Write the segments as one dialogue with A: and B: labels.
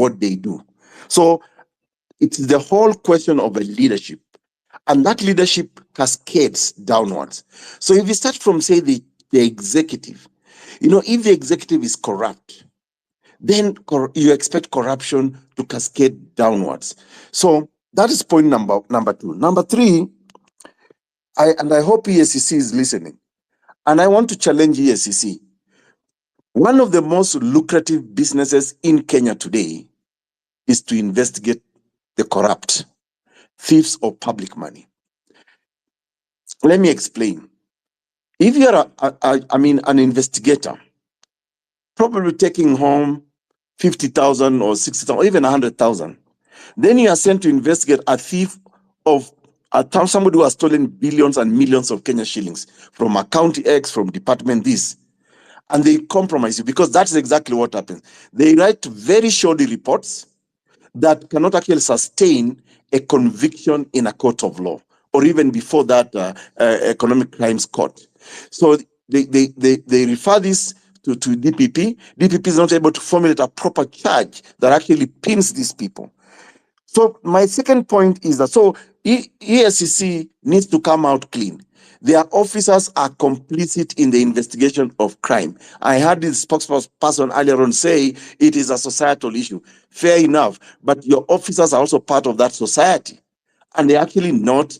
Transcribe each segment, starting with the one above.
A: what they do. So it's the whole question of a leadership, and that leadership cascades downwards. So if you start from, say, the executive, if the executive is corrupt, then you expect corruption to cascade downwards. So that is point number two. Number three, I hope EACC is listening, and I want to challenge EACC. One of the most lucrative businesses in Kenya today is to investigate the corrupt, thieves of public money. Let me explain. If you're an investigator, probably taking home 50,000 or 60,000 or even 100,000, then you are sent to investigate a thief of somebody who has stolen billions and millions of Kenya shillings from a county X, from department this, and they compromise you, because that's exactly what happens. They write very shoddy reports that cannot actually sustain a conviction in a court of law, or even before that economic crimes court. So they refer this to DPP. DPP is not able to formulate a proper charge that actually pins these people. So my second point is that, so EACC needs to come out clean. Their officers are complicit in the investigation of crime. I heard this spokesperson earlier on say it is a societal issue. Fair enough, but your officers are also part of that society, and they're actually not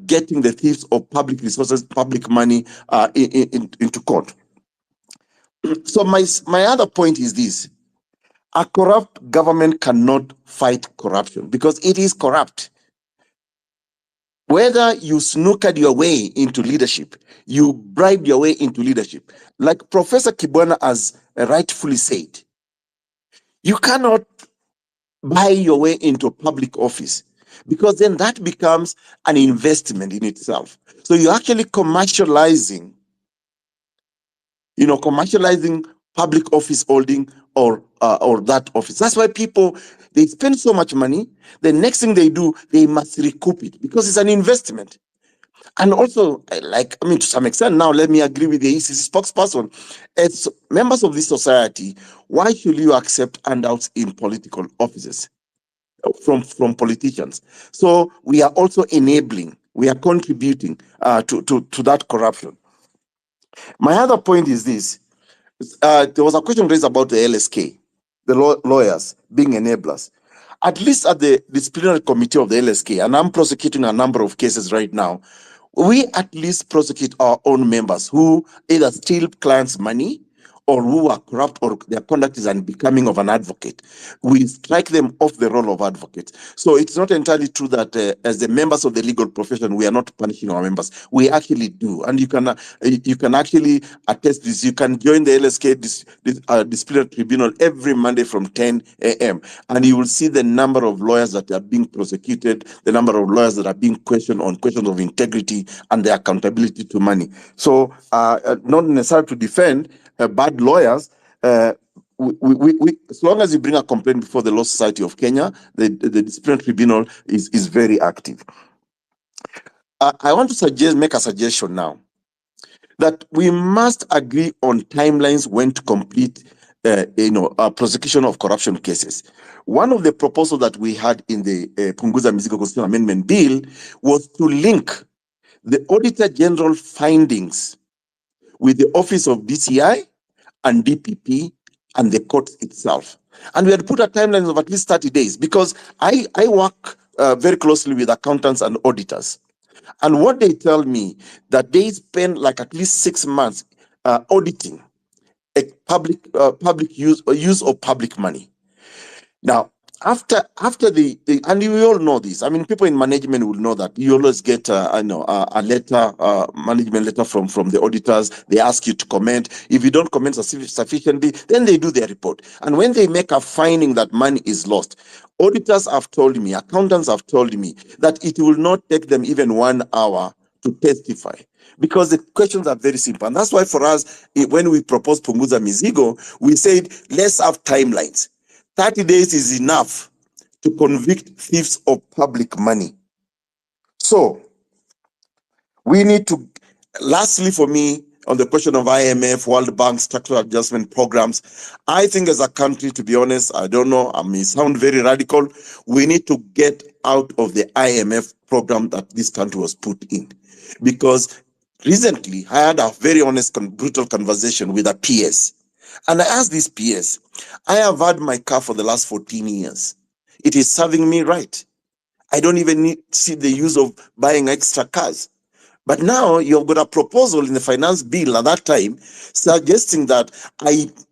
A: getting the thieves of public resources, public money into court. So my other point is this: a corrupt government cannot fight corruption because it is corrupt. Whether you snookered your way into leadership, you bribed your way into leadership, like Professor Kibwana has rightfully said, you cannot buy your way into public office, because then that becomes an investment in itself. So you're actually commercializing public office holding or that office. That's why people, they spend so much money. The next thing they do, they must recoup it because it's an investment. And also, to some extent now, let me agree with the EACC spokesperson. As members of this society, why should you accept handouts in political offices from politicians? So we are also enabling, we are contributing to that corruption. My other point is this. There was a question raised about the LSK, the lawyers being enablers. At least at the disciplinary committee of the LSK, and I'm prosecuting a number of cases right now, we at least prosecute our own members who either steal clients' money or who are corrupt or their conduct is unbecoming of an advocate. We strike them off the role of advocates. So it's not entirely true that as the members of the legal profession, we are not punishing our members. We actually do. And you can actually attest this. You can join the LSK disciplinary tribunal every Monday from 10 a.m. And you will see the number of lawyers that are being prosecuted, the number of lawyers that are being questioned on questions of integrity and their accountability to money. So not necessarily to defend bad lawyers, we as long as you bring a complaint before the Law Society of Kenya, the disciplinary tribunal is very active. I want to make a suggestion now that we must agree on timelines when to complete prosecution of corruption cases. One of the proposals that we had in the Punguza Mizigo Constitutional Amendment Bill was to link the Auditor General findings with the Office of DCI and DPP and the court itself. And we had put a timeline of at least 30 days because I work very closely with accountants and auditors. And what they tell me that they spend like at least 6 months auditing a public use of public money. Now, after the and we all know this. I mean, people in management will know that you always get a letter, management letter from the auditors. They ask you to comment. If you don't comment sufficiently, then they do their report. And when they make a finding that money is lost, auditors have told me, accountants have told me that it will not take them even 1 hour to testify, because the questions are very simple. And that's why for us, when we proposed Punguza Mizigo, we said, let's have timelines. 30 days is enough to convict thieves of public money. So we need to, lastly for me, on the question of IMF, World Bank, structural adjustment programs. I think as a country, to be honest, I don't know, I may sound very radical, we need to get out of the IMF program that this country was put in. Because recently, I had a very honest, brutal conversation with a PS. And I asked this PS, I have had my car for the last 14 years. It is serving me right. I don't even need to see the use of buying extra cars. But now you've got a proposal in the finance bill at that time suggesting that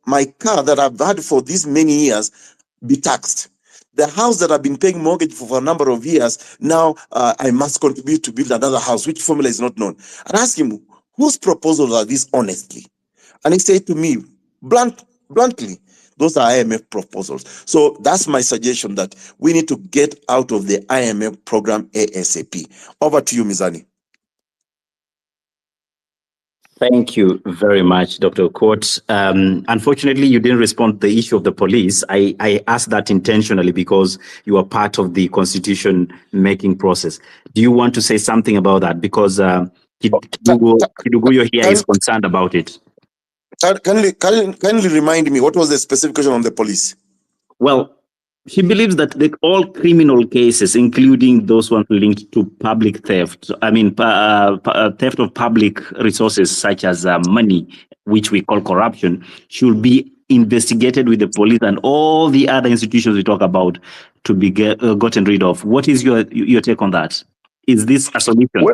A: my car that I've had for these many years be taxed. The house that I've been paying mortgage for a number of years, now I must contribute to build another house, which formula is not known. And I asked him, whose proposals are these honestly? And he said to me, bluntly, those are IMF proposals. So that's my suggestion, that we need to get out of the IMF program ASAP. Over to you, Mizani.
B: Thank you very much, Dr. Aukot. Unfortunately, you didn't respond to the issue of the police. I asked that intentionally because you are part of the constitution-making process. Do you want to say something about that? Because Kiduguyo here is concerned about it.
A: Kindly remind me, what was the specific question on the police?
B: Well, he believes that all criminal cases, including those ones linked to public theft, I mean, theft of public resources such as money, which we call corruption, should be investigated with the police and all the other institutions we talk about to be gotten rid of. What is your take on that? Is this a solution?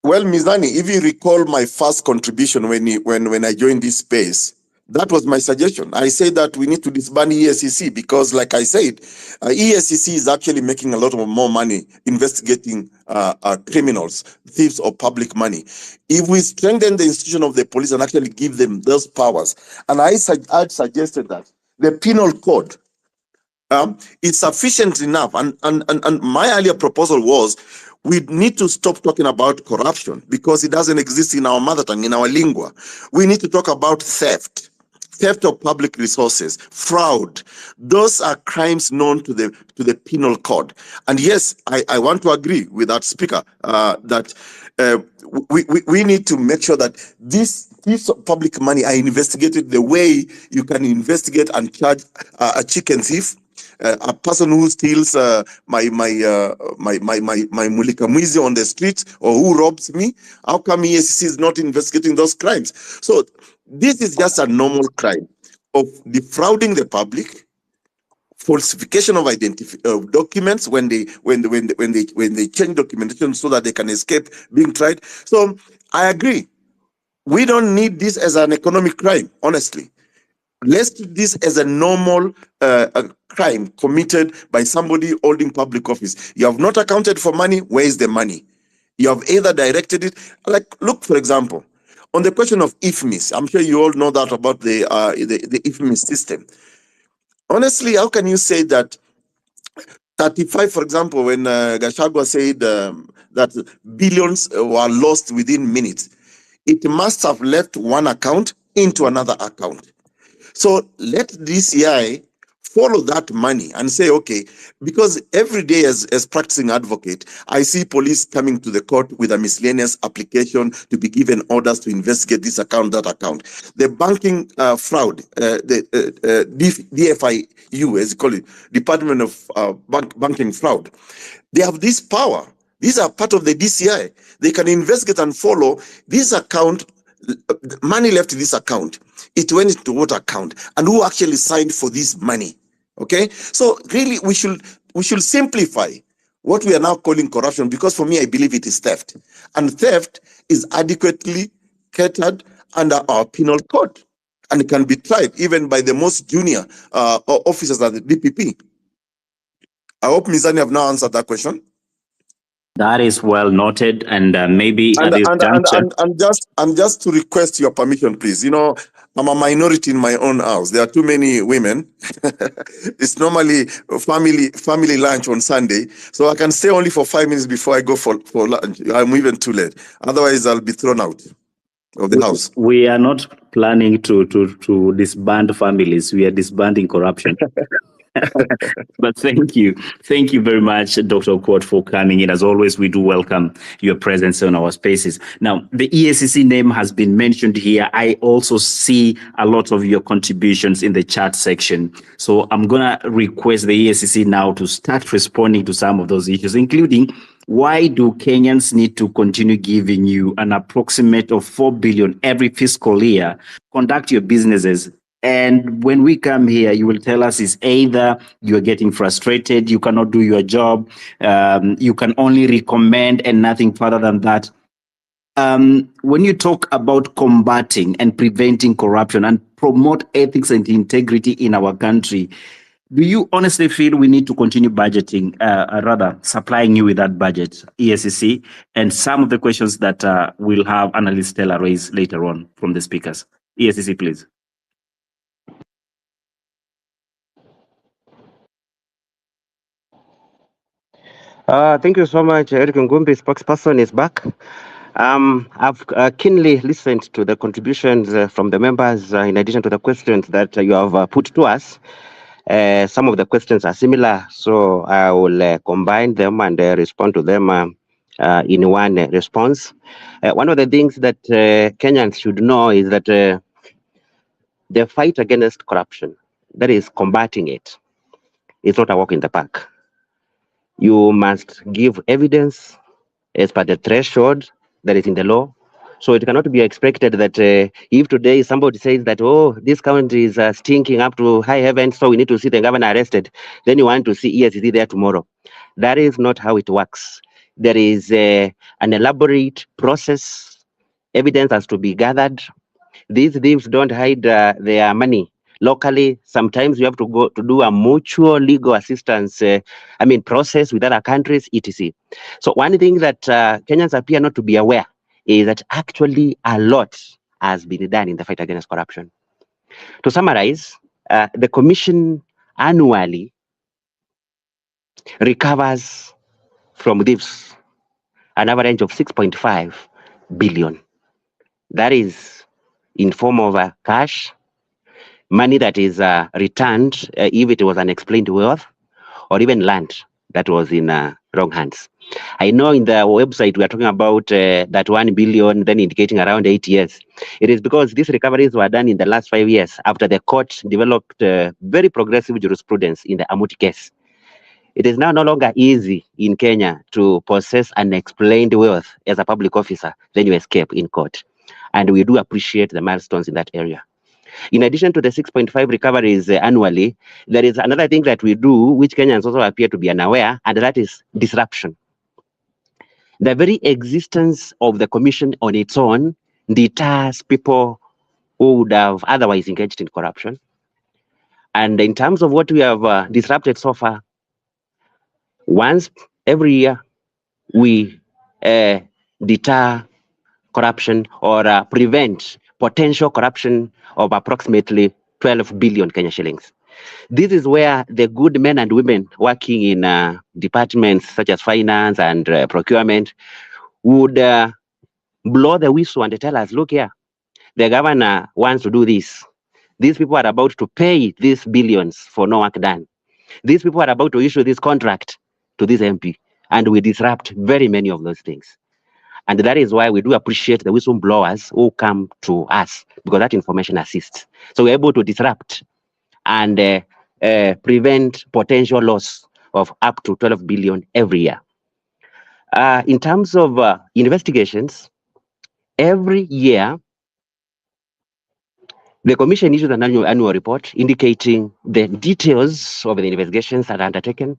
A: Well, Mizani, if you recall my first contribution when I joined this space, that was my suggestion. I said that we need to disband EACC because, like I said, EACC is actually making a lot more money investigating criminals, thieves of public money. If we strengthen the institution of the police and actually give them those powers, and I suggested that the penal code is sufficient enough. And my earlier proposal was we need to stop talking about corruption because it doesn't exist in our mother tongue, in our lingua. We need to talk about theft of public resources, fraud. Those are crimes known to the penal code. And yes, I want to agree with that speaker that we need to make sure that these thieves of public money are investigated the way you can investigate and charge a chicken thief, a person who steals my mulika mwizi on the street, or who robs me. How come EACC is not investigating those crimes? So this is just a normal crime of defrauding the public, falsification of documents when they change documentation so that they can escape being tried. So I agree. We don't need this as an economic crime, honestly. Let's do this as a normal crime committed by somebody holding public office. You have not accounted for money. Where is the money? You have either directed it. Like, look, for example, on the question of IFMIS, I'm sure you all know that about the IFMIS system. Honestly, how can you say that 35, for example, when Gachagua said that billions were lost within minutes, it must have left one account into another account. So let DCI follow that money and say, okay, because every day as practicing advocate, I see police coming to the court with a miscellaneous application to be given orders to investigate this account, that account. The banking fraud, the DFIU, as you call it, Department of Banking Fraud, they have this power. These are part of the DCI. They can investigate and follow this account, money left in this account. It went into what account and who actually signed for this money. Okay, so really we should simplify what we are now calling corruption, because for me I believe it is theft, and theft is adequately catered under our penal code and it can be tried even by the most junior officers at the DPP. I hope Mizani have now answered that question.
B: That is well noted, and maybe at this juncture,
A: and just to request your permission, please. You know, I'm a minority in my own house. There are too many women. It's normally family lunch on Sunday, so I can stay only for 5 minutes before I go for lunch. I'm even too late. Otherwise, I'll be thrown out of the house.
B: We are not planning to disband families. We are disbanding corruption. But thank you. Thank you very much, Dr. Aukot, for coming in. As always, we do welcome your presence on our spaces. Now, the EACC name has been mentioned here. I also see a lot of your contributions in the chat section. So I'm going to request the EACC now to start responding to some of those issues, including why do Kenyans need to continue giving you an approximate of 4 billion every fiscal year, conduct your businesses? And when we come here, you will tell us is either you're getting frustrated, you cannot do your job, you can only recommend and nothing further than that. When you talk about combating and preventing corruption and promote ethics and integrity in our country, do you honestly feel we need to continue budgeting, rather supplying you with that budget, EACC, and some of the questions that we'll have Analyst Stella raise later on from the speakers? EACC, please.
C: Thank you so much. Eric Ngumbi, spokesperson, is back. I've keenly listened to the contributions from the members in addition to the questions that you have put to us. Some of the questions are similar, so I will combine them and respond to them in one response. One of the things that Kenyans should know is that the fight against corruption, that is combating it, is not a walk in the park. You must give evidence as per the threshold that is in the law. So it cannot be expected that if today somebody says that, oh, this county is stinking up to high heaven, so we need to see the governor arrested, then you want to see EACC there tomorrow. That is not how it works. There is an elaborate process. Evidence has to be gathered. These thieves don't hide their money locally. Sometimes you have to go to do a mutual legal assistance process with other countries, etc. So one thing that Kenyans appear not to be aware is that actually a lot has been done in the fight against corruption. To summarize, the commission annually recovers from thieves an average of 6.5 billion. That is in form of cash, money that is returned if it was unexplained wealth, or even land that was in wrong hands. I know in the website we are talking about that 1 billion, then indicating around 8 years. It is because these recoveries were done in the last 5 years after the court developed very progressive jurisprudence in the Amuti case. It is now no longer easy in Kenya to possess unexplained wealth as a public officer, then you escape in court. And we do appreciate the milestones in that area. In addition to the 6.5 recoveries annually, there is another thing that we do, which Kenyans also appear to be unaware, and that is disruption. The very existence of the commission on its own deters people who would have otherwise engaged in corruption. And in terms of what we have disrupted so far, once every year we deter corruption or prevent potential corruption of approximately 12 billion Kenya shillings. This is where the good men and women working in departments such as finance and procurement would blow the whistle and tell us, look here, the governor wants to do this. These people are about to pay these billions for no work done. These people are about to issue this contract to this MP, and we disrupt very many of those things. And that is why we do appreciate the whistleblowers who come to us, because that information assists. So we're able to disrupt and prevent potential loss of up to 12 billion every year. In terms of investigations, every year, the commission issues an annual report indicating the details of the investigations that are undertaken.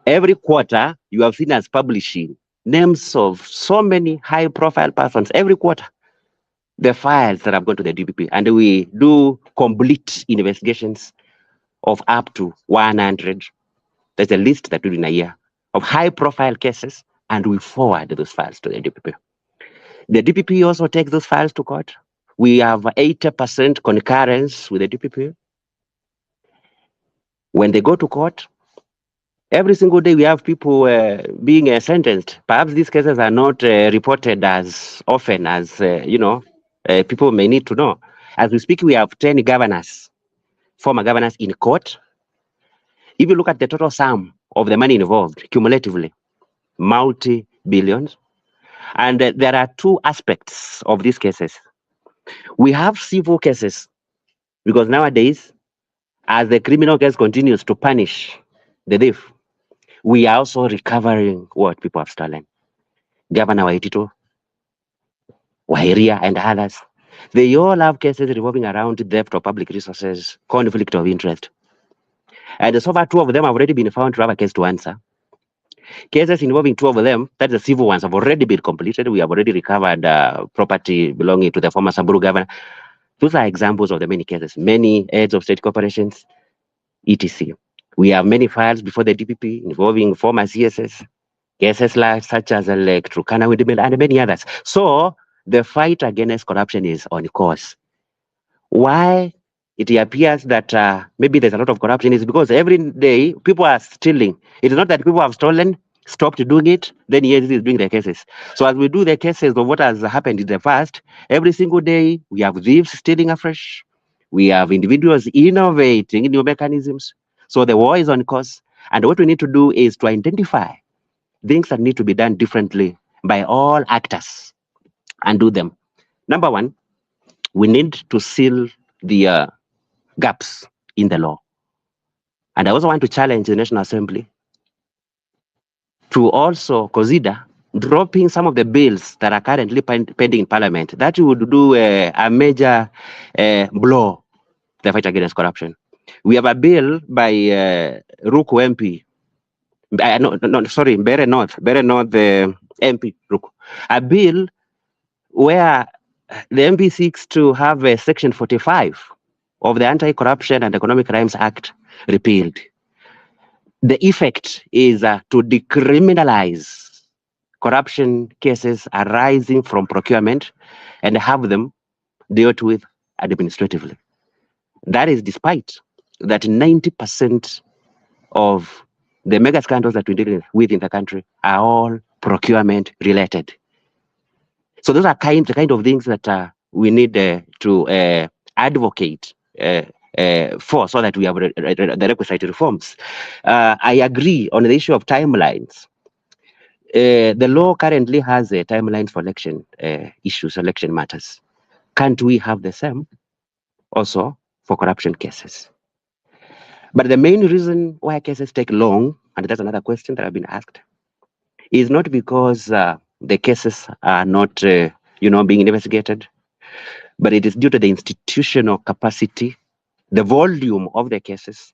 C: Every quarter, you have seen us publishing names of so many high-profile persons every quarter, the files that have gone to the DPP, and we do complete investigations of up to 100. There's a list that we do in a year of high-profile cases, and we forward those files to the DPP. The DPP also takes those files to court. We have 80% concurrence with the DPP. When they go to court, every single day we have people being sentenced. Perhaps these cases are not reported as often as people may need to know. As we speak, we have 10 governors, former governors in court. If you look at the total sum of the money involved cumulatively, multi-billions, and there are two aspects of these cases. We have civil cases, because nowadays, as the criminal case continues to punish the thief, we are also recovering what people have stolen. Governor Waitito, Wahiria, and others, they all have cases revolving around theft of public resources, conflict of interest. And so far, 2 of them have already been found to have a case to answer. Cases involving 2 of them, that's the civil ones, have already been completed. We have already recovered property belonging to the former Samburu governor. Those are examples of the many cases, many heads of state corporations, etc. We have many files before the DPP involving former CSS, cases like, such as Turkana Windmill and many others. So the fight against corruption is on course. Why it appears that maybe there's a lot of corruption is because every day people are stealing. It is not that people have stolen, stopped doing it, then EACC is doing the cases. So as we do the cases of what has happened in the past, every single day we have thieves stealing afresh. We have individuals innovating new mechanisms. So the war is on course. And what we need to do is to identify things that need to be done differently by all actors and do them. Number one, we need to seal the gaps in the law. And I also want to challenge the National Assembly to also consider dropping some of the bills that are currently pending in Parliament. That would do a major blow to the fight against corruption. We have a bill by Ruko MP, Bere North, the MP, Ruko. A bill where the MP seeks to have a Section 45 of the Anti-Corruption and Economic Crimes Act repealed. The effect is to decriminalize corruption cases arising from procurement and have them dealt with administratively. That is despite that 90% of the mega scandals that we deal with in the country are all procurement related. So those are the kind of things that we need to advocate for, so that we have the requisite reforms. I agree on the issue of timelines. The law currently has a timeline for election issues, election matters. Can't we have the same also for corruption cases? But the main reason why cases take long, and that's another question that I've been asked, is not because the cases are not being investigated, but it is due to the institutional capacity, the volume of the cases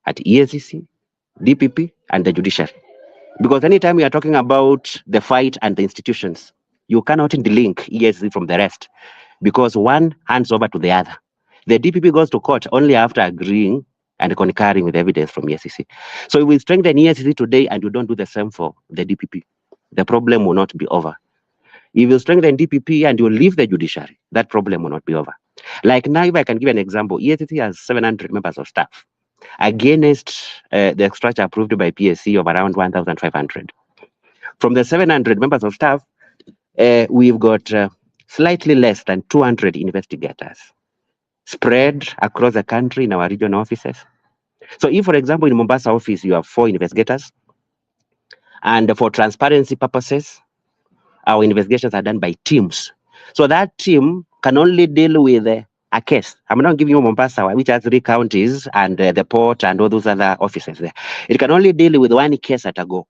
C: at EACC, DPP, and the judiciary. Because anytime we are talking about the fight and the institutions, you cannot delink EACC from the rest, because one hands over to the other. The DPP goes to court only after agreeing and concurring with evidence from EACC. So if we strengthen EACC today and you don't do the same for the DPP, the problem will not be over. If you strengthen DPP and you leave the judiciary, that problem will not be over. Like now, if I can give an example, EACC has 700 members of staff against the structure approved by PSC of around 1,500. From the 700 members of staff, we've got slightly less than 200 investigators spread across the country in our regional offices. So if, for example, in Mombasa office, you have 4 investigators, and for transparency purposes, our investigations are done by teams. So that team can only deal with a case. I'm not giving you Mombasa, which has 3 counties and the port and all those other offices there. It can only deal with 1 case at a go.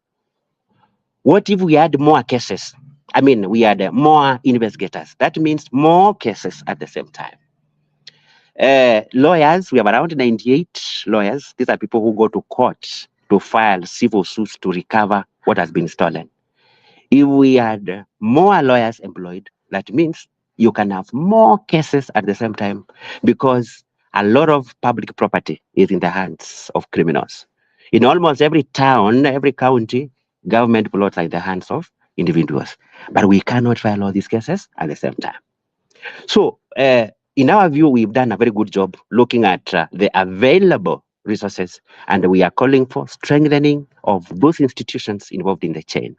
C: What if we had more cases? I mean, we had more investigators. That means more cases at the same time. Lawyers, we have around 98 lawyers. These are people who go to court to file civil suits to recover what has been stolen. If we had more lawyers employed, that means you can have more cases at the same time, because a lot of public property is in the hands of criminals. In almost every town, every county, government plots are in the hands of individuals. But we cannot file all these cases at the same time. So, in our view, we've done a very good job looking at the available resources, and we are calling for strengthening of those institutions involved in the chain.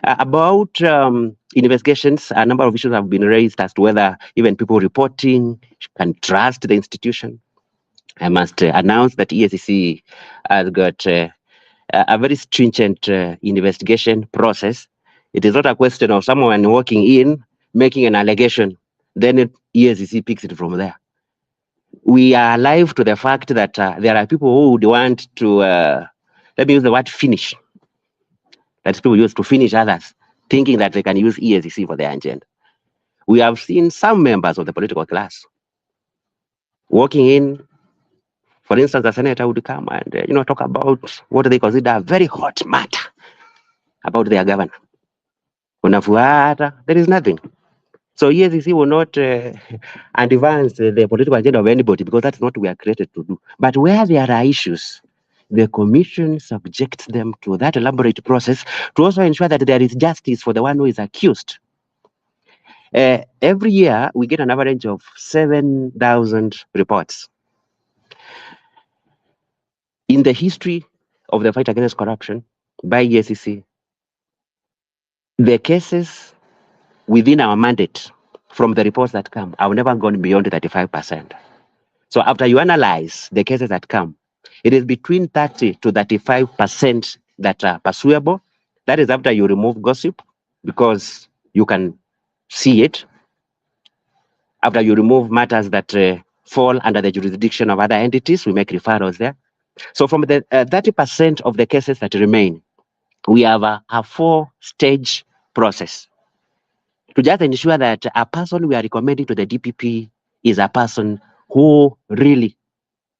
C: About investigations, a number of issues have been raised as to whether even people reporting can trust the institution. I must announce that EACC has got a very stringent investigation process. It is not a question of someone walking in, making an allegation, then EACC picks it from there. We are alive to the fact that there are people who would want to, let me use the word finish. That people use to finish others, thinking that they can use EACC for their agenda. We have seen some members of the political class walking in. For instance, the senator would come and talk about what they consider a very hot matter about their governor. Unafuata, there is nothing. So EACC will not advance the political agenda of anybody, because that's not what we are created to do. But where there are issues, the commission subjects them to that elaborate process to also ensure that there is justice for the one who is accused. Every year, we get an average of 7,000 reports. In the history of the fight against corruption by EACC, the cases within our mandate from the reports that come have never gone beyond 35%. So after you analyze the cases that come, it is between 30 to 35% that are pursuable. That is after you remove gossip, because you can see it. After you remove matters that fall under the jurisdiction of other entities, we make referrals there. So from the 30% of the cases that remain, we have a 4-stage process to just ensure that a person we are recommending to the DPP is a person who really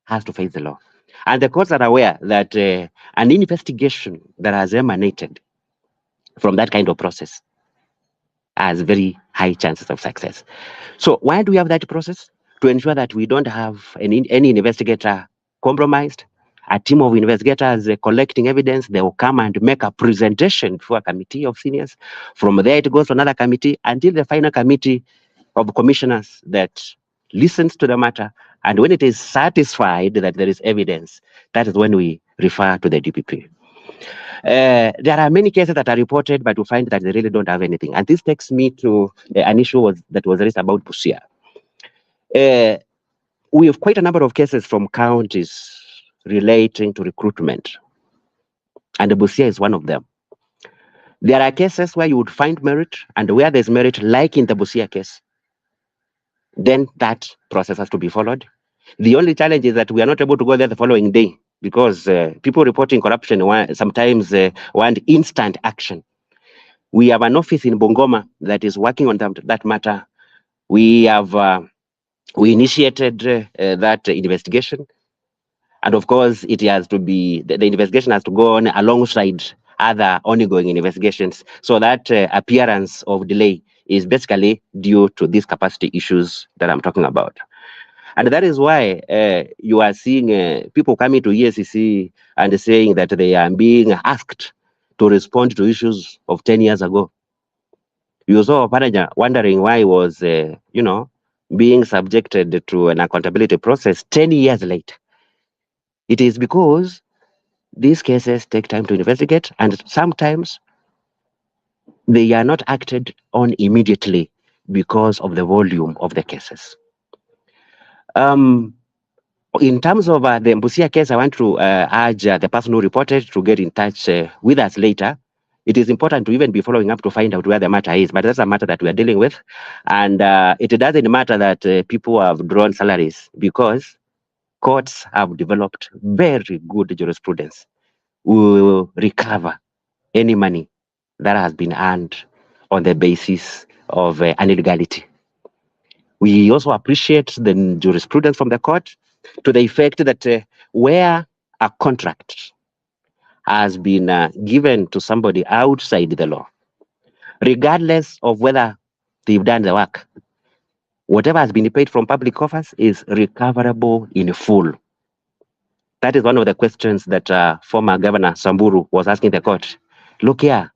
C: has to face the law. And the courts are aware that an investigation that has emanated from that kind of process has very high chances of success. So why do we have that process? To ensure that we don't have any investigator compromised. A team of investigators collecting evidence, they will come and make a presentation for a committee of seniors. From there, it goes to another committee until the final committee of commissioners that listens to the matter. And when it is satisfied that there is evidence, that is when we refer to the DPP. There are many cases that are reported, but we find that they really don't have anything. And this takes me to an issue that was raised about Busia. We have quite a number of cases from counties relating to recruitment, and Busia is one of them. There are cases where you would find merit, and where there's merit, like in the Busia case, then that process has to be followed. The only challenge is that we are not able to go there the following day, because people reporting corruption sometimes want instant action. We have an office in Bungoma that is working on that matter. We have we initiated that investigation, and of course, it has to be the investigation has to go on alongside other ongoing investigations. So that appearance of delay is basically due to these capacity issues that I'm talking about. And that is why you are seeing people coming to EACC and saying that they are being asked to respond to issues of 10 years ago. You saw Panaja wondering why he was, being subjected to an accountability process 10 years later. It is because these cases take time to investigate, and sometimes they are not acted on immediately because of the volume of the cases. In terms of the Busia case, I want to urge the person who reported to get in touch with us later. It is important to even be following up to find out where the matter is, but that's a matter that we are dealing with. And it doesn't matter that people have drawn salaries, because courts have developed very good jurisprudence. We will recover any money that has been earned on the basis of an illegality. We also appreciate the jurisprudence from the court to the effect that where a contract has been given to somebody outside the law, regardless of whether they've done the work, whatever has been paid from public coffers is recoverable in full. That is one of the questions that former Governor Samburu was asking the court. Look here,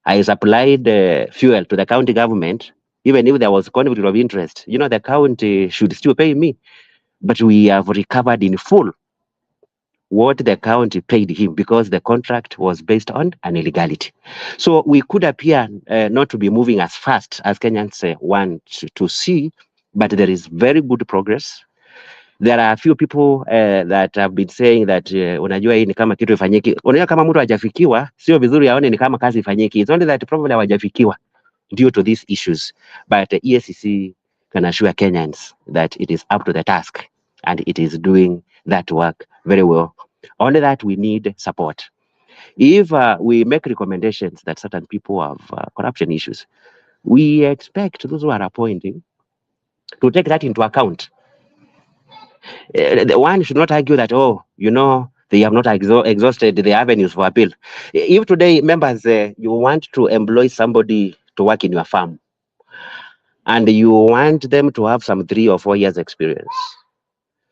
C: I supplied fuel to the county government. Even if there was conflict of interest, the county should still pay me. But we have recovered in full what the county paid him, because the contract was based on an illegality. So we could appear not to be moving as fast as Kenyans want to see, but there is very good progress. There are a few people that have been saying that unajua hii ni kama kitu ifanyiki. Unajua kama mtu hajafikiwa sio vizuri aone ni kama kazi ifanyiki. It's only that probably hawajafikiwa due to these issues. But the EACC can assure Kenyans that it is up to the task and it is doing that work very well. Only that we need support. If we make recommendations that certain people have corruption issues, we expect those who are appointing to take that into account. The one should not argue that, oh, you know, they have not exhausted the avenues for appeal. If today, members, you want to employ somebody to work in your farm, and you want them to have some 3 or 4 years experience,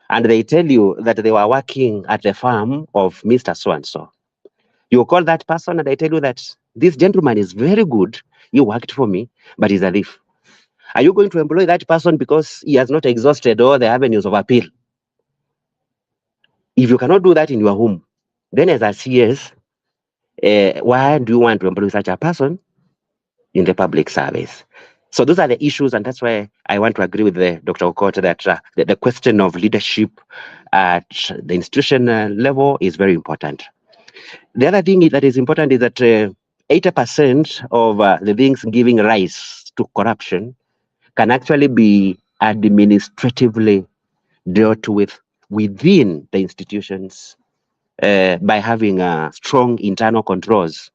C: and they tell you that they were working at the farm of Mr. So-and-so, you call that person and they tell you that this gentleman is very good, he worked for me, but he's a thief. Are you going to employ that person because he has not exhausted all the avenues of appeal? If you cannot do that in your home, then as a CS, why do you want to employ such a person in the public service? So those are the issues, and that's why I want to agree with Dr. Aukot that the question of leadership at the institution level is very important. The other thing that is important is that 80% of the things giving rise to corruption can actually be administratively dealt with within the institutions by having strong internal controls.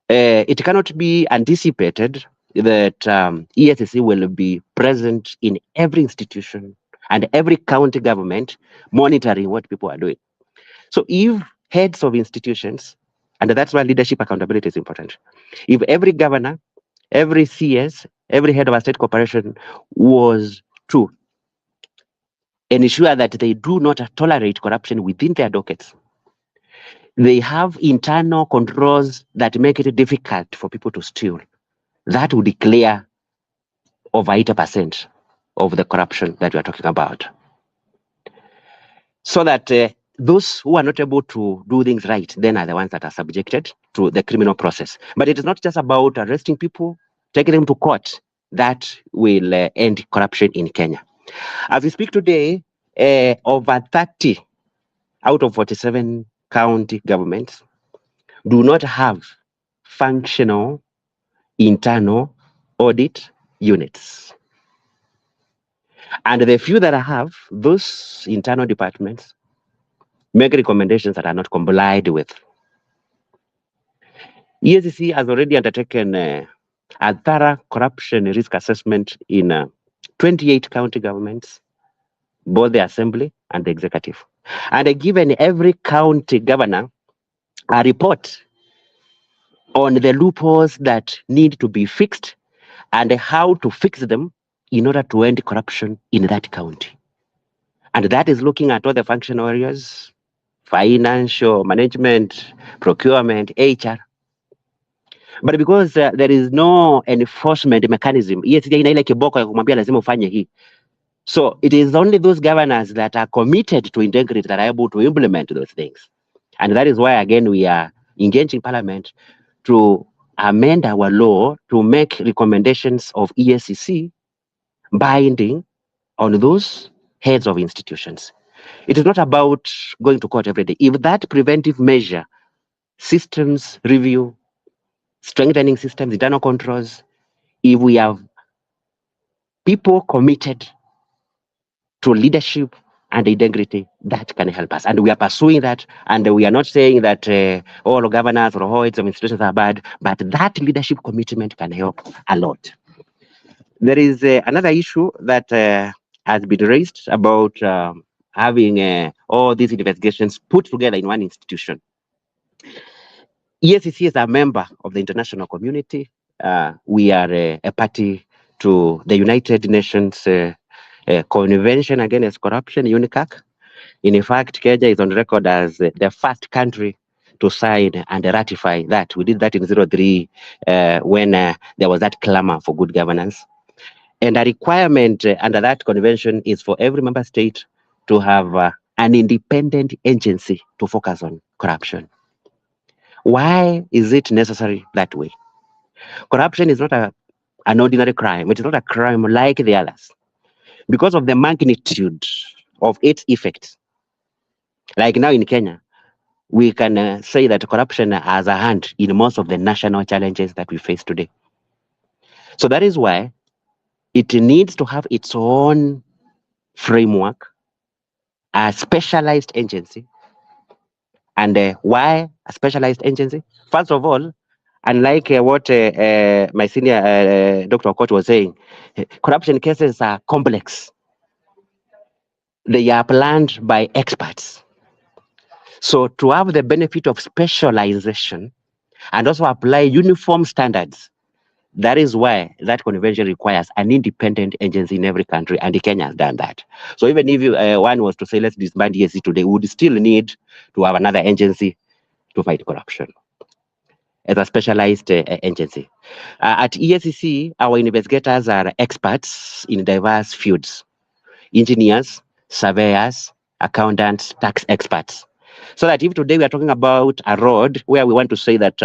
C: It cannot be anticipated that EACC will be present in every institution and every county government monitoring what people are doing. So if heads of institutions, and that's why leadership accountability is important, if every governor, every CS, every head of a state corporation was to ensure that they do not tolerate corruption within their dockets, they have internal controls that make it difficult for people to steal, that would declare over 80% of the corruption that we are talking about. So that those who are not able to do things right then are the ones that are subjected to the criminal process. But it is not just about arresting people, taking them to court that will end corruption in Kenya. As we speak today, over 30 out of 47 county governments do not have functional internal audit units. And the few that I have, those internal departments make recommendations that are not complied with. EACC has already undertaken a thorough corruption risk assessment in 28 county governments, both the assembly and the executive. And given every county governor a report on the loopholes that need to be fixed and how to fix them in order to end corruption in that county. And that is looking at all the functional areas, financial management, procurement, HR. But because there is no enforcement mechanism, so it is only those governors that are committed to integrity that are able to implement those things. And that is why, again, we are engaging Parliament to amend our law to make recommendations of EACC binding on those heads of institutions. It is not about going to court every day. If that preventive measure, systems review, strengthening systems, internal controls, if we have people committed to leadership and integrity, that can help us. And we are pursuing that. And we are not saying that all governors or all heads of institutions are bad, but that leadership commitment can help a lot. There is another issue that has been raised about having all these investigations put together in one institution. EACC is a member of the international community. We are a party to the United Nations Convention Against Corruption, UNICAC. In fact, Kenya is on record as the first country to sign and ratify that. We did that in 2003 when there was that clamor for good governance. And a requirement under that convention is for every member state to have an independent agency to focus on corruption. Why is it necessary that way? Corruption is not an ordinary crime. It is not a crime like the others. Because of the magnitude of its effects. Like now in Kenya, we can say that corruption has a hand in most of the national challenges that we face today. So that is why it needs to have its own framework, a specialized agency. And why a specialized agency? First of all, unlike what my senior Dr. Aukot was saying, corruption cases are complex. They are planned by experts. So to have the benefit of specialization and also apply uniform standards, that is why that convention requires an independent agency in every country, and Kenya has done that. So even if one was to say, let's disband EACC today, we would still need to have another agency to fight corruption as a specialized agency. At EACC, our investigators are experts in diverse fields: engineers, surveyors, accountants, tax experts. So that if today we are talking about a road where we want to say that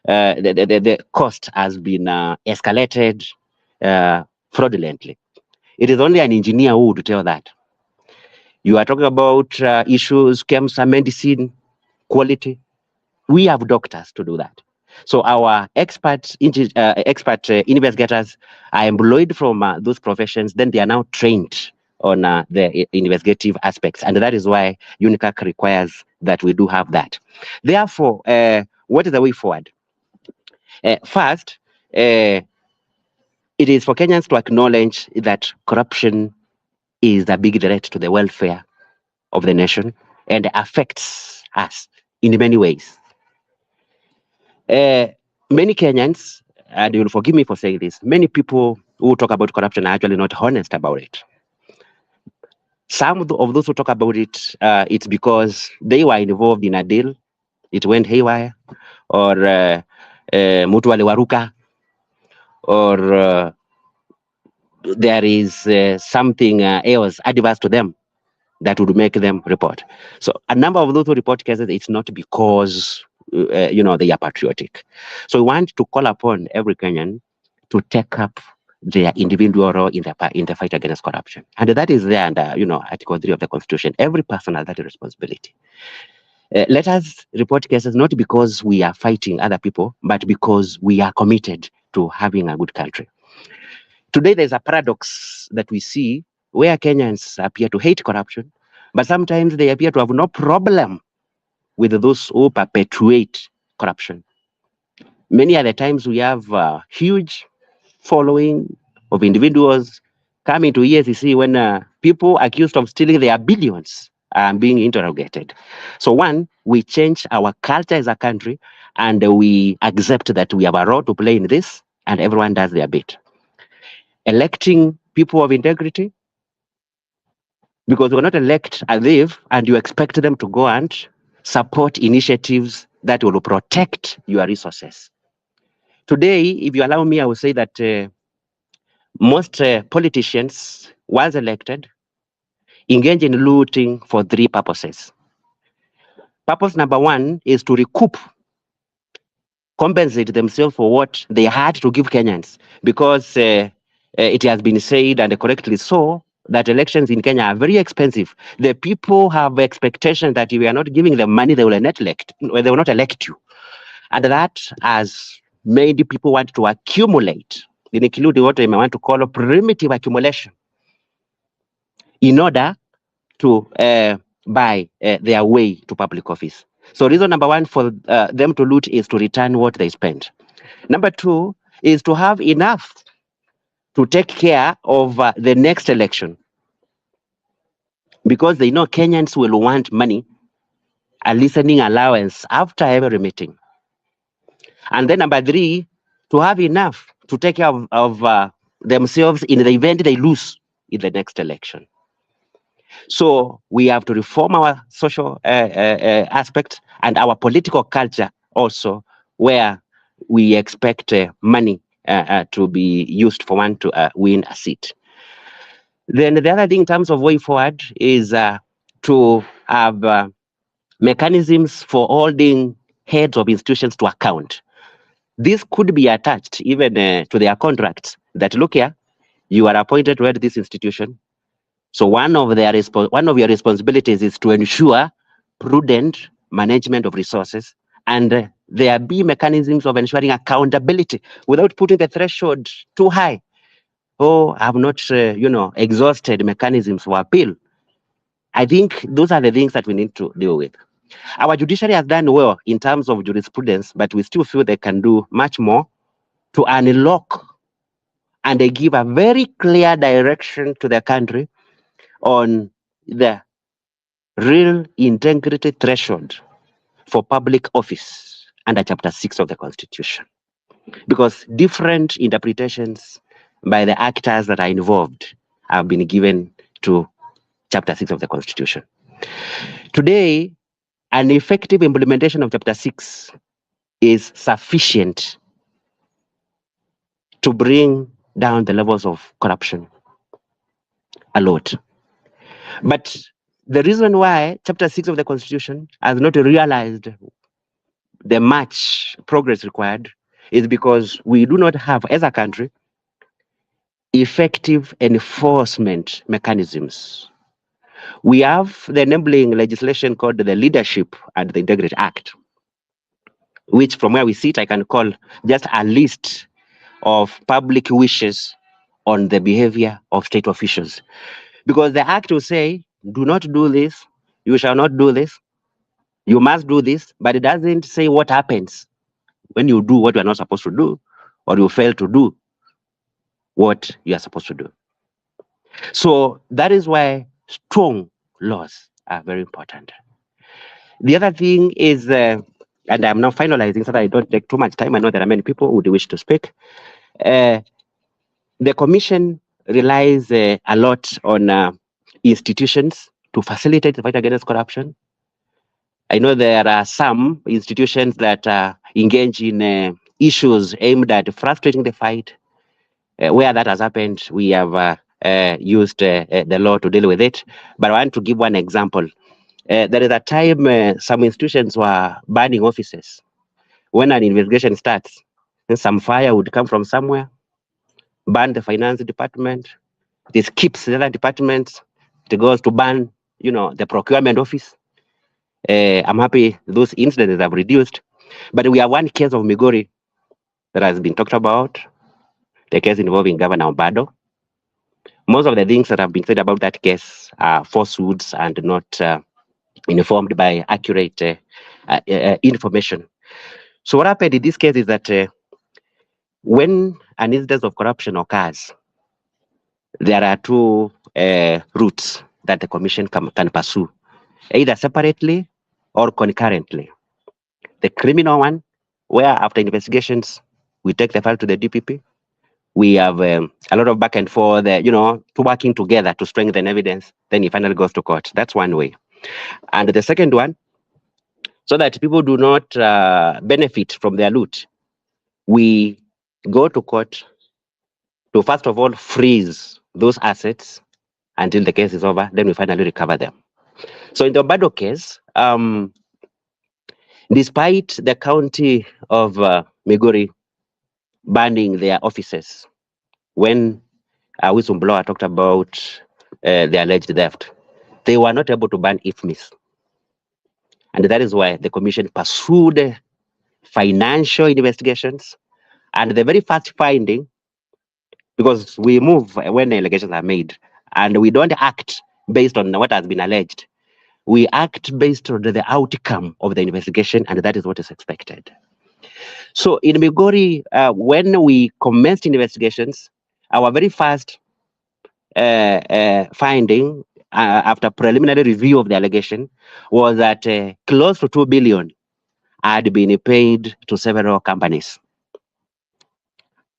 C: the cost has been escalated fraudulently, it is only an engineer who would tell that. You are talking about issues, cancer, medicine, quality. We have doctors to do that. So our expert investigators are employed from those professions. Then they are now trained on the investigative aspects, and that is why UNICAC requires that we do have that. Therefore, what is the way forward? First, it is for Kenyans to acknowledge that corruption is a big threat to the welfare of the nation and affects us in many ways. Many Kenyans, and you'll forgive me for saying this, many people who talk about corruption are actually not honest about it. Some of those who talk about it, it's because they were involved in a deal, it went haywire, or mutu aliwaruka, or there is something else adverse to them that would make them report. So a number of those who report cases, it's not because they are patriotic. So we want to call upon every Kenyan to take up their individual role in the fight against corruption, and that is there under Article 3 of the Constitution. Every person has that responsibility. Let us report cases not because we are fighting other people, but because we are committed to having a good country. Today, there's a paradox that we see where Kenyans appear to hate corruption, but sometimes they appear to have no problem with those who perpetuate corruption. Many other times we have a huge following of individuals coming to EACC when people accused of stealing their billions are being interrogated. So one, we change our culture as a country, and we accept that we have a role to play in this, and everyone does their bit. Electing people of integrity, because we cannot elect a thief and you expect them to go and support initiatives that will protect your resources. Today, if you allow me, I will say that most politicians, once elected, engage in looting for three purposes. Purpose number one is to recoup, compensate themselves for what they had to give Kenyans, because it has been said, and correctly so, that elections in Kenya are very expensive. The people have expectation that if you are not giving them money, they will not elect you. And that has made people want to accumulate, including what I may want to call a primitive accumulation, in order to buy their way to public office. So reason number one for them to loot is to return what they spent. Number two is to have enough to take care of the next election, because they know Kenyans will want money, a listening allowance after every meeting. And then number three, to have enough to take care of themselves in the event they lose in the next election. So we have to reform our social aspect and our political culture also, where we expect money to be used for one to win a seat. Then the other thing in terms of way forward is to have mechanisms for holding heads of institutions to account. This could be attached even to their contracts, that look here, you are appointed to head this institution. So one of your responsibilities is to ensure prudent management of resources, and there be mechanisms of ensuring accountability without putting the threshold too high. Oh, I've not, exhausted mechanisms for appeal. I think those are the things that we need to deal with. Our judiciary has done well in terms of jurisprudence, but we still feel they can do much more to unlock and they give a very clear direction to the country on the real integrity threshold for public office under Chapter 6 of the Constitution. Because different interpretations by the actors that are involved have been given to Chapter 6 of the Constitution. Today, an effective implementation of Chapter 6 is sufficient to bring down the levels of corruption a lot. But the reason why Chapter 6 of the Constitution has not realized the much progress required is because we do not have, as a country, effective enforcement mechanisms. We have the enabling legislation called the Leadership and the Integrity Act, which from where we sit, I can call just a list of public wishes on the behavior of state officials. Because the act will say, do not do this, you shall not do this, you must do this, but it doesn't say what happens when you do what you are not supposed to do, or you fail to do what you are supposed to do. So that is why strong laws are very important. The other thing is, and I'm now finalizing so that I don't take too much time. I know there are many people who would wish to speak. The Commission relies a lot on institutions to facilitate the fight against corruption. I know there are some institutions that engage in issues aimed at frustrating the fight. Where that has happened, we have used the law to deal with it. But I want to give one example. There is a time some institutions were burning offices. When an investigation starts, some fire would come from somewhere, burn the finance department, this skips the other departments, it goes to burn, the procurement office. I'm happy those incidents have reduced. But we have one case of Migori that has been talked about, the case involving Governor Obado. Most of the things that have been said about that case are falsehoods and not informed by accurate information. So what happened in this case is that when an instance of corruption occurs, there are two routes that the Commission can pursue, either separately or concurrently. The criminal one, where after investigations, we take the file to the DPP. We have a lot of back and forth, to working together to strengthen evidence. Then it finally goes to court. That's one way. And the second one, so that people do not benefit from their loot, we go to court to first of all freeze those assets until the case is over. Then we finally recover them. So in the Obado case, despite the county of Migori burning their offices when a whistleblower talked about the alleged theft, they were not able to burn IFMIS. And that is why the Commission pursued financial investigations. And the very first finding, because we move when the allegations are made, and we don't act based on what has been alleged. We act based on the outcome of the investigation, and that is what is expected. So in Migori, when we commenced investigations, our very first finding after preliminary review of the allegation was that close to 2 billion had been paid to several companies.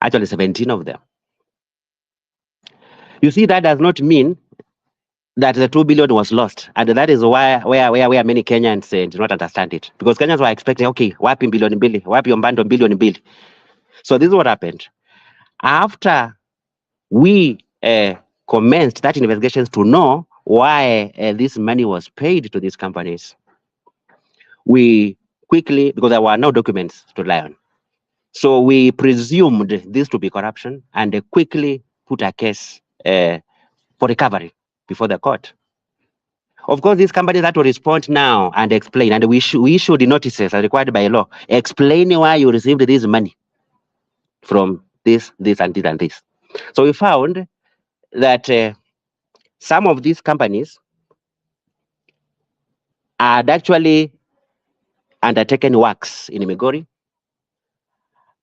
C: Actually, 17 of them. You see, that does not mean that the 2 billion was lost. And that is where many Kenyans do not understand it. Because Kenyans were expecting, okay, wapi billion bill, wapi yombando billion bill. So this is what happened. After we commenced that investigations to know why this money was paid to these companies, we quickly, because there were no documents to rely on, so we presumed this to be corruption and quickly put a case for recovery. before the court. Of course, these companies have to respond now and explain, and we issued the notices as required by law, explaining why you received this money from this, and this, and this. So we found that some of these companies had actually undertaken works in Migori.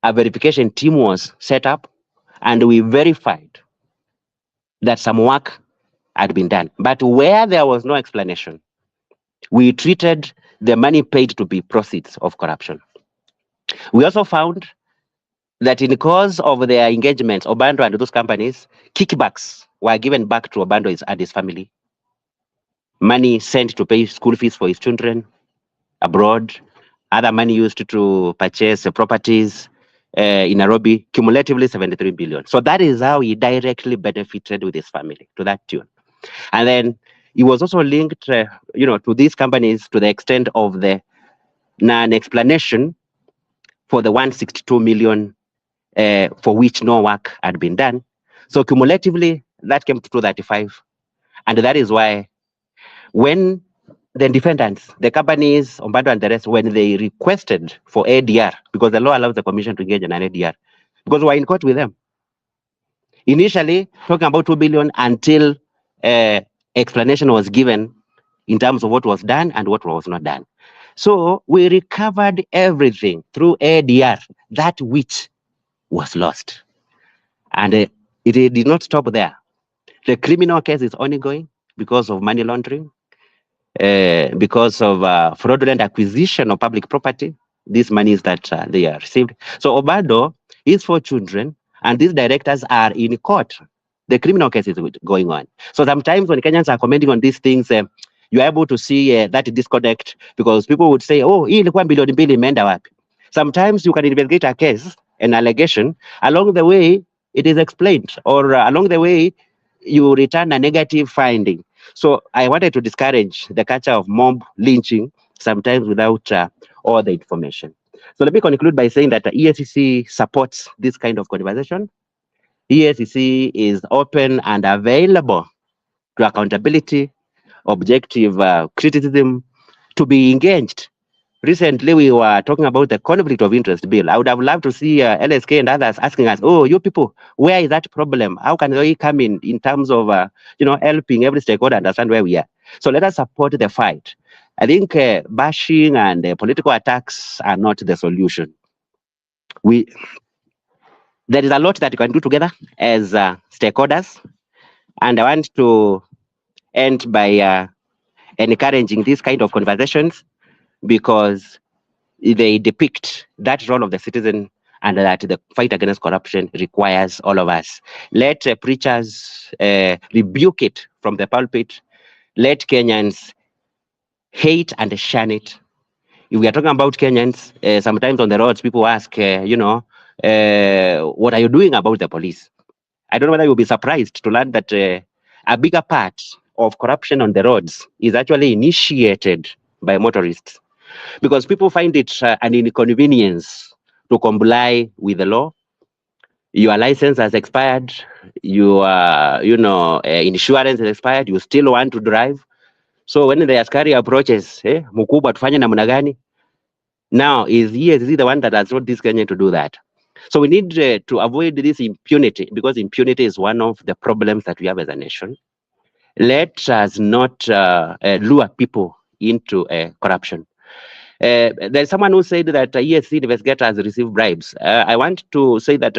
C: A verification team was set up, and we verified that some work had been done. But where there was no explanation, we treated the money paid to be proceeds of corruption. We also found that in the course of their engagements, Obando and those companies, kickbacks were given back to Obando and his family. Money sent to pay school fees for his children abroad, other money used to purchase properties in Nairobi, cumulatively 73 billion. So that is how he directly benefited with his family, to that tune. And then he was also linked, to these companies to the extent of the non-explanation for the 162 million for which no work had been done. So cumulatively, that came to 235. And that is why when the defendants, the companies, Ombando and the rest, when they requested for ADR, because the law allows the commission to engage in an ADR, because we're in court with them. Initially, talking about 2 billion until explanation was given in terms of what was done and what was not done. So we recovered everything through ADR, that which was lost. And it did not stop there. The criminal case is ongoing because of money laundering, because of fraudulent acquisition of public property, these monies that they are received. So Obando, his 4 children, and these directors are in court. The criminal case is going on. So sometimes when Kenyans are commenting on these things, you're able to see that disconnect, because people would say, oh, hii ilikuwa bilioni mbili imeenda wapi? Sometimes you can investigate a case, an allegation, along the way it is explained, or along the way you return a negative finding. So I wanted to discourage the culture of mob lynching, sometimes without all the information. So let me conclude by saying that the EACC supports this kind of conversation. EACC is open and available to accountability, objective criticism, to be engaged. Recently, we were talking about the conflict of interest bill. I would have loved to see LSK and others asking us, oh, you people, where is that problem? How can we come in terms of, helping every stakeholder understand where we are? So let us support the fight. I think bashing and political attacks are not the solution. There is a lot that we can do together as stakeholders. And I want to end by encouraging these kind of conversations, because they depict that role of the citizen, and that the fight against corruption requires all of us. Let preachers rebuke it from the pulpit. Let Kenyans hate and shun it. If we are talking about Kenyans, sometimes on the roads, people ask, what are you doing about the police? I don't know whether you'll be surprised to learn that a bigger part of corruption on the roads is actually initiated by motorists, because people find it an inconvenience to comply with the law. Your license has expired, your insurance has expired, you still want to drive. So when the askari approaches, mkubwa tufanye namna gani? Now is the one that has brought this Kenya to do that. So we need to avoid this impunity, because impunity is one of the problems that we have as a nation. Let us not lure people into corruption. There's someone who said that EACC investigators receive bribes. I want to say that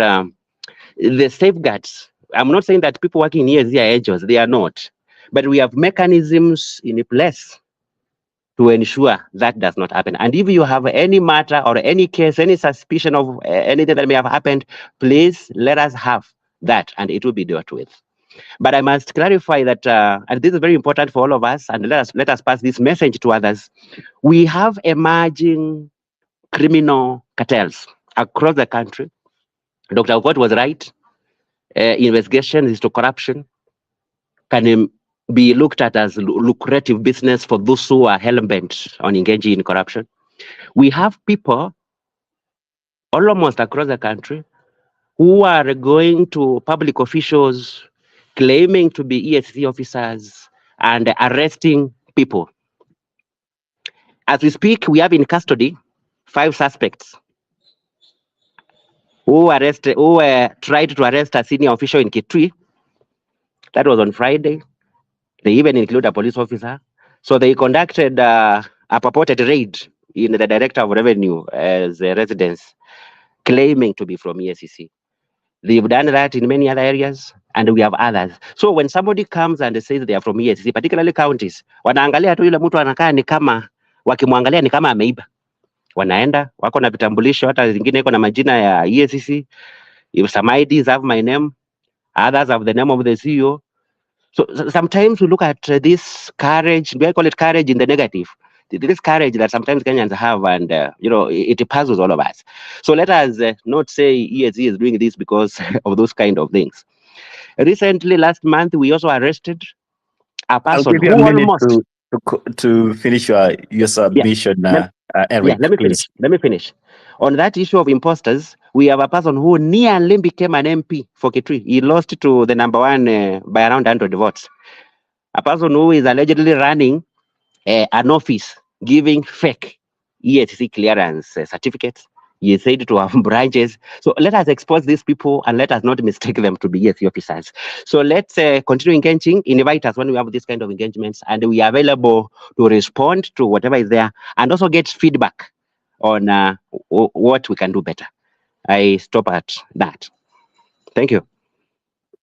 C: the safeguards, I'm not saying that people working in EACC are angels, they are not. But we have mechanisms in place to ensure that does not happen. And if you have any matter or any case, any suspicion of anything that may have happened, please let us have that, and it will be dealt with. But I must clarify that, and this is very important for all of us, and let us pass this message to others. We have emerging criminal cartels across the country. Dr. Aukot was right. Investigations into corruption can be looked at as lucrative business for those who are hell-bent on engaging in corruption. We have people almost across the country who are going to public officials claiming to be EACC officers and arresting people. As we speak, we have in custody 5 suspects who tried to arrest a senior official in Kitui. That was on Friday. They even include a police officer. So they conducted a purported raid in the Director of Revenue as a residence, claiming to be from EACC. They've done that in many other areas, and we have others. So when somebody comes and says they are from EACC, particularly counties, wanaangalia tu yule mtu anakaa ni kama, wakimwangalia ni kama ameiba. Wanaenda, wako na vitambulisho, hata zingine iko na majina ya EACC. If some IDs have my name, others have the name of the CEO. So sometimes we look at this courage, do I call it courage in the negative? This courage that sometimes Kenyans have, and it puzzles all of us. So let us not say EACC is doing this because of those kind of things. Recently, last month, we also arrested a
B: I'll
C: person
B: give you
C: who
B: a minute
C: almost
B: to finish your submission, Eric.
C: Let me
B: please.
C: finish. Let me finish. On that issue of imposters, we have a person who nearly became an MP for Kitui. He lost to the number 1 by around 100 votes. A person who is allegedly running an office giving fake EACC clearance certificates. He is said to have branches. So let us expose these people and let us not mistake them to be EACC officers. So let's continue engaging. Invite us when we have this kind of engagements, and we are available to respond to whatever is there and also get feedback on what we can do better. I stop at that. Thank you.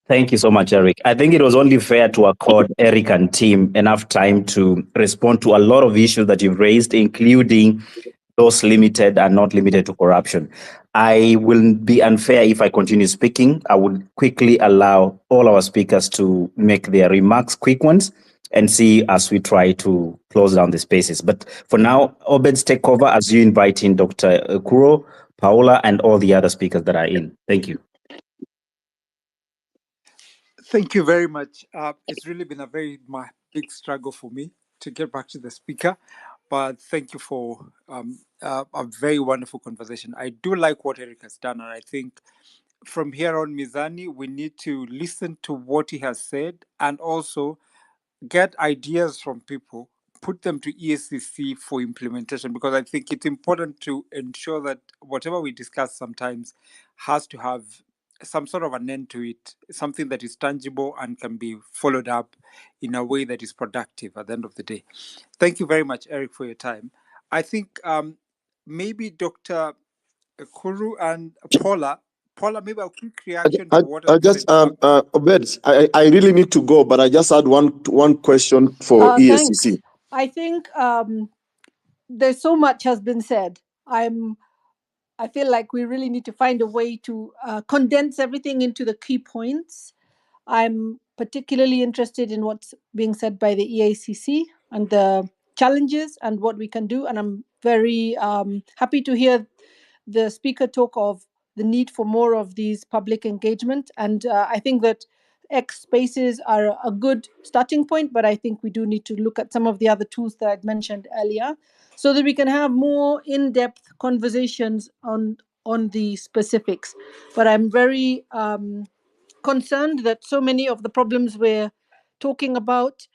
B: Thank you so much, Eric. I think it was only fair to accord Eric and team enough time to respond to a lot of issues that you've raised, including those limited and not limited to corruption. I will be unfair if I continue speaking. I would quickly allow all our speakers to make their remarks, quick ones, and see as we try to close down the spaces. But for now, Obed's take over as you invite in Dr. Ekuru, Paola, and all the other speakers that are in. Thank you.
D: Thank you very much. It's really been a very big struggle for me to get back to the speaker, but thank you for a very wonderful conversation. I do like what Eric has done, and I think from here on, Mizani, we need to listen to what he has said and also get ideas from people, put them to EACC for implementation, because I think it's important to ensure that whatever we discuss sometimes has to have some sort of an end to it, something that is tangible and can be followed up in a way that is productive at the end of the day. Thank you very much, Eric, for your time. I think maybe Dr. Ekuru and Paula, maybe a quick reaction to what
A: I just Obed, I really need to go, but I just had one question for EACC.
E: Thanks. I think there's so much has been said. I feel like we really need to find a way to condense everything into the key points. I'm particularly interested in what's being said by the EACC and the challenges and what we can do. And I'm very happy to hear the speaker talk of the need for more of these public engagement. And I think that X spaces are a good starting point, but I think we do need to look at some of the other tools that I'd mentioned earlier so that we can have more in-depth conversations on the specifics. But I'm very concerned that so many of the problems we're talking about,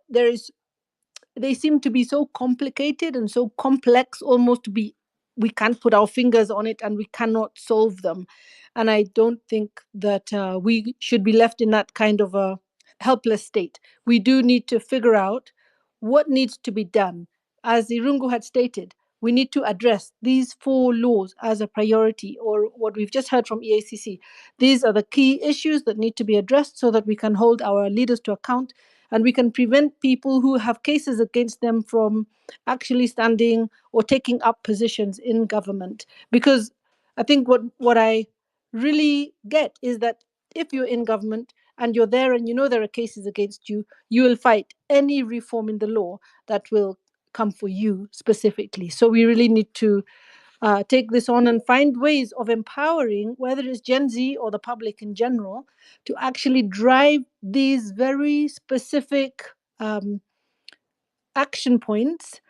E: they seem to be so complicated and so complex, almost to be, we can't put our fingers on it and we cannot solve them. And I don't think that we should be left in that kind of a helpless state. We do need to figure out what needs to be done. As Irungu had stated, we need to address these 4 laws as a priority, or what we've just heard from EACC. These are the key issues that need to be addressed so that we can hold our leaders to account and we can prevent people who have cases against them from actually standing or taking up positions in government. Because I think what I really get is that if you're in government and you're there and you know there are cases against you, you will fight any reform in the law that will come for you specifically. So we really need to take this on and find ways of empowering, whether it's Gen Z or the public in general, to actually drive these very specific action points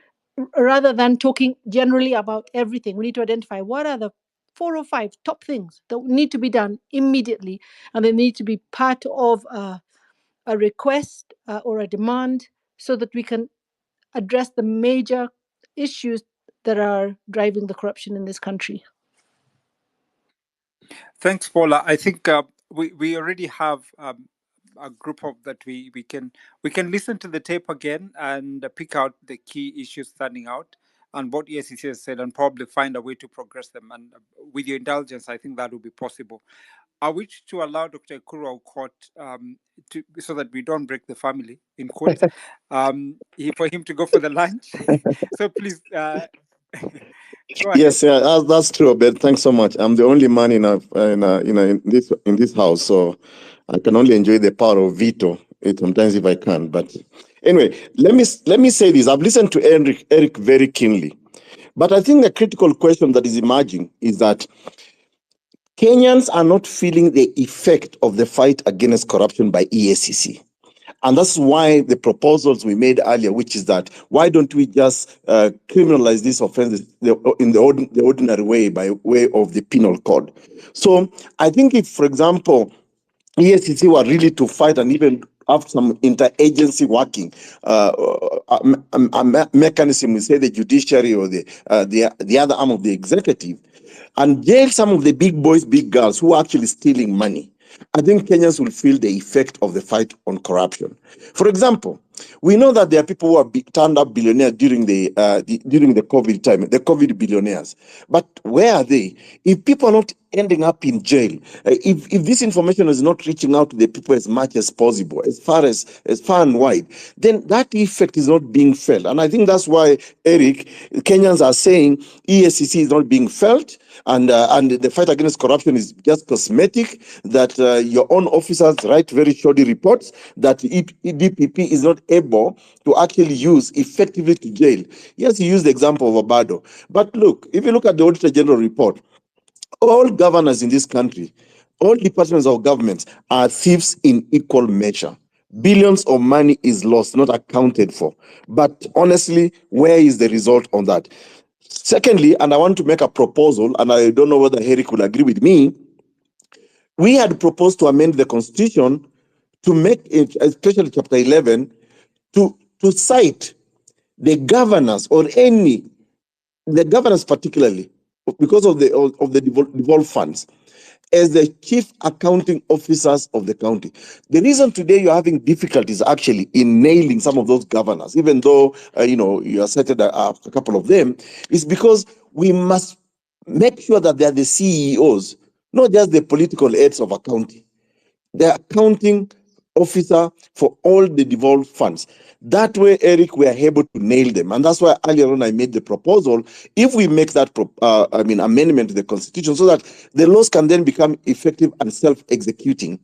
E: rather than talking generally about everything. We need to identify what are the 4 or 5 top things that need to be done immediately, and they need to be part of a request or a demand, so that we can address the major issues that are driving the corruption in this country.
D: Thanks, Paula. I think we already have a group of that we can listen to the tape again and pick out the key issues standing out and what EACC has said, and probably find a way to progress them. And with your indulgence, I think that will be possible. I wish to allow Dr. Ekuru Aukot so that we don't break the family, in quotes, for him to go for the lunch. So please, go ahead.
A: Yes, that's true, Obed. Thanks so much. I'm the only man in this house, so I can only enjoy the power of veto sometimes if I can. But anyway, let me say this. I've listened to Eric very keenly, but I think the critical question that is emerging is that Kenyans are not feeling the effect of the fight against corruption by EACC. And that's why the proposals we made earlier, which is that why don't we just criminalize these offenses in the ordinary way, by way of the penal code. So I think if, for example, EACC were really to fight and even have some interagency working a mechanism, we say the judiciary or the other arm of the executive, and jail some of the big boys, big girls who are actually stealing money, I think Kenyans will feel the effect of the fight on corruption. For example, we know that there are people who have turned up billionaires during the COVID time, the COVID billionaires. But where are they? If people are not ending up in jail, if this information is not reaching out to the people as much as possible, as far and wide, then that effect is not being felt. And I think that's why, Eric, Kenyans are saying EACC is not being felt, and the fight against corruption is just cosmetic, that your own officers write very shoddy reports, that DPP is not able to actually use effectively to jail. Yes, you used the example of Obado. But look, if you look at the Auditor General report, all governors in this country, all departments of government are thieves in equal measure. Billions of money is lost, not accounted for. But honestly, where is the result on that? Secondly, and I want to make a proposal, and I don't know whether Eric will agree with me, we had proposed to amend the constitution to make it, especially chapter 11, to cite the governors or the governors particularly, because of the devolved funds, as the chief accounting officers of the county. The reason today you're having difficulties actually in nailing some of those governors, even though you cited a couple of them, is because we must make sure that they are the CEOs, not just the political heads of a county. The accounting officer for all the devolved funds. That way, Eric, we are able to nail them. And that's why earlier on I made the proposal, if we make that amendment to the constitution so that the laws can then become effective and self-executing,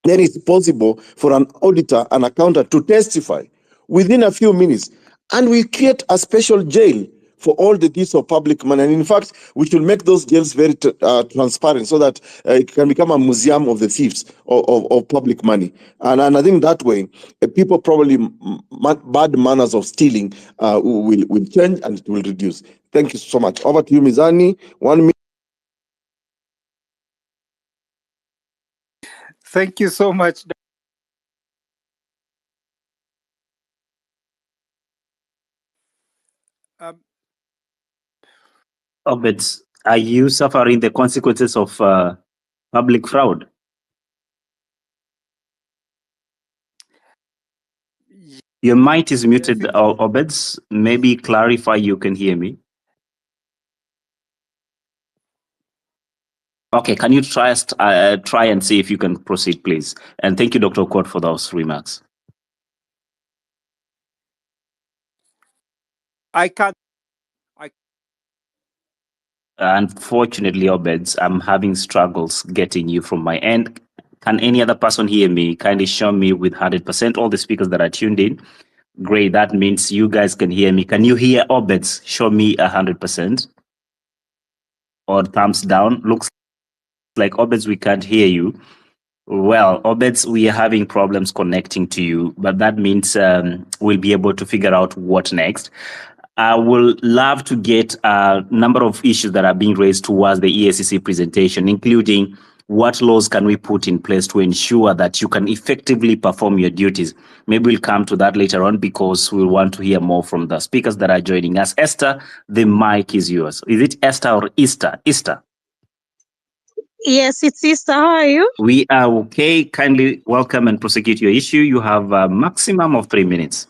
A: then it's possible for an auditor, an accountant to testify within a few minutes. And we create a special jail for all the thieves of public money. And in fact, we should make those jails very transparent so that it can become a museum of the thieves of public money. And I think that way, people probably bad manners of stealing will change and it will reduce. Thank you so much. Over to you, Mizani. 1 minute.
D: Thank you so much.
B: Obed, are you suffering the consequences of public fraud? Your mic is muted, Obed. Maybe clarify, you can hear me. Okay, can you try and see if you can proceed, please? And thank you, Dr. Aukot, for those remarks.
D: I can't.
B: Unfortunately, Obed, I'm having struggles getting you from my end. Can any other person hear me? Kindly show me with 100%, all the speakers that are tuned in. Great, that means you guys can hear me. Can you hear Obed? Show me 100%. Or thumbs down. Looks like Obed, we can't hear you. Well, Obed, we are having problems connecting to you, but that means we'll be able to figure out what next. I will love to get a number of issues that are being raised towards the EACC presentation, including what laws can we put in place to ensure that you can effectively perform your duties. Maybe we'll come to that later on because we'll want to hear more from the speakers that are joining us. Esther, the mic is yours. Is it Esther or Easter? Easter.
F: Yes, it's Easter. How are you?
B: We are okay. Kindly welcome and prosecute your issue. You have a maximum of 3 minutes.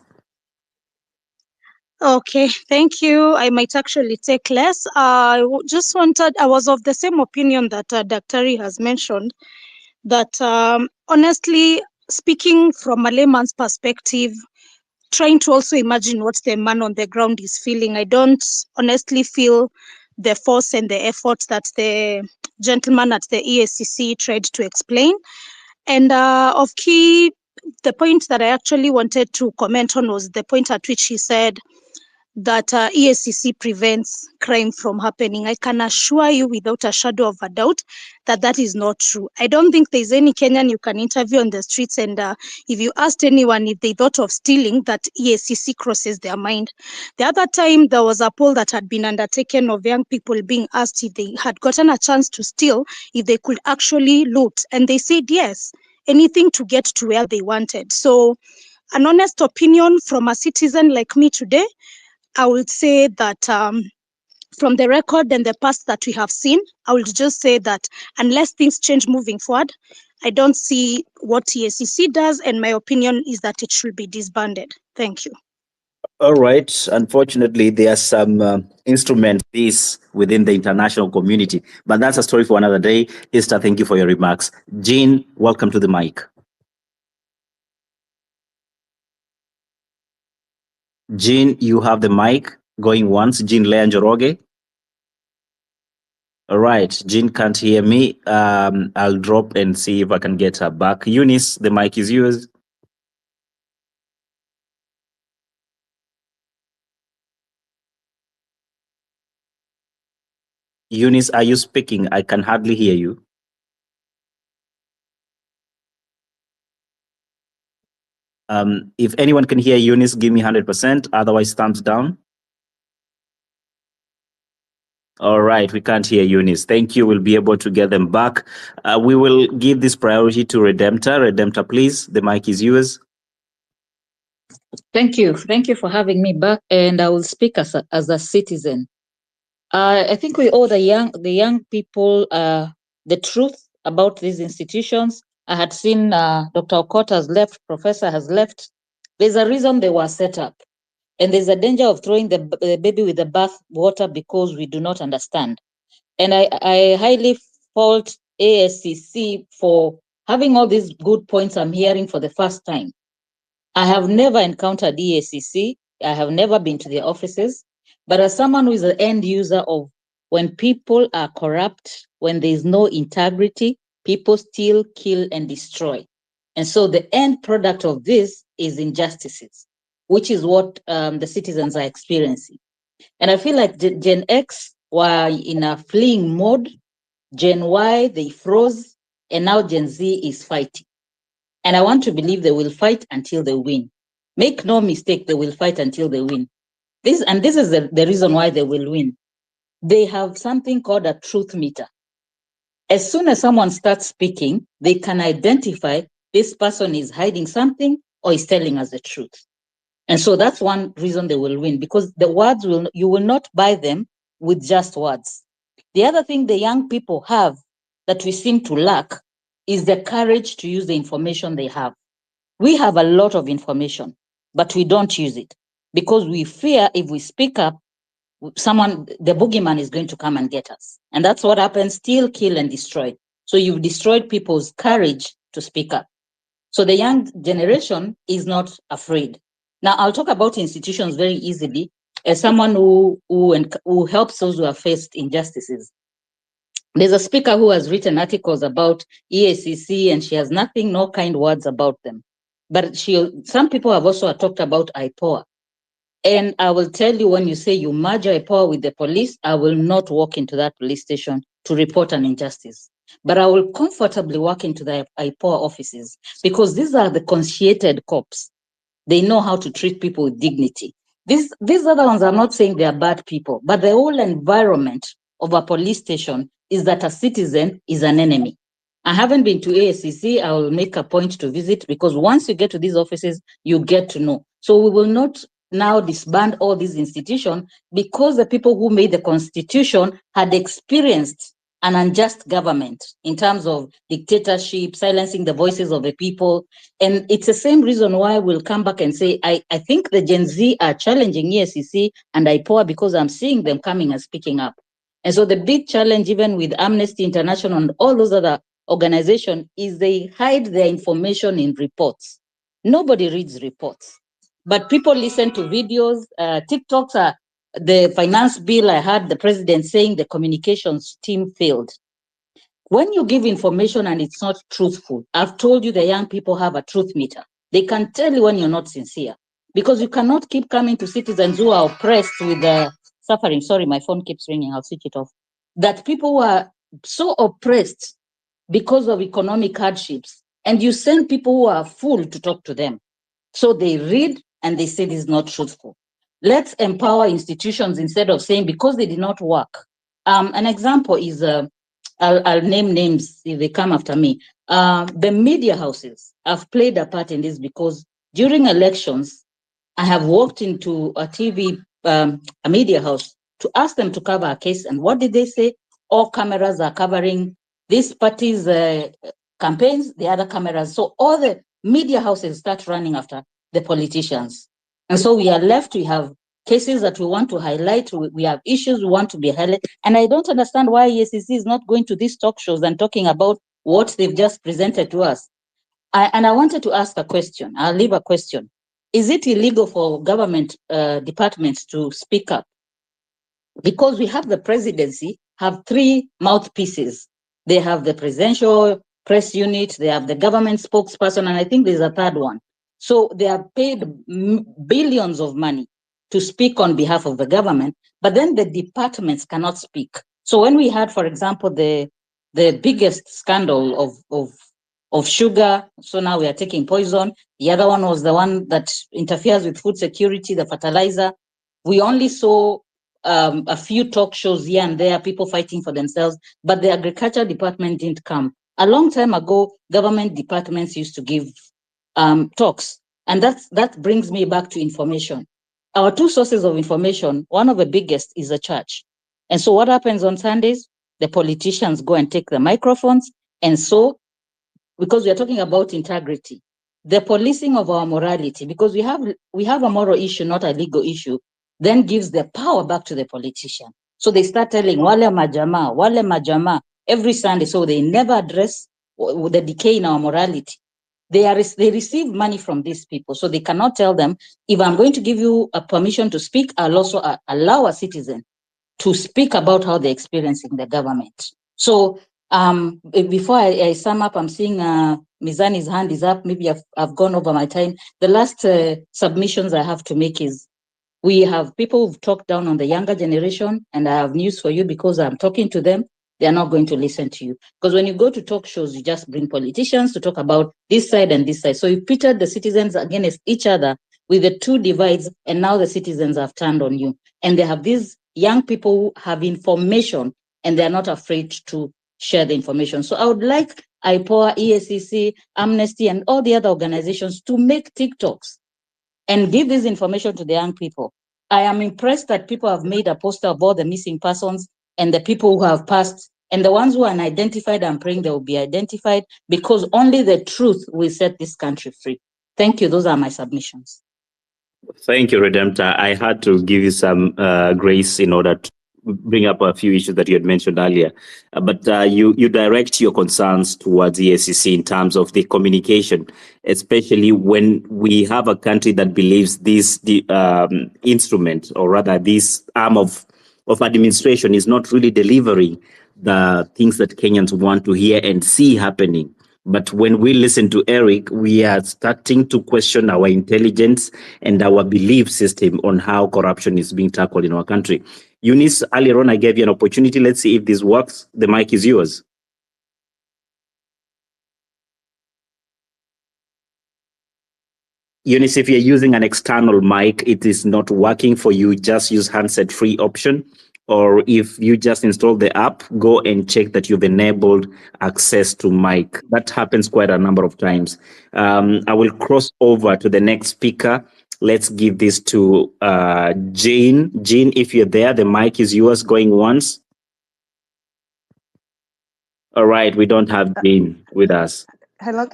F: Okay, thank you. I might actually take less. I was of the same opinion that Dr. has mentioned, that honestly, speaking from a layman's perspective, trying to also imagine what the man on the ground is feeling, I don't honestly feel the force and the effort that the gentleman at the EACC tried to explain. And the point that I actually wanted to comment on was the point at which he said that EACC prevents crime from happening. I can assure you without a shadow of a doubt that that is not true. I don't think there's any Kenyan you can interview on the streets and if you asked anyone if they thought of stealing, that EACC crosses their mind. The other time there was a poll that had been undertaken of young people being asked if they had gotten a chance to steal, if they could actually loot, and they said yes, anything to get to where they wanted. So an honest opinion from a citizen like me today, I would say that from the record and the past that we have seen, I would just say that unless things change moving forward, I don't see what EACC does, and my opinion is that it should be disbanded. Thank you.
B: All right. Unfortunately, there are some instrument peace within the international community, but that's a story for another day. Esther, thank you for your remarks. Jean, welcome to the mic. Jean, you have the mic going once. Jean Leanjoroge. All right. Jean can't hear me. I'll drop and see if I can get her back. Eunice, the mic is yours. Eunice, are you speaking? I can hardly hear you. If anyone can hear Eunice, give me 100%. Otherwise, thumbs down. All right, we can't hear Eunice. Thank you. We'll be able to get them back. We will give this priority to Redemptor. Redemptor, please. The mic is yours.
G: Thank you. Thank you for having me back. And I will speak as a citizen. I think we owe the young people the truth about these institutions. I had seen Dr. Aukot has left, Professor has left. There's a reason they were set up. And there's a danger of throwing the baby with the bath water because we do not understand. And I highly fault EACC for having all these good points I'm hearing for the first time. I have never encountered EACC. I have never been to their offices. But as someone who is an end user of when people are corrupt, when there is no integrity, people steal, kill, and destroy. And so the end product of this is injustices, which is what the citizens are experiencing. And I feel like Gen X were in a fleeing mode. Gen Y, they froze, and now Gen Z is fighting. And I want to believe they will fight until they win. Make no mistake, they will fight until they win. This is the reason why they will win. They have something called a truth meter. As soon as someone starts speaking, they can identify this person is hiding something or is telling us the truth. And so that's one reason they will win, because the words you will not buy them with just words. The other thing the young people have that we seem to lack is the courage to use the information they have. We have a lot of information, but we don't use it because we fear if we speak up, the boogeyman is going to come and get us. And that's what happens, steal, kill, and destroy. So you've destroyed people's courage to speak up. So the young generation is not afraid. Now, I'll talk about institutions very easily as someone who helps those who have faced injustices. There's a speaker who has written articles about EACC, and she has nothing, no kind words about them. But some people have also talked about IPOA. And I will tell you, when you say you merge IPOA with the police, I will not walk into that police station to report an injustice. But I will comfortably walk into the IPOA offices because these are the conscientious cops. They know how to treat people with dignity. These other ones, I'm not saying they are bad people, but the whole environment of a police station is that a citizen is an enemy. I haven't been to EACC. I will make a point to visit, because once you get to these offices, you get to know. So we will not now disband all these institutions, because the people who made the constitution had experienced an unjust government in terms of dictatorship, silencing the voices of the people. And it's the same reason why we'll come back and say, I think the Gen Z are challenging EACC and IPOA, because I'm seeing them coming and speaking up. And so the big challenge, even with Amnesty International and all those other organizations, is they hide their information in reports. Nobody reads reports, but people listen to videos. TikToks are the finance bill. I heard the president saying the communications team failed. When you give information and it's not truthful, I've told you the young people have a truth meter. They can tell you when you're not sincere, because you cannot keep coming to citizens who are oppressed with the suffering. Sorry, my phone keeps ringing. I'll switch it off. That people who are so oppressed because of economic hardships, and you send people who are full to talk to them. So they read and they say this is not truthful. Let's empower institutions instead of saying because they did not work. An example is, I'll name names if they come after me. The media houses have played a part in this, because during elections, I have walked into a TV, a media house, to ask them to cover a case. And what did they say? All cameras are covering this party's campaigns, the other cameras. So all the media houses start running after the politicians. And so we are left, we have cases that we want to highlight, we have issues we want to be highlighted. And I don't understand why EACC is not going to these talk shows and talking about what they've just presented to us. And I wanted to ask a question. I'll leave a question. Is it illegal for government departments to speak up? Because we have the presidency, have three mouthpieces. They have the presidential press unit, they have the government spokesperson, and I think there's a third one. So they are paid billions of money to speak on behalf of the government, but then the departments cannot speak. So when we had, for example, the biggest scandal of sugar, so now we are taking poison. The other one was the one that interferes with food security, the fertilizer. We only saw a few talk shows here and there, people fighting for themselves, but the agriculture department didn't come. A long time ago, government departments used to give talks, and that brings me back to information. Our two sources of information, one of the biggest is the church. And so what happens on Sundays? The politicians go and take the microphones, and so, because we are talking about integrity, the policing of our morality, because we have a moral issue, not a legal issue, then gives the power back to the politician. So they start telling wale majama every Sunday. So they never address the decay in our morality. They receive money from these people. So they cannot tell them, if I'm going to give you a permission to speak, I'll also allow a citizen to speak about how they're experiencing the government. So before I sum up, I'm seeing Mizani's hand is up. Maybe I've gone over my time. The last submissions I have to make is, we have people who've talked down on the younger generation, and I have news for you, because I'm talking to them. They're not going to listen to you. Because when you go to talk shows, you just bring politicians to talk about this side and this side. So you pitted the citizens against each other with the two divides, and now the citizens have turned on you. And they have these young people who have information, and they're not afraid to share the information. So I would like IPOA, EACC, Amnesty, and all the other organizations to make TikToks and give this information to the young people. I am impressed that people have made a poster of all the missing persons and the people who have passed, and the ones who are unidentified. I'm praying they will be identified, because only the truth will set this country free. Thank you. Those are my submissions.
B: Thank you, Redemptor. I had to give you some grace in order to bring up a few issues that you had mentioned earlier. But you direct your concerns towards the EACC in terms of the communication, especially when we have a country that believes this instrument, or rather this arm of administration, is not really delivering the things that Kenyans want to hear and see happening. But when we listen to Eric, we are starting to question our intelligence and our belief system on how corruption is being tackled in our country. Eunice, earlier on, I gave you an opportunity. Let's see if this works. The mic is yours. Eunice, if you're using an external mic, it is not working for you, just use handset free option. Or if you just install the app, go and check that you've enabled access to mic. That happens quite a number of times. I will cross over to the next speaker. Let's give this to Jane. Jane, if you're there, the mic is yours, going once. All right, we don't have Jane with us.
H: Hello.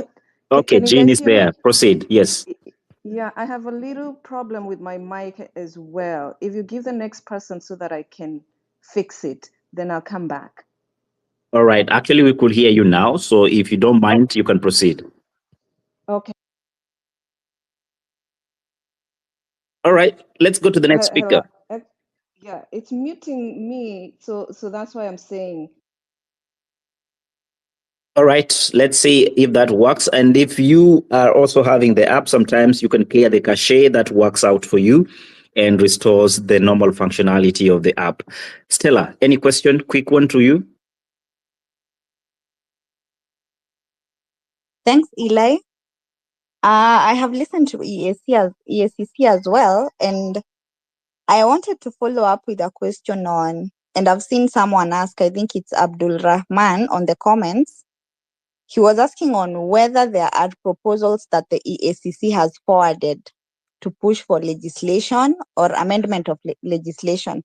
B: Okay,
H: Can you
B: Jane
H: guys
B: is
H: hear me?
B: there. Proceed. Yes.
H: Yeah, I have a little problem with my mic as well. If you give the next person so that I can fix it, then I'll come back.
B: All right. Actually, we could hear you now. So if you don't mind, you can proceed.
H: Okay.
B: All right. Let's go to the next
H: Hello.
B: speaker.
H: Yeah, it's muting me. So that's why I'm saying.
B: All right. Let's see if that works. And if you are also having the app, sometimes you can clear the cache that works out for you and restores the normal functionality of the app. Stella, any question? Quick one to you.
I: Thanks, Eli. I have listened to EACC as well, and I wanted to follow up with a question on, and I've seen someone ask, I think it's Abdul Rahman on the comments. He was asking on whether there are proposals that the EACC has forwarded to push for legislation or amendment of legislation,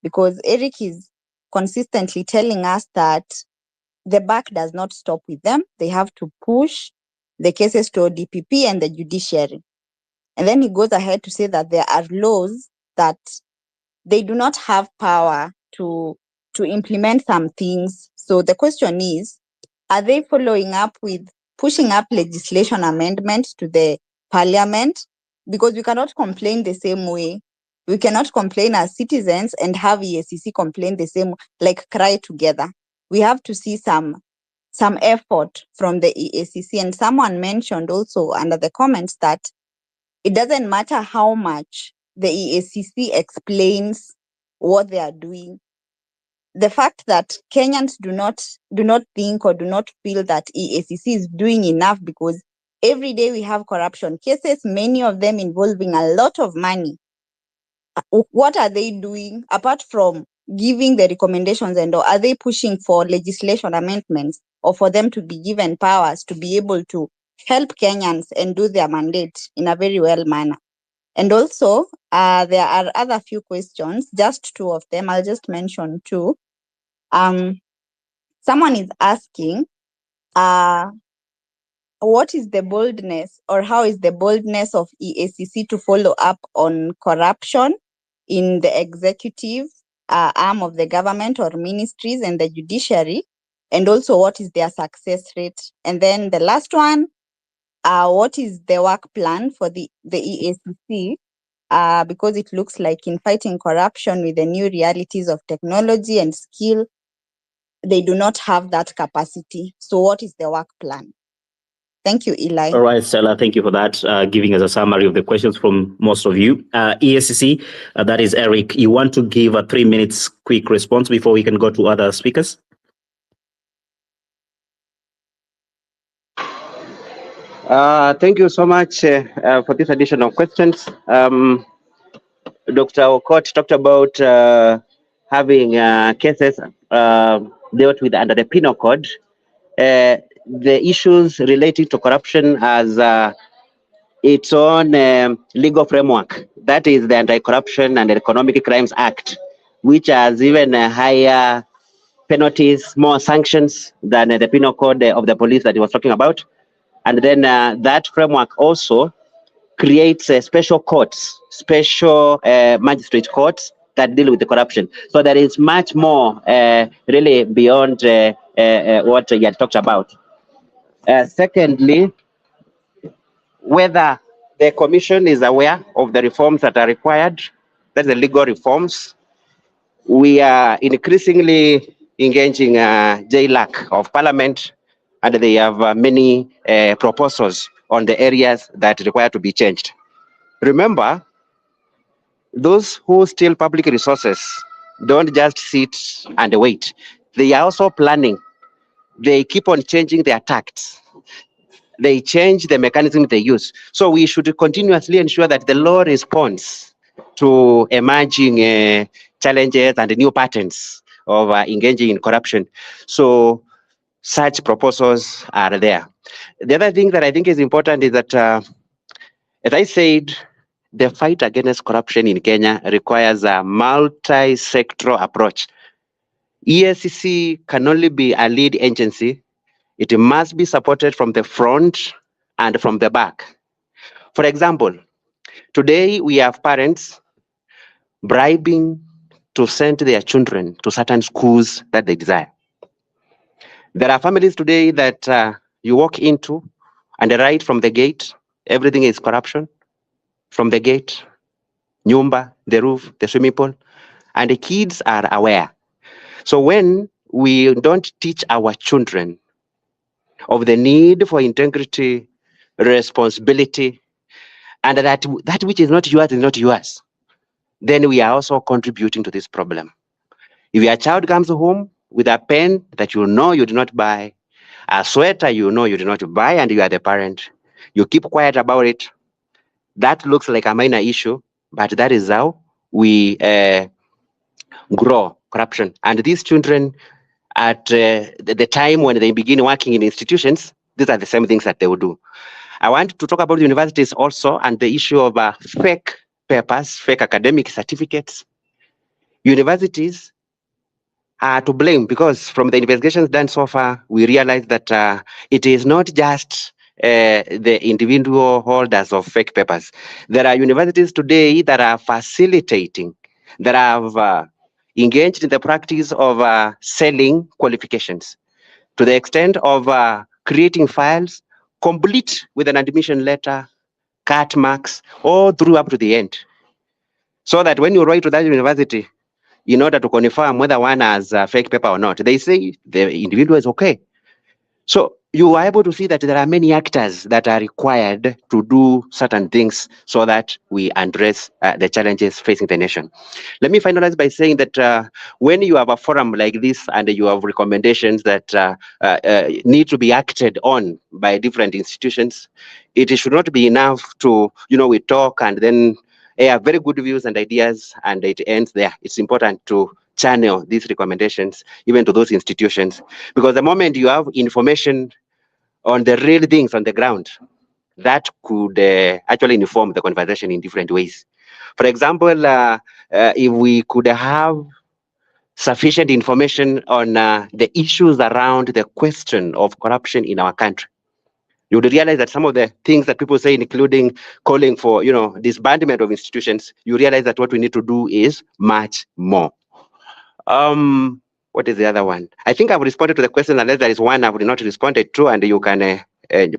I: because Eric is consistently telling us that the buck does not stop with them. They have to push the cases to ODPP and the judiciary. And then he goes ahead to say that there are laws that they do not have power to implement some things. So the question is, are they following up with pushing up legislation amendments to the parliament? Because we cannot complain the same way. We cannot complain as citizens and have EACC complain the same, like cry together. We have to see some effort from the EACC. And someone mentioned also under the comments that it doesn't matter how much the EACC explains what they are doing. The fact that Kenyans do not think or do not feel that EACC is doing enough, because every day we have corruption cases, many of them involving a lot of money. What are they doing apart from giving the recommendations, and or are they pushing for legislation amendments or for them to be given powers to be able to help Kenyans and do their mandate in a very well manner? And also, there are other few questions, just two of them. I'll just mention two. Someone is asking, what is the boldness, or how is the boldness of EACC to follow up on corruption in the executive arm of the government or ministries and the judiciary? And also, what is their success rate? And then the last one, what is the work plan for the EACC? Because it looks like in fighting corruption with the new realities of technology and skill, they do not have that capacity. So what is the work plan? Thank you, Eli.
B: All right, Stella, thank you for that, giving us a summary of the questions from most of you. EACC, that is Eric. You want to give a 3 minutes quick response before we can go to other speakers?
C: Thank you so much for this additional questions. Dr. Aukot talked about having cases dealt with under the penal code. The issues relating to corruption has its own legal framework. That is the Anti-Corruption and Economic Crimes Act, which has even higher penalties, more sanctions than the penal code of the police that he was talking about. And then that framework also creates special courts, special magistrate courts that deal with the corruption. So there is much more really beyond what you had talked about. Secondly, whether the commission is aware of the reforms that are required, that's the legal reforms. We are increasingly engaging JLAC of Parliament, and they have many proposals on the areas that require to be changed. Remember, those who steal public resources don't just sit and wait. They are also planning. They keep on changing their tactics. they change the mechanism they use. So we should continuously ensure that the law responds to emerging challenges and new patterns of engaging in corruption. So such proposals are there. The other thing that I think is important is that, as I said, the fight against corruption in Kenya requires a multi-sectoral approach. EACC can only be a lead agency. It must be supported from the front and from the back. For example, today we have parents bribing to send their children to certain schools that they desire. There are families today that you walk into and right from the gate, everything is corruption. From the gate, nyumba, the roof, the swimming pool, and the kids are aware. So when we don't teach our children of the need for integrity, responsibility, and that which is not yours, then we are also contributing to this problem. If your child comes home with a pen that you know you did not buy, a sweater you know you did not buy, and you are the parent, you keep quiet about it, that looks like a minor issue, but that is how we grow corruption. And these children, at the time when they begin working in institutions, these are the same things that they will do. I want to talk about universities also and the issue of fake papers, fake academic certificates. Universities are to blame because from the investigations done so far, we realize that it is not just the individual holders of fake papers. There are universities today that are facilitating, that have engaged in the practice of selling qualifications to the extent of creating files complete with an admission letter, cut marks, all through up to the end. So that when you write to that university, in order to confirm whether one has a fake paper or not, they say the individual is okay. So you are able to see that there are many actors that are required to do certain things so that we address the challenges facing the nation. Let me finalize by saying that when you have a forum like this and you have recommendations that need to be acted on by different institutions, it should not be enough to, we talk and then have very good views and ideas and it ends there. It's important to channel these recommendations even to those institutions, because the moment you have information on the real things on the ground, that could actually inform the conversation in different ways. For example, if we could have sufficient information on the issues around the question of corruption in our country, you would realize that some of the things that people say, including calling for, disbandment of institutions, you realize that what we need to do is much more. What is the other one? I think I've responded to the question, unless there is one I've not responded to, and you can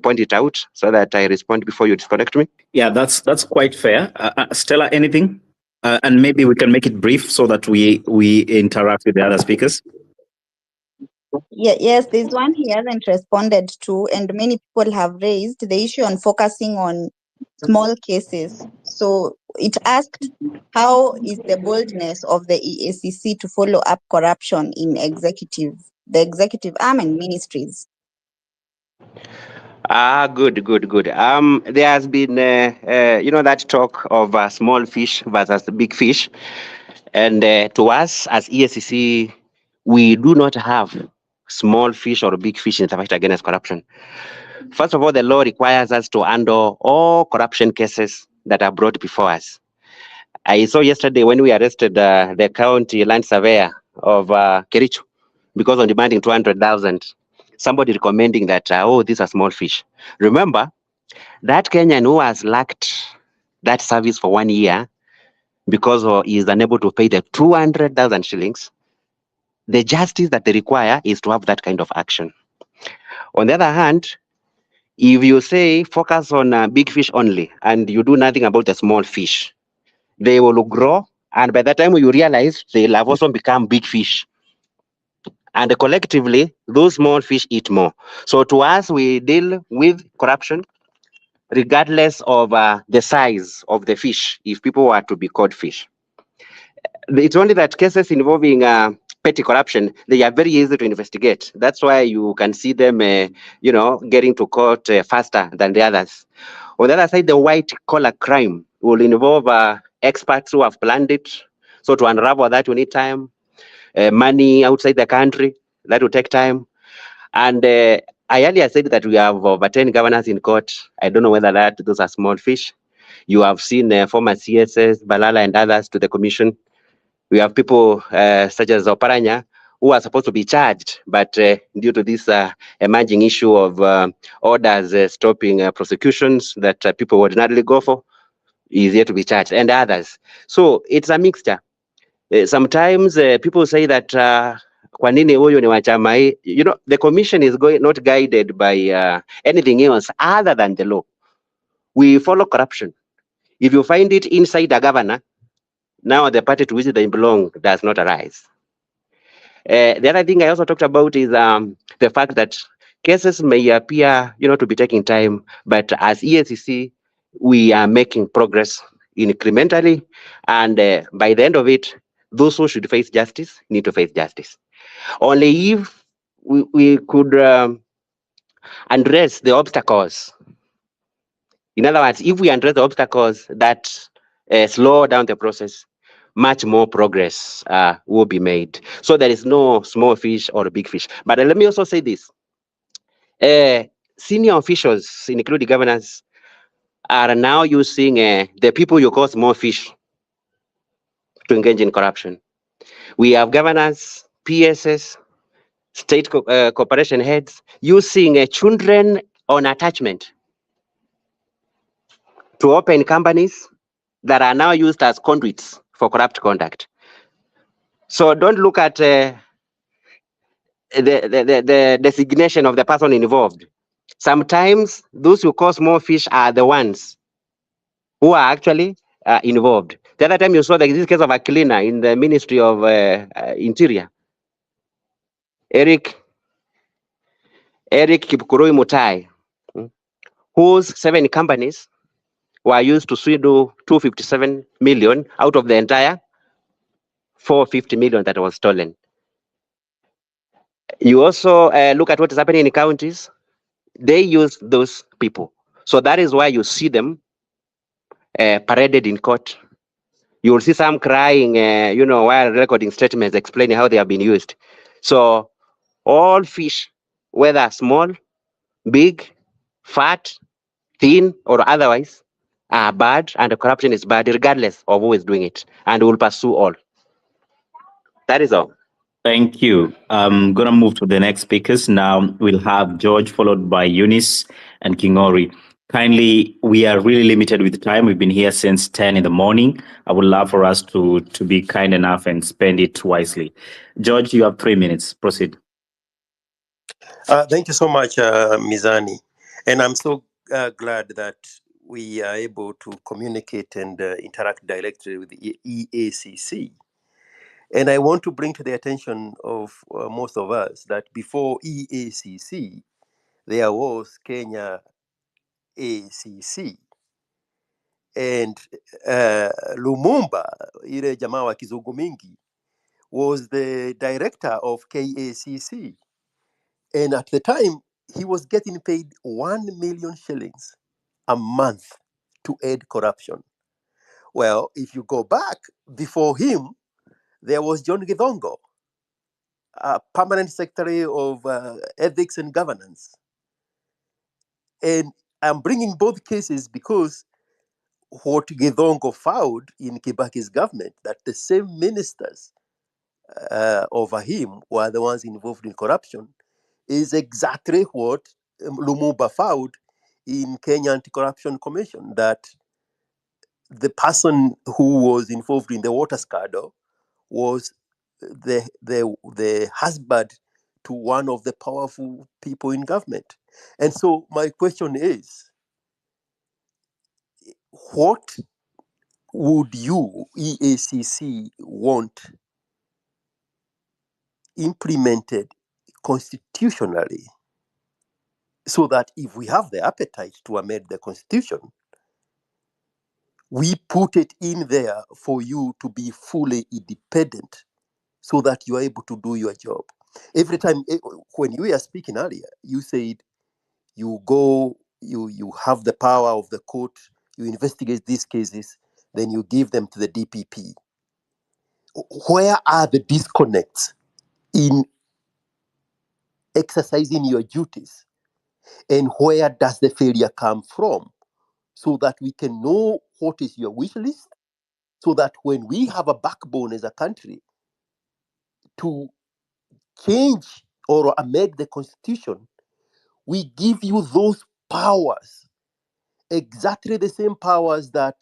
C: point it out so that I respond before you disconnect me.
B: Yeah, that's quite fair. Stella, anything? And maybe we can make it brief so that we interact with the other speakers.
I: Yeah, yes, there's one he hasn't responded to, and many people have raised the issue on focusing on small cases. So it asked, how is the boldness of the EACC to follow up corruption in the executive arm and ministries?
C: Good. There has been, that talk of small fish versus big fish. And to us as EACC, we do not have small fish or big fish in the fight against corruption. First of all, the law requires us to handle all corruption cases that are brought before us. I saw yesterday when we arrested the county land surveyor of Kericho because of demanding 200,000, somebody recommending that, these are small fish. Remember, that Kenyan who has lacked that service for 1 year because he is unable to pay the 200,000 shillings, the justice that they require is to have that kind of action. On the other hand, if you say focus on big fish only and you do nothing about the small fish, they will grow, and by the time you realize, they'll have also become big fish. And collectively, those small fish eat more. So to us, we deal with corruption regardless of the size of the fish, if people were to be caught fish. It's only that cases involving petty corruption, they are very easy to investigate. That's why you can see them, getting to court faster than the others. On the other side, the white collar crime will involve experts who have planned it. So to unravel that, you need time, money outside the country. That will take time. And I earlier said that we have over 10 governors in court. I don't know whether those are small fish. You have seen former CSS, Balala, and others to the commission. We have people such as Oparanya who are supposed to be charged, but due to this emerging issue of orders stopping prosecutions that people would ordinarily go for, is yet to be charged, and others. So it's a mixture. Sometimes people say that kwa nini huyu ni wa chama hii? The commission is not guided by anything else other than the law. We follow corruption. If you find it inside a governor, now the party to which they belong does not arise. The other thing I also talked about is the fact that cases may appear, to be taking time, but as EACC, we are making progress incrementally, and by the end of it, those who should face justice need to face justice. Only if we could address the obstacles. In other words, if we address the obstacles that slow down the process, much more progress will be made. So there is no small fish or big fish. But let me also say this. Senior officials, including governors, are now using the people you call small fish to engage in corruption. We have governors, PSS, state corporation heads using children on attachment to open companies that are now used as conduits for corrupt conduct. So don't look at the designation of the person involved. Sometimes those who cause more fish are the ones who are actually involved. The other time you saw this case of a cleaner in the Ministry of Interior, Eric Kibwana Mutahi, whose 7 companies were used to swindle 257 million out of the entire 450 million that was stolen. You also look at what is happening in counties. They use those people. So that is why you see them paraded in court. You will see some crying, while recording statements explaining how they have been used. So all fish, whether small, big, fat, thin, or otherwise, are bad, and the corruption is bad regardless of who is doing it, and we'll pursue all. That is all.
B: Thank you. I'm going to move to the next speakers. Now we'll have George, followed by Eunice and Kingori. Kindly, we are really limited with time. We've been here since 10 in the morning. I would love for us to be kind enough and spend it wisely. George, you have 3 minutes. Proceed.
J: Thank you so much, Mizani. And I'm so glad that we are able to communicate and interact directly with the EACC. And I want to bring to the attention of most of us that before EACC, there was Kenya ACC. And Lumumba, ile jamaa wa kizungu mingi, was the director of KACC. And at the time, he was getting paid 1 million shillings a month to aid corruption. Well, if you go back, before him, there was John Githongo, permanent secretary of ethics and governance. And I'm bringing both cases because what Githongo found in Kibaki's government, that the same ministers over him were the ones involved in corruption, is exactly what Lumumba found in Kenya Anti-Corruption Commission, that the person who was involved in the water scandal was the husband to one of the powerful people in government. And so my question is, what would you, EACC, want implemented constitutionally so that if we have the appetite to amend the constitution, we put it in there for you to be fully independent so that you are able to do your job. Every time, when you were speaking earlier, you said you go, you have the power of the court, you investigate these cases, then you give them to the DPP. Where are the disconnects in exercising your duties? And where does the failure come from? So that we can know what is your wish list, so that when we have a backbone as a country to change or amend the constitution, we give you those powers, exactly the same powers that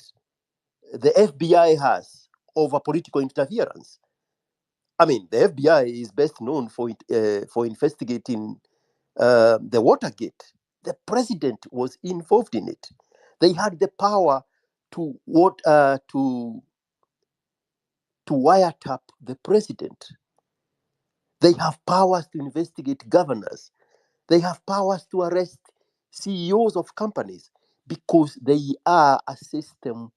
J: the FBI has over political interference. I mean, the FBI is best known for investigating the Watergate. The president was involved in it. They had the power to wiretap the president. They have powers to investigate governors. They have powers to arrest CEOs of companies because they are a system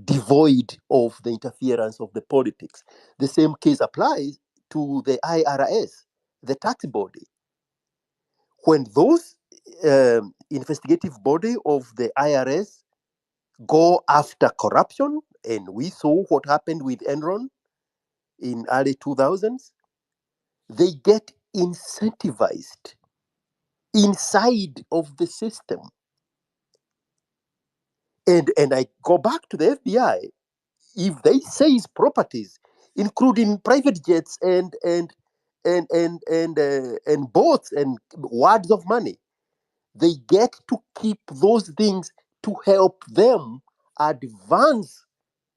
J: devoid of the interference of the politics. The same case applies to the IRS, the tax body. When those investigative body of the IRS go after corruption, and we saw what happened with Enron in early 2000s, they get incentivized inside of the system. And I go back to the FBI. If they seize properties, including private jets and boats and wads of money, they get to keep those things to help them advance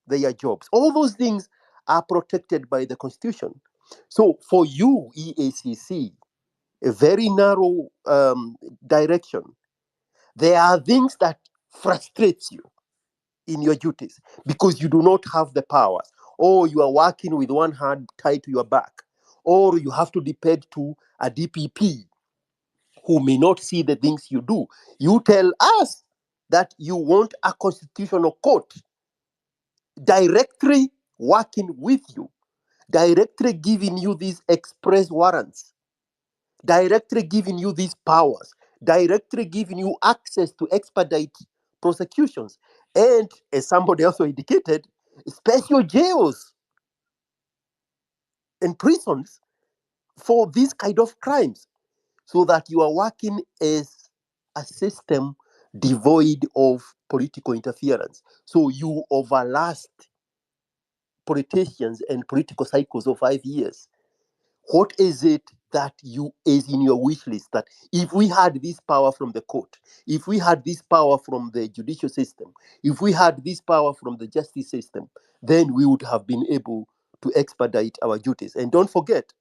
J: their jobs. All those things are protected by the Constitution. So for you, EACC, a very narrow direction. There are things that frustrates you in your duties because you do not have the powers, or you are working with one hand tied to your back, or you have to depend to a DPP who may not see the things you do. You tell us that you want a constitutional court directly working with you, directly giving you these express warrants, directly giving you these powers, directly giving you access to expedite prosecutions, and as somebody also indicated, special jails and prisons for these kind of crimes, so that you are working as a system devoid of political interference. So you overlast politicians and political cycles of 5 years. What is it that you is in your wish list, that if we had this power from the court, if we had this power from the judicial system, if we had this power from the justice system, then we would have been able to expedite our duties? And don't forget,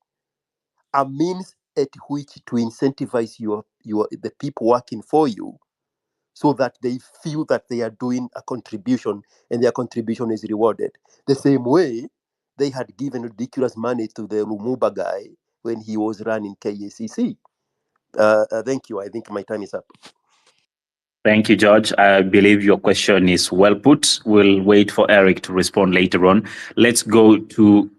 J: a means at which to incentivize the people working for you, so that they feel that they are doing a contribution and their contribution is rewarded. The same way they had given ridiculous money to the Lumumba guy when he was running KACC. Thank you. I think my time is up.
B: Thank you, George. I believe your question is well put. We'll wait for Eric to respond later on. Let's go to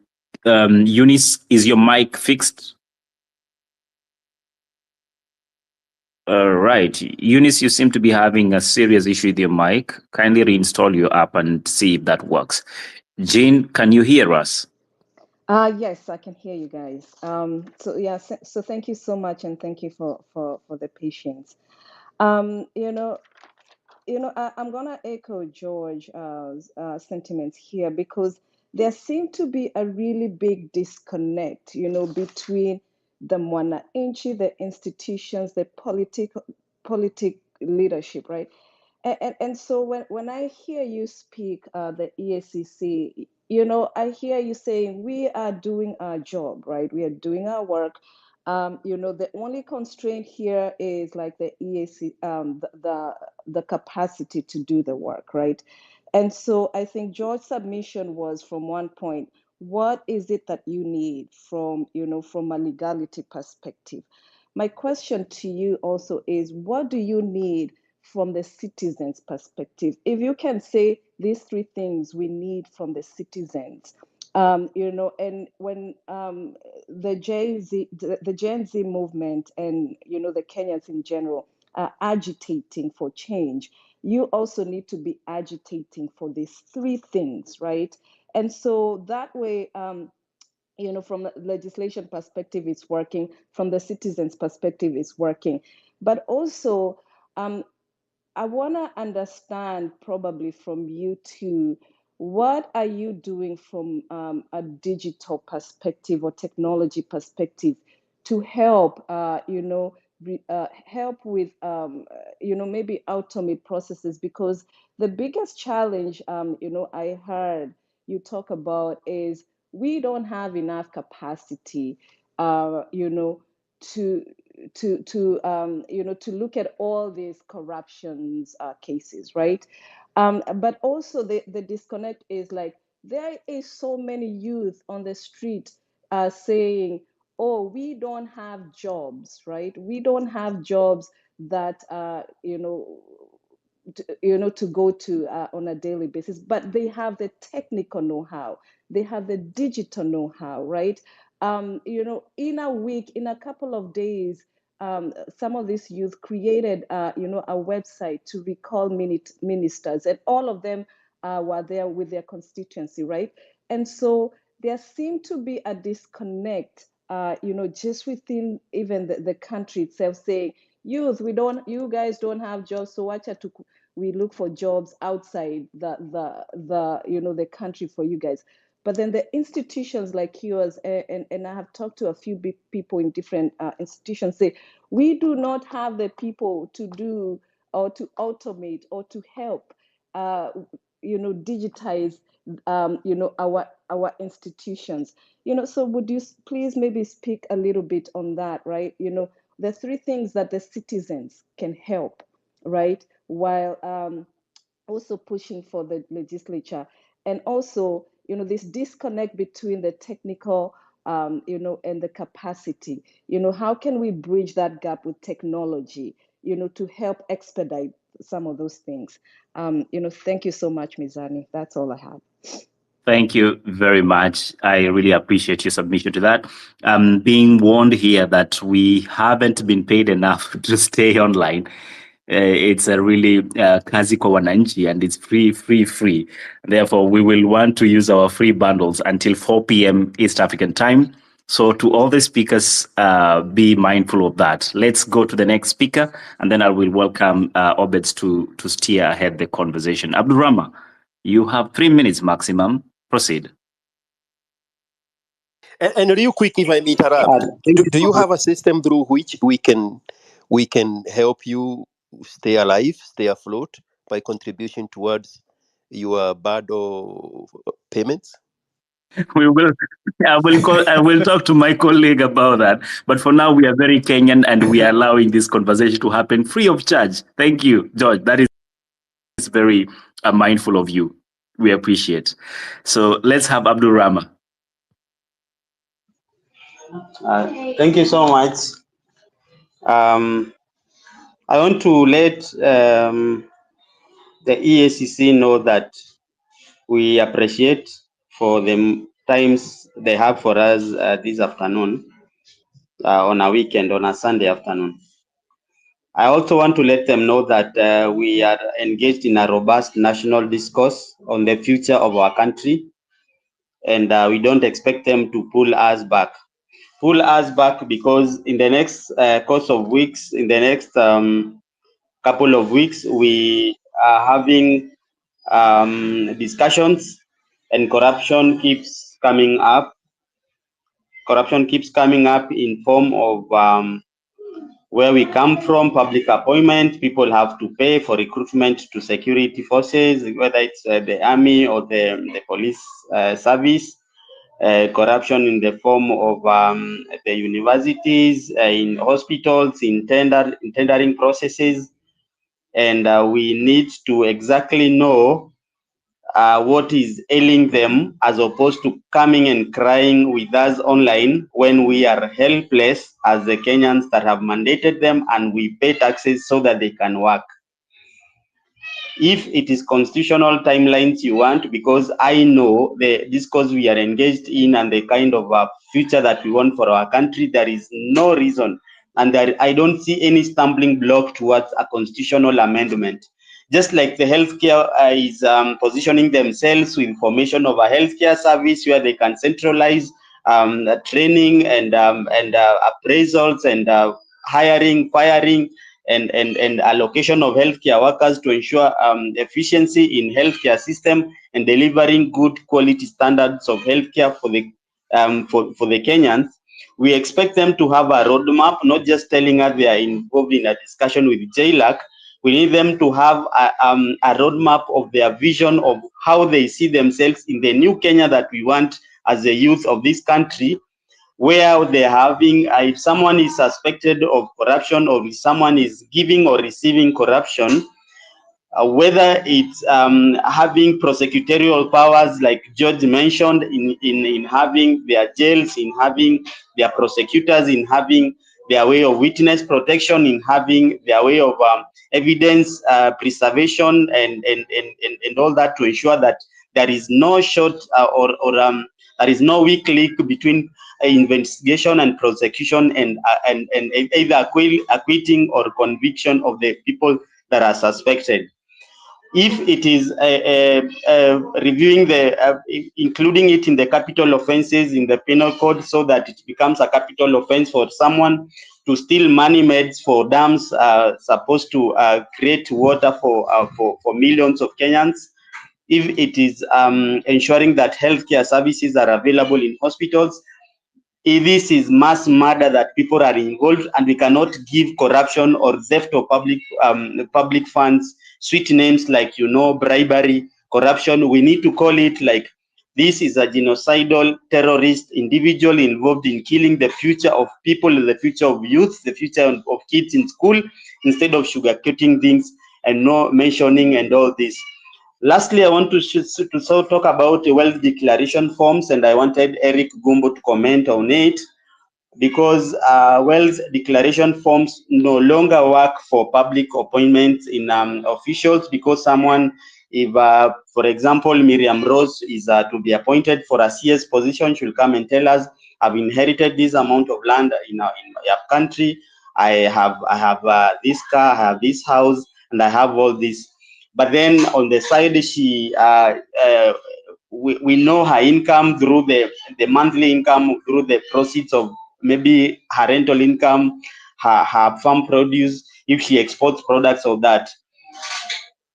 B: Eunice. Is your mic fixed? All right. Eunice, you seem to be having a serious issue with your mic. Kindly reinstall your app and see if that works. Jean, can you hear us?
H: Yes, I can hear you guys. So thank you so much, and thank you for the patience. I'm gonna echo George's sentiments here, because there seemed to be a really big disconnect, between the mwananchi, the institutions, the politic leadership, right? And so when I hear you speak, the EACC, I hear you saying we are doing our job, right? We are doing our work. The only constraint here is like the EAC, the capacity to do the work, right? And so I think George's submission was, from one point, what is it that you need from a legality perspective? My question to you also is, what do you need from the citizens' perspective? If you can say these three things we need from the citizens, You know, and when the Gen Z movement and, you know, the Kenyans in general are agitating for change, you also need to be agitating for these three things, right? And so that way, you know, from a legislation perspective, it's working. From the citizens' perspective, it's working. But also, I want to understand probably from you too, what are you doing from a digital perspective or technology perspective to help, you know, help with, you know, maybe automate processes? Because the biggest challenge, you know, I heard you talk about is we don't have enough capacity, you know, to you know, to look at all these corruptions cases, right? But also the disconnect is like there is so many youth on the street saying, "Oh, we don't have jobs, right? We don't have jobs that you know." You know, to go to on a daily basis, but they have the technical know-how, they have the digital know-how, right? You know, in a week, in a couple of days, some of these youth created, you know, a website to recall ministers, and all of them were there with their constituency, right? And so there seemed to be a disconnect, you know, just within even the country itself, saying, youth, you guys don't have jobs, so we look for jobs outside the you know, the country for you guys. But then the institutions like yours, and I have talked to a few big people in different institutions, say we do not have the people to do or to automate or to help, you know, digitize, you know, our institutions. You know, so would you please maybe speak a little bit on that, right? You know, the three things that the citizens can help, right? While also pushing for the legislature, and also, you know, this disconnect between the technical, you know, and the capacity. You know, how can we bridge that gap with technology, you know, to help expedite some of those things? You know, thank you so much, Mizani. That's all I have.
B: Thank you very much. I really appreciate your submission to that. Being warned here that we haven't been paid enough to stay online. It's a really kazi kwa wananchi, and it's free. Therefore, we will want to use our free bundles until 4 p.m. East African time. So to all the speakers, be mindful of that. Let's go to the next speaker, and then I will welcome Obed to steer ahead the conversation. Abdurrahman, you have 3 minutes maximum. Proceed.
J: And real quick, if I may interrupt, do you have a system through which we can help you stay alive, stay afloat by contribution towards your BADO payments?
B: We will. I will talk to my colleague about that. But for now, we are very Kenyan, and we are allowing this conversation to happen free of charge. Thank you, George. That is very mindful of you. We appreciate. So let's have Abdul Rama.
K: Thank you so much. I want to let the EACC know that we appreciate for the times they have for us this afternoon, on a weekend, on a Sunday afternoon. I also want to let them know that we are engaged in a robust national discourse on the future of our country, and we don't expect them to pull us back. Because in the next course of weeks, in the next couple of weeks, we are having discussions, and corruption keeps coming up. Corruption keeps coming up in form of where we come from, public appointment. People have to pay for recruitment to security forces, whether it's the army or the police service. Corruption in the form of the universities, in hospitals, in tendering processes. And we need to exactly know what is ailing them, as opposed to coming and crying with us online when we are helpless as the Kenyans that have mandated them, and we pay taxes so that they can work. if it is constitutional timelines you want, because I know this cause we are engaged in and the kind of future that we want for our country, there is no reason, and I don't see any stumbling block towards a constitutional amendment. Just like the healthcare is positioning themselves with formation of a healthcare service where they can centralize training and appraisals and hiring, firing, and allocation of healthcare workers to ensure efficiency in healthcare system and delivering good quality standards of healthcare for the Kenyans. We expect them to have a roadmap, not just telling us they are involved in a discussion with JLAC. We need them to have a roadmap of their vision of how they see themselves in the new Kenya that we want as the youth of this country, where they're having, if someone is suspected of corruption or if someone is giving or receiving corruption, whether it's having prosecutorial powers like George mentioned in having their jails, in having their prosecutors, in having their way of witness protection, in having their way of evidence preservation and all that, to ensure that there is no short there is no weak link between investigation and prosecution and either acquitting or conviction of the people that are suspected. If it is reviewing including it in the capital offenses in the penal code, so that it becomes a capital offense for someone to steal money made for dams supposed to create water for millions of Kenyans. If it is ensuring that healthcare services are available in hospitals, if this is mass murder that people are involved, and we cannot give corruption or theft of public funds sweet names like, bribery, corruption. We need to call it like this is a genocidal terrorist individual involved in killing the future of people, the future of youth, the future of kids in school, instead of sugarcoating things and no mentioning and all this. Lastly, I want to talk about the wealth declaration forms, and I wanted Eric Gumbo to comment on it, because wealth declaration forms no longer work for public appointments in officials, because someone, if for example Miriam Rose is to be appointed for a CS position, she'll come and tell us, I've inherited this amount of land in my country, I have this car, I have this house, and I have all this. But then on the side, she we know her income through the monthly income, through the proceeds of maybe her rental income, her farm produce, if she exports products of that.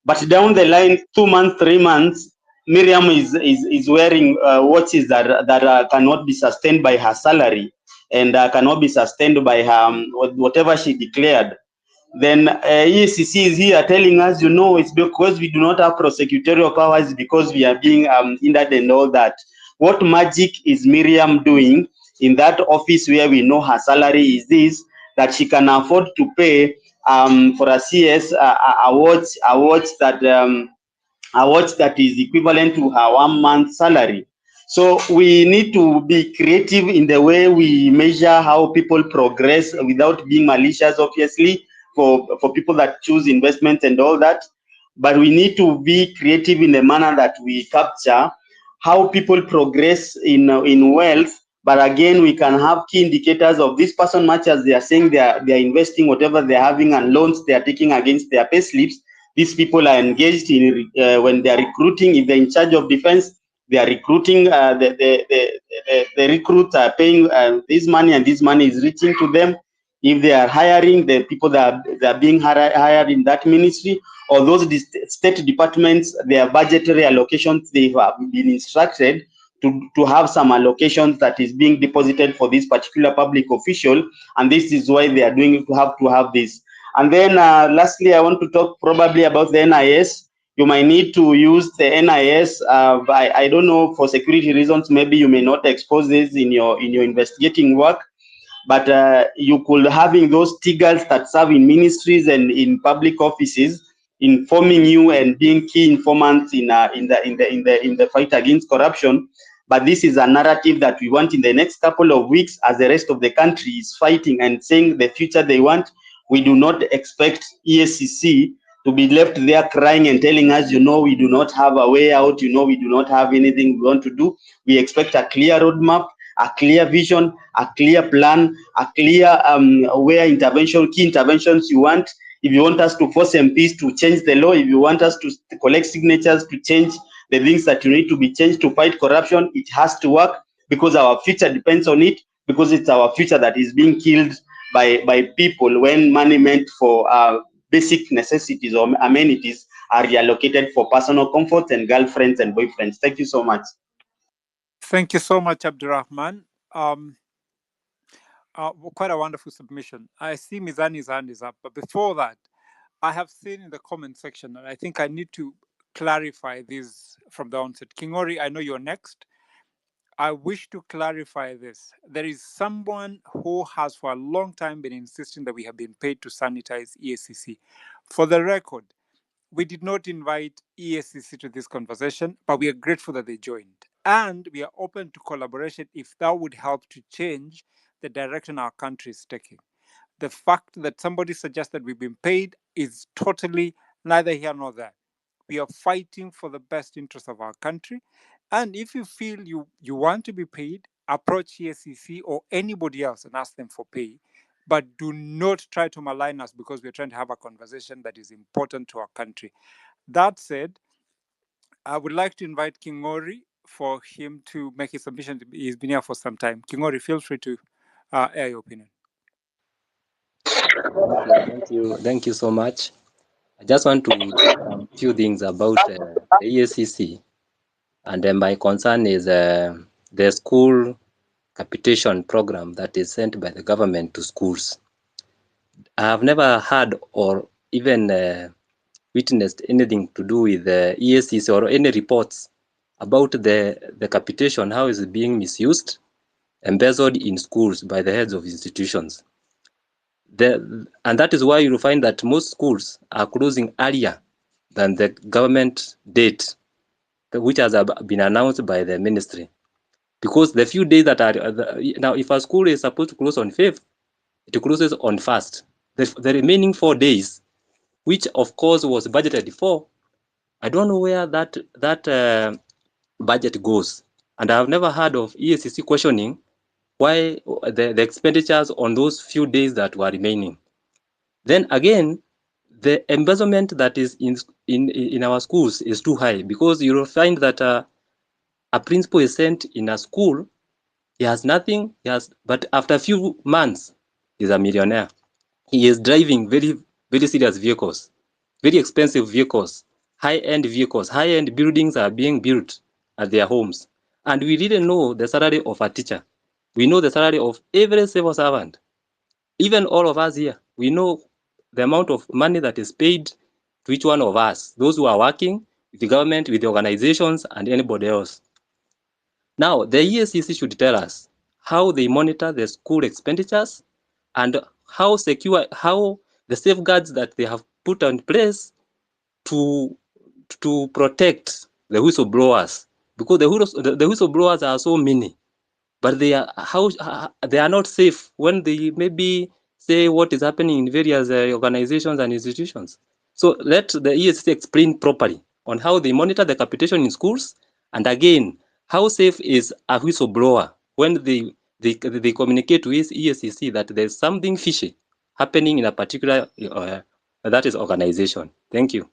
K: But down the line, 2 months, 3 months, Miriam is wearing watches that cannot be sustained by her salary, and cannot be sustained by her whatever she declared. Then EACC is here telling us, it's because we do not have prosecutorial powers, because we are being hindered and all that. What magic is Miriam doing in that office where we know her salary is this, that she can afford to pay for a CS a watch that is equivalent to her 1 month salary? So we need to be creative in the way we measure how people progress without being malicious, obviously, for people that choose investments and all that. But we need to be creative in the manner that we capture how people progress in wealth. But again, we can have key indicators of this person, much as they are saying they are investing whatever they're having and loans they are taking against their pay slips. These people are engaged in when they are recruiting. If they're in charge of defense, they are recruiting. The recruits are paying this money, and this money is reaching to them. If they are hiring the people that are being hired in that ministry, or those state departments, their budgetary allocations, they have been instructed to have some allocations that is being deposited for this particular public official, and this is why they are doing to have this. And then lastly, I want to talk probably about the NIS. You might need to use the NIS. I don't know, for security reasons, maybe you may not expose this in your investigating work, but you could having those tigers that serve in ministries and in public offices, informing you and being key informants in the fight against corruption. But this is a narrative that we want in the next couple of weeks, as the rest of the country is fighting and saying the future they want. We do not expect EACC to be left there crying and telling us, we do not have a way out, we do not have anything we want to do. We expect a clear roadmap, a clear vision, a clear plan, a clear key interventions you want. If you want us to force MPs to change the law, if you want us to collect signatures to change the things that need to be changed to fight corruption, it has to work, because our future depends on it, because it's our future that is being killed by people when money meant for basic necessities or amenities are reallocated for personal comfort and girlfriends and boyfriends. Thank you so much.
D: Thank you so much, Abdurrahman. Quite a wonderful submission. I see Mizani's hand is up, but before that, I have seen in the comment section, and I think I need to clarify this from the onset. Kingori, I know you're next. I wish to clarify this. There is someone who has for a long time been insisting that we have been paid to sanitize EACC. For the record, we did not invite EACC to this conversation, but we are grateful that they joined. And we are open to collaboration if that would help to change the direction our country is taking. The fact that somebody suggested we've been paid is totally neither here nor there. We are fighting for the best interest of our country. And if you feel you want to be paid, approach EACC or anybody else and ask them for pay. But do not try to malign us because we're trying to have a conversation that is important to our country. That said, I would like to invite Kingori for him to make his submission. He's been here for some time. Kingori, feel free to air your opinion.
L: Thank you so much. I just want to say a few things about the EACC, and my concern is the school capitation program that is sent by the government to schools. I have never heard or even witnessed anything to do with the EACC or any reports about the capitation, how is it being misused, embezzled in schools by the heads of institutions. And that is why you'll find that most schools are closing earlier than the government date, which has been announced by the ministry. Because the few days that are, now if a school is supposed to close on 5th, it closes on 1st. The remaining 4 days, which of course was budgeted for, I don't know where that budget goes. And I have never heard of EACC questioning why the expenditures on those few days that were remaining. Then again, the embezzlement that is in our schools is too high, because you will find that a principal is sent in a school, he has nothing, but after a few months, he's a millionaire. He is driving very, very serious vehicles, very expensive vehicles, high-end vehicles, high-end buildings are being built at their homes. And we didn't know the salary of a teacher. We know the salary of every civil servant. Even all of us here, we know the amount of money that is paid to each one of us, those who are working with the government, with the organizations, and anybody else. Now, the EACC should tell us how they monitor the school expenditures and how the safeguards that they have put in place to protect the whistleblowers, because the whistleblowers are so many, but they are not safe when they maybe say what is happening in various organizations and institutions. So let the EACC explain properly on how they monitor the capitation in schools, and again, how safe is a whistleblower when they communicate with EACC that there's something fishy happening in a particular that is organization. Thank you.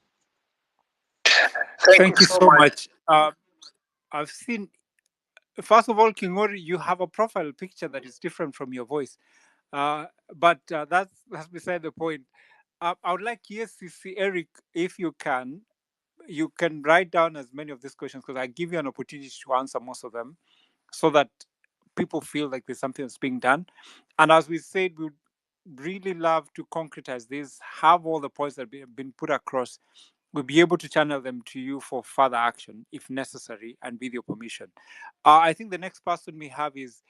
D: Thank you so much. I've seen, first of all, Kingori, you have a profile picture that is different from your voice. But that's beside the point. I would like EACC, Eric, if you can write down as many of these questions, because I give you an opportunity to answer most of them so that people feel like there's something that's being done. And as we said, we would really love to concretize this, have all the points that have been put across. We'll be able to channel them to you for further action if necessary and with your permission. I think the next person we have is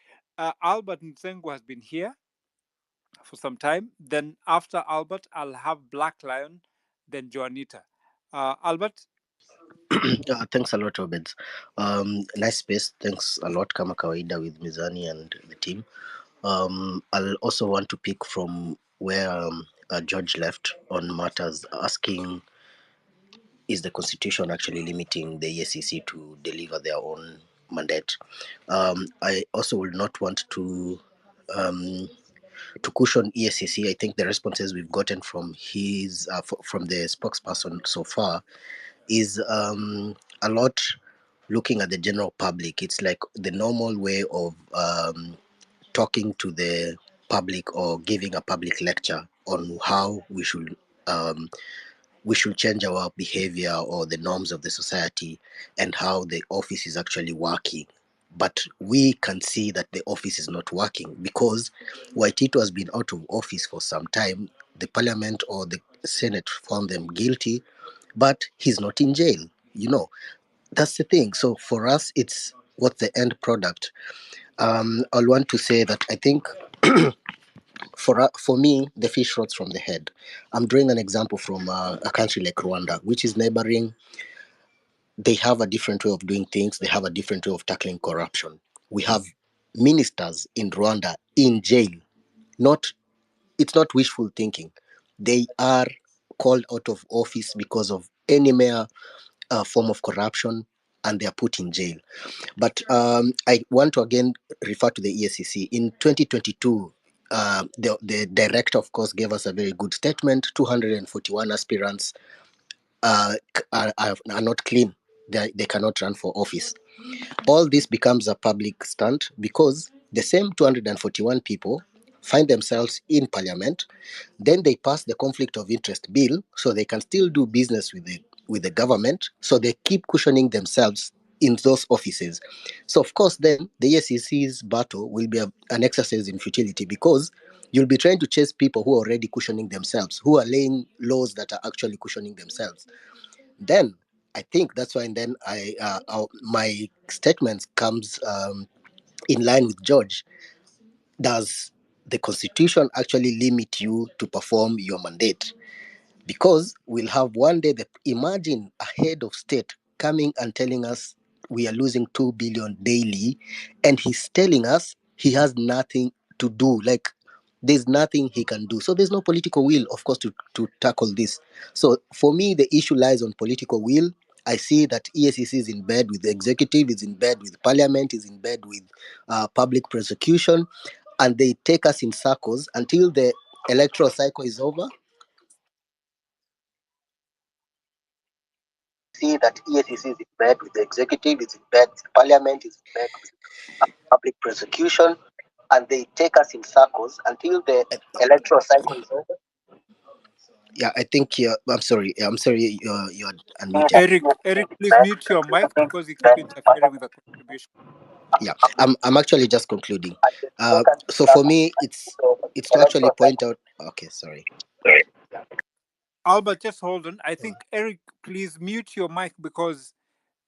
D: Albert Nsengu has been here for some time. Then after Albert, I'll have Black Lion, then Joanita. Albert?
M: Thanks a lot, Obed. Nice space. Thanks a lot, kama kawaida, with Mizani and the team. I'll also want to pick from where George left on matters asking, is the constitution actually limiting the EACC to deliver their own mandate? I also would not want to cushion EACC. I think the responses we've gotten from from the spokesperson so far is a lot looking at the general public. It's like the normal way of talking to the public or giving a public lecture on how we should change our behavior or the norms of the society and how the office is actually working. But we can see that the office is not working because Waitito has been out of office for some time. The parliament or the Senate found them guilty, but he's not in jail. That's the thing. So for us, it's what's the end product. I'll want to say that I think for me, the fish rots from the head. I'm drawing an example from a country like Rwanda, which is neighboring. They have a different way of doing things. They have a different way of tackling corruption. We have ministers in Rwanda in jail. It's not wishful thinking. They are called out of office because of any mere form of corruption, and they are put in jail. But I want to again refer to the EACC. In 2022, the director, of course, gave us a very good statement. 241 aspirants are not clean. They cannot run for office. All this becomes a public stunt because the same 241 people find themselves in parliament. Then they pass the conflict of interest bill so they can still do business with the government. So they keep cushioning themselves in those offices. So of course then the EACC's battle will be an exercise in futility because you'll be trying to chase people who are already cushioning themselves, who are laying laws that are actually cushioning themselves. Then I think that's why, and then my statements comes in line with George. Does the constitution actually limit you to perform your mandate? Because we'll have one day imagine a head of state coming and telling us we are losing 2 billion daily, and he's telling us he has nothing to do. Like there's nothing he can do. So there's no political will, of course, to tackle this. So for me, the issue lies on political will. I see that EACC is in bed with the executive, is in bed with parliament, is in bed with public prosecution, and they take us in circles until the electoral cycle is over. See that EACC is in bed with the executive, is in bed with parliament, is in bed with public prosecution, and they take us in circles until the electoral cycle is over. Yeah, I think I'm sorry. You're unmuted.
D: Eric, please mute your mic because you keep interfering with the contribution.
M: Yeah, I'm actually just concluding. So for me, it's to actually point out. Okay, sorry.
D: Albert, just hold on. I think Eric, please mute your mic because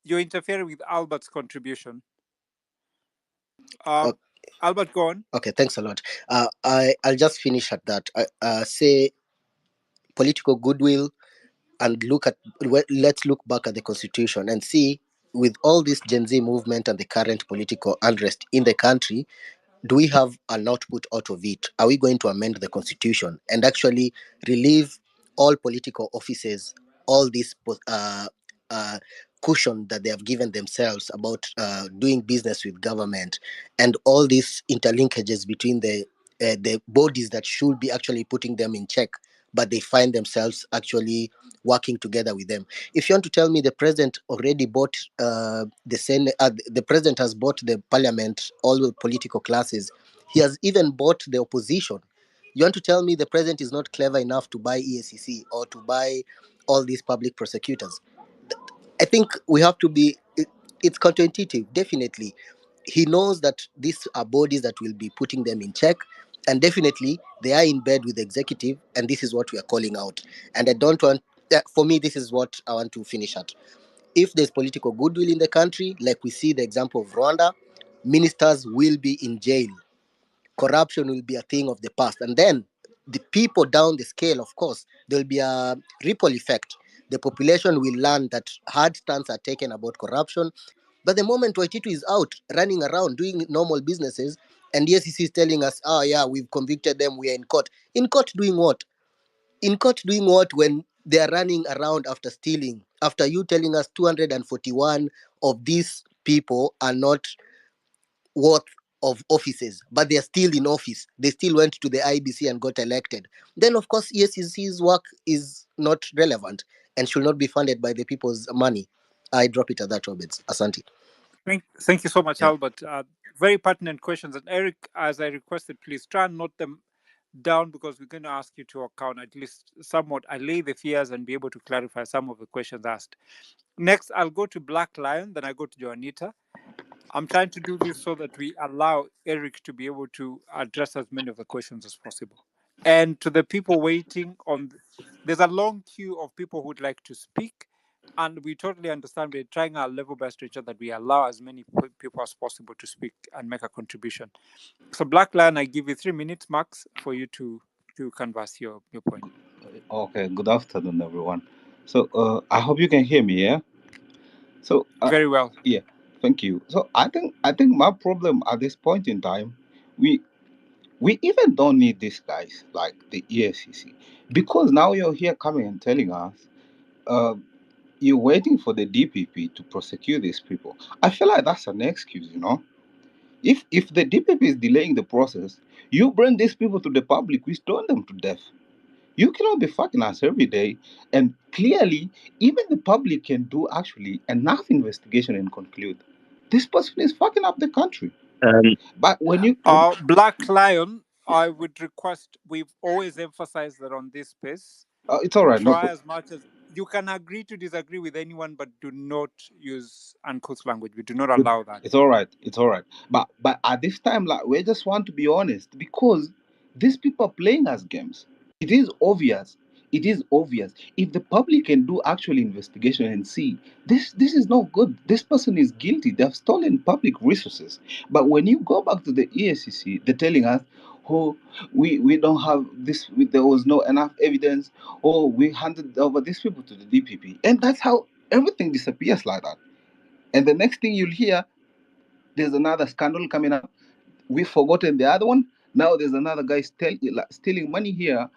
D: you're interfering with Albert's contribution.
M: Okay.
D: Albert, go on.
M: Okay, thanks a lot. I'll just finish at that. Say political goodwill, and let's look back at the constitution and see, with all this Gen Z movement and the current political unrest in the country, do we have an output out of it? Are we going to amend the constitution and actually relieve all political offices all this cushion that they have given themselves about doing business with government, and all these interlinkages between the bodies that should be actually putting them in check, but they find themselves actually working together with them? If you want to tell me the president already bought the Senate, the president has bought the parliament, all the political classes, he has even bought the opposition. You want to tell me the president is not clever enough to buy EACC or to buy all these public prosecutors? I think we have to be, it's counterintuitive, definitely. He knows that these are bodies that will be putting them in check, and definitely they are in bed with the executive, and this is what we are calling out. And I don't want, for me, this is what I want to finish at. If there's political goodwill in the country, like we see the example of Rwanda, ministers will be in jail. Corruption will be a thing of the past. And then the people down the scale, of course, there'll be a ripple effect. The population will learn that hard stands are taken about corruption. But the moment Waititu is out, running around, doing normal businesses, and EACC is telling us, oh yeah, we've convicted them, we are in court. In court doing what? in court doing what when they are running around after stealing? After you telling us 241 of these people are not worth of offices, but they are still in office. They still went to the IBC and got elected. Then, of course, EACC's work is not relevant and should not be funded by the people's money. I drop it at that, Roberts. Asante.
D: Thank you so much,
M: Yeah.
D: Albert. Very pertinent questions. And Eric, as I requested, please try and note them down because we're going to ask you to account at least somewhat, allay the fears and be able to clarify some of the questions asked. Next, I'll go to Black Lion, then I go to Joanita. I'm trying to do this so that we allow Eric to be able to address as many of the questions as possible. And to the people waiting on, there's a long queue of people who'd like to speak. And we totally understand we're trying our level best to ensure that we allow as many people as possible to speak and make a contribution. So Black Lion, I give you 3 minutes max for you to canvass your point.
N: Okay, good afternoon, everyone. So I hope you can hear me. Yeah. So
D: Very well.
N: yeah, thank you. So I think my problem at this point in time, we even don't need these guys like the EACC, because now you're here coming and telling us uh, you're waiting for the DPP to prosecute these people. I feel like that's an excuse, you know. If the DPP is delaying the process, you bring these people to the public, we stone them to death. You cannot be fucking us every day. And clearly, even the public can do actually enough investigation and conclude this person is fucking up the country.
B: Um,
N: But when
D: Black Lion, I would request, we've always emphasized that on this space,
N: it's all right, no
D: try
N: problem.
D: as much as you can agree to disagree with anyone, but do not use uncouth language. We do not allow that.
N: It's all right. It's all right. But at this time, like, we just want to be honest because these people are playing us games. It is obvious. It is obvious. If the public can do actual investigation and see this is not good. This person is guilty. They have stolen public resources. But when you go back to the EACC, they're telling us, oh, we don't have this. There was no enough evidence. Oh, we handed over these people to the DPP, and that's how everything disappears like that. And the next thing you'll hear, there's another scandal coming up. We've forgotten the other one. Now there's another guy stealing money here.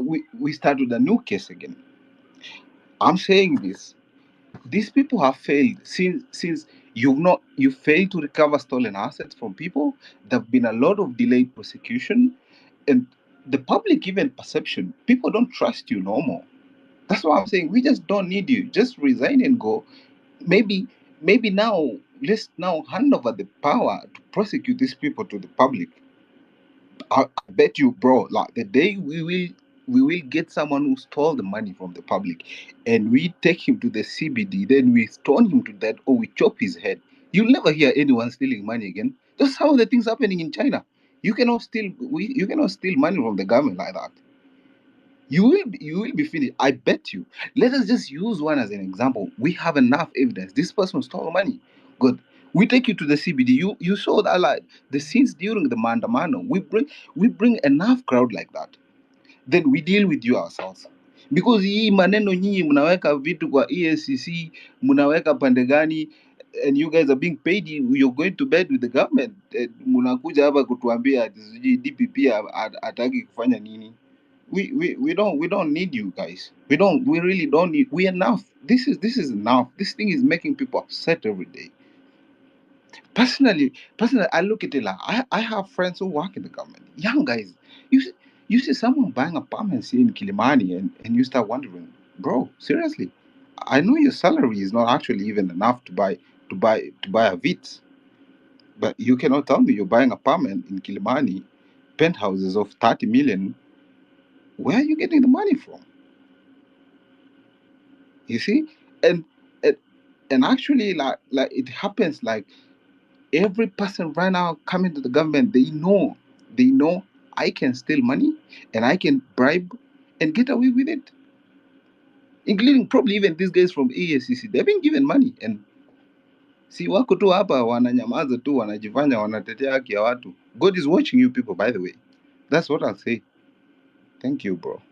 N: We start with a new case again. I'm saying this. These people have failed since you failed to recover stolen assets from people. There've been a lot of delayed prosecution, and the public even perception. People don't trust you no more. That's why I'm saying we just don't need you. Just resign and go. Maybe now let's now hand over the power to prosecute these people to the public. I bet you, bro, like the day we will get someone who stole the money from the public and we take him to the CBD, then we stone him to death or we chop his head. You'll never hear anyone stealing money again. That's how the things happening in China. You cannot steal money from the government like that. You will be finished. I bet you. Let us just use one as an example. We have enough evidence. This person stole money. Good. We take you to the CBD. You saw that, like the scenes during the Mandamano. We bring enough crowd like that. Then we deal with you ourselves. Because hii maneno nyinyi mnaweka vitu kwa EACC, mnaweka pande gani, and you guys are being paid, you're going to bed with the government. Mnakuja hapa kutuambia ati sijui DPP hataki kufanya nini. We don't need you guys. We really don't need. We enough. This is enough. This thing is making people upset every day. Personally, I look at it like I have friends who work in the government, young guys. You see, you see someone buying a apartment in Kilimani, and you start wondering, bro, seriously, I know your salary is not actually even enough to buy a Vitz, but you cannot tell me you're buying apartment in Kilimani, penthouses of 30 million. Where are you getting the money from? You see, and and, and actually, like it happens like every person right now coming to the government, they know I can steal money and I can bribe and get away with it, including probably even these guys from EACC. They've been given money and si wako tu hapa wananyamaza tu, wanajifanya wanatetea haki ya watu. God is watching you people, by the way. That's what I'll say. Thank you, bro.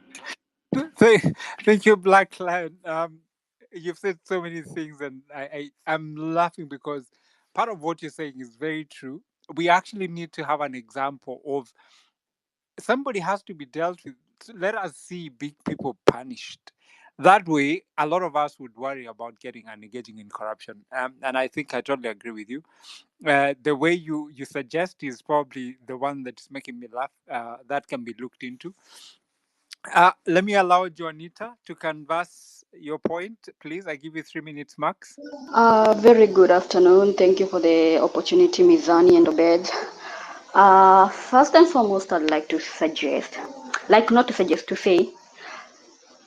D: Thank you, Black Lion. You've said so many things, and I'm laughing because part of what you're saying is very true. We actually need to have an example of somebody has to be dealt with let us see big people punished. That way, a lot of us would worry about getting and engaging in corruption. And I think I totally agree with you. The way you suggest is probably the one that's making me laugh. That can be looked into. Let me allow Juanita to canvass your point, please. I give you 3 minutes max.
O: Very good afternoon. Thank you for the opportunity, Mizani and Obed. First and foremost, I'd like to suggest, not to suggest, to say,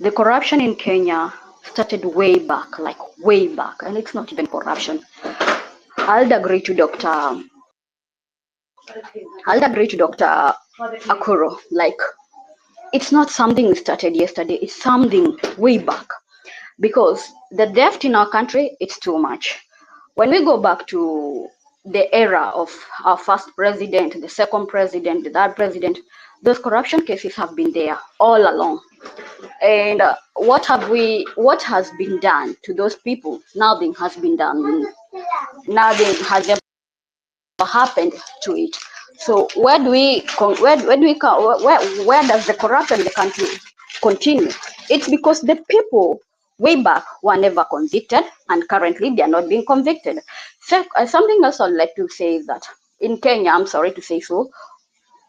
O: the corruption in Kenya started way back, and it's not even corruption. I'll agree to Dr. Ekuru. It's not something we started yesterday. It's something way back, because the theft in our country, it's too much. When we go back to the era of our first president, the second president, the third president, those corruption cases have been there all along. And what has been done to those people? Nothing has been done. Nothing has ever happened to it. So where does the corruption in the country continue? It's because the people way back were never convicted, and currently they are not being convicted. So, something else I'd like to say is that in Kenya, I'm sorry to say so,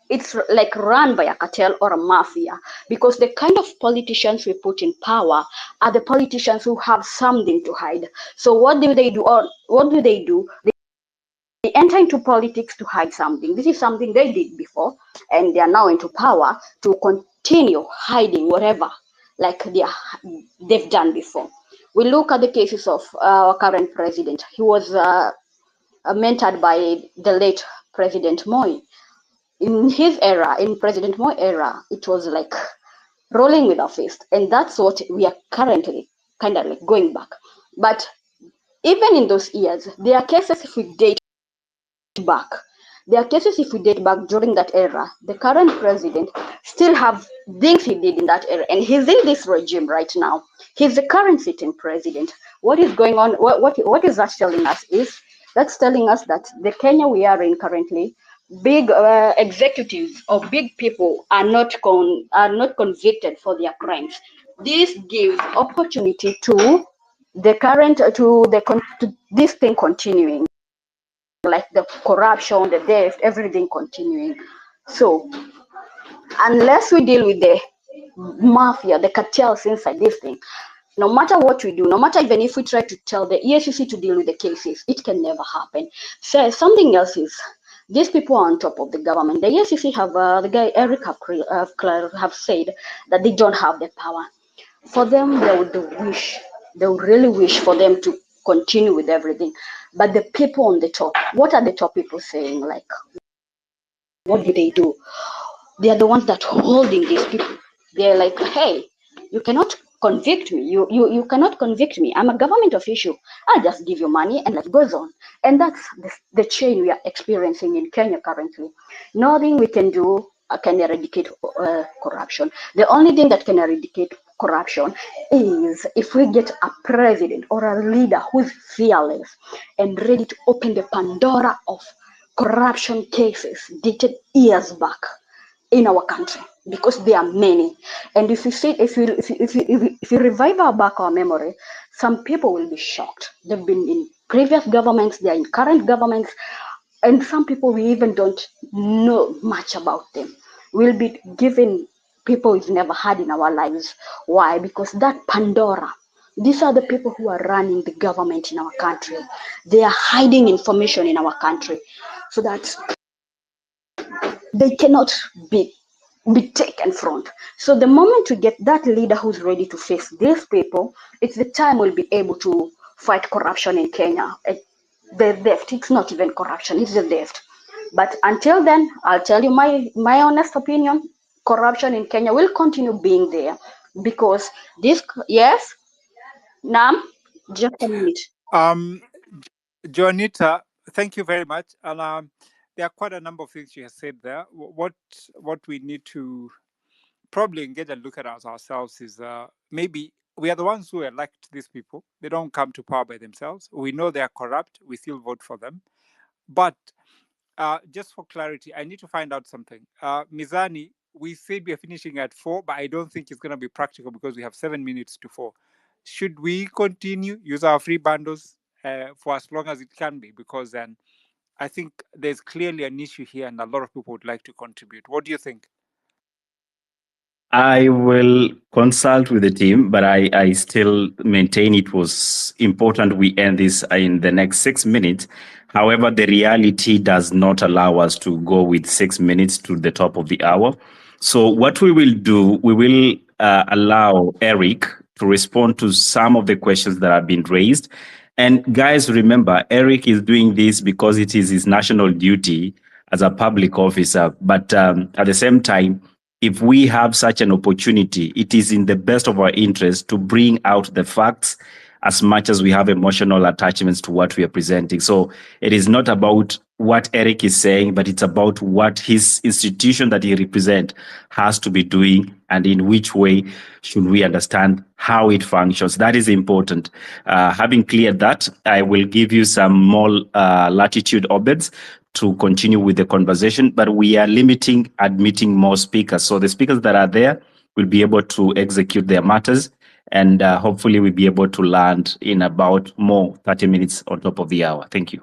O: it's like run by a cartel or a mafia, because the kind of politicians we put in power are the politicians who have something to hide. So what do they do? They enter into politics to hide something. This is something they did before, and they are now into power to continue hiding whatever they've done before. We look at the cases of our current president. He was mentored by the late President Moi. In his era, in President Moi era, it was like rolling with our fist, and that's what we are currently kind of like going back. But even in those years, there are cases if we date back. There are cases if we date back during that era. The current president still have things he did in that era, and he's in this regime right now. He's the current sitting president. What is going on? What is that telling us? That's telling us that the Kenya we are in currently, big executives or big people are not convicted for their crimes. This gives opportunity to the current to this thing continuing, like the corruption, the theft, everything continuing. So unless we deal with the mafia, the cartels inside this thing, no matter what we do, no matter even if we try to tell the EACC to deal with the cases, it can never happen. So something else is, these people are on top of the government. The EACC have, the guy Eric have said that they don't have the power. For them, they would really wish for them to continue with everything. But the people on the top, what are the top people saying? Like, what do they do? They are the ones that are holding these people. They're like, hey, you cannot convict me. You cannot convict me. I'm a government official. I'll just give you money and life goes on. And that's the chain we are experiencing in Kenya currently. Nothing we can do can eradicate corruption. The only thing that can eradicate corruption is if we get a president or a leader who's fearless and ready to open the Pandora of corruption cases dated years back in our country, because there are many. And if you revive our memory, some people will be shocked. They've been in previous governments, they're in current governments, and some people we even don't know much about them. We'll be given people we've never had in our lives. Why? Because that Pandora, these are the people who are running the government in our country. They are hiding information in our country so that they cannot be taken front. So the moment we get that leader who's ready to face these people, it's the time we'll be able to fight corruption in Kenya. The theft, it's not even corruption, it's the theft. But until then, I'll tell you my honest opinion, corruption in Kenya will continue being there, because this, yes, Nam, just a minute.
D: Juanita, thank you very much. And there are quite a number of things you have said there. What we need to probably engage and look at ourselves is maybe we are the ones who elect these people. They don't come to power by themselves. We know they are corrupt. We still vote for them. But just for clarity, I need to find out something. Mizani, we said we are finishing at 4, but I don't think it's going to be practical because we have 7 minutes to 4. Should we continue, use our free bundles for as long as it can be? Because then I think there's clearly an issue here and a lot of people would like to contribute. What do you think?
B: I will consult with the team, but I still maintain it was important we end this in the next 6 minutes. However, the reality does not allow us to go with 6 minutes to the top of the hour. So what we will do, we will allow Eric to respond to some of the questions that have been raised. And guys, remember, Eric is doing this because it is his national duty as a public officer. But at the same time, if we have such an opportunity, it is in the best of our interest to bring out the facts as much as we have emotional attachments to what we are presenting. So it is not about what Eric is saying, but it's about what his institution that he represents has to be doing and in which way should we understand how it functions. That is important. Having cleared that, I will give you some more latitude, Obeds, to continue with the conversation, but we are limiting admitting more speakers. So the speakers that are there will be able to execute their matters, and hopefully we'll be able to land in about more 30 minutes on top of the hour. Thank you.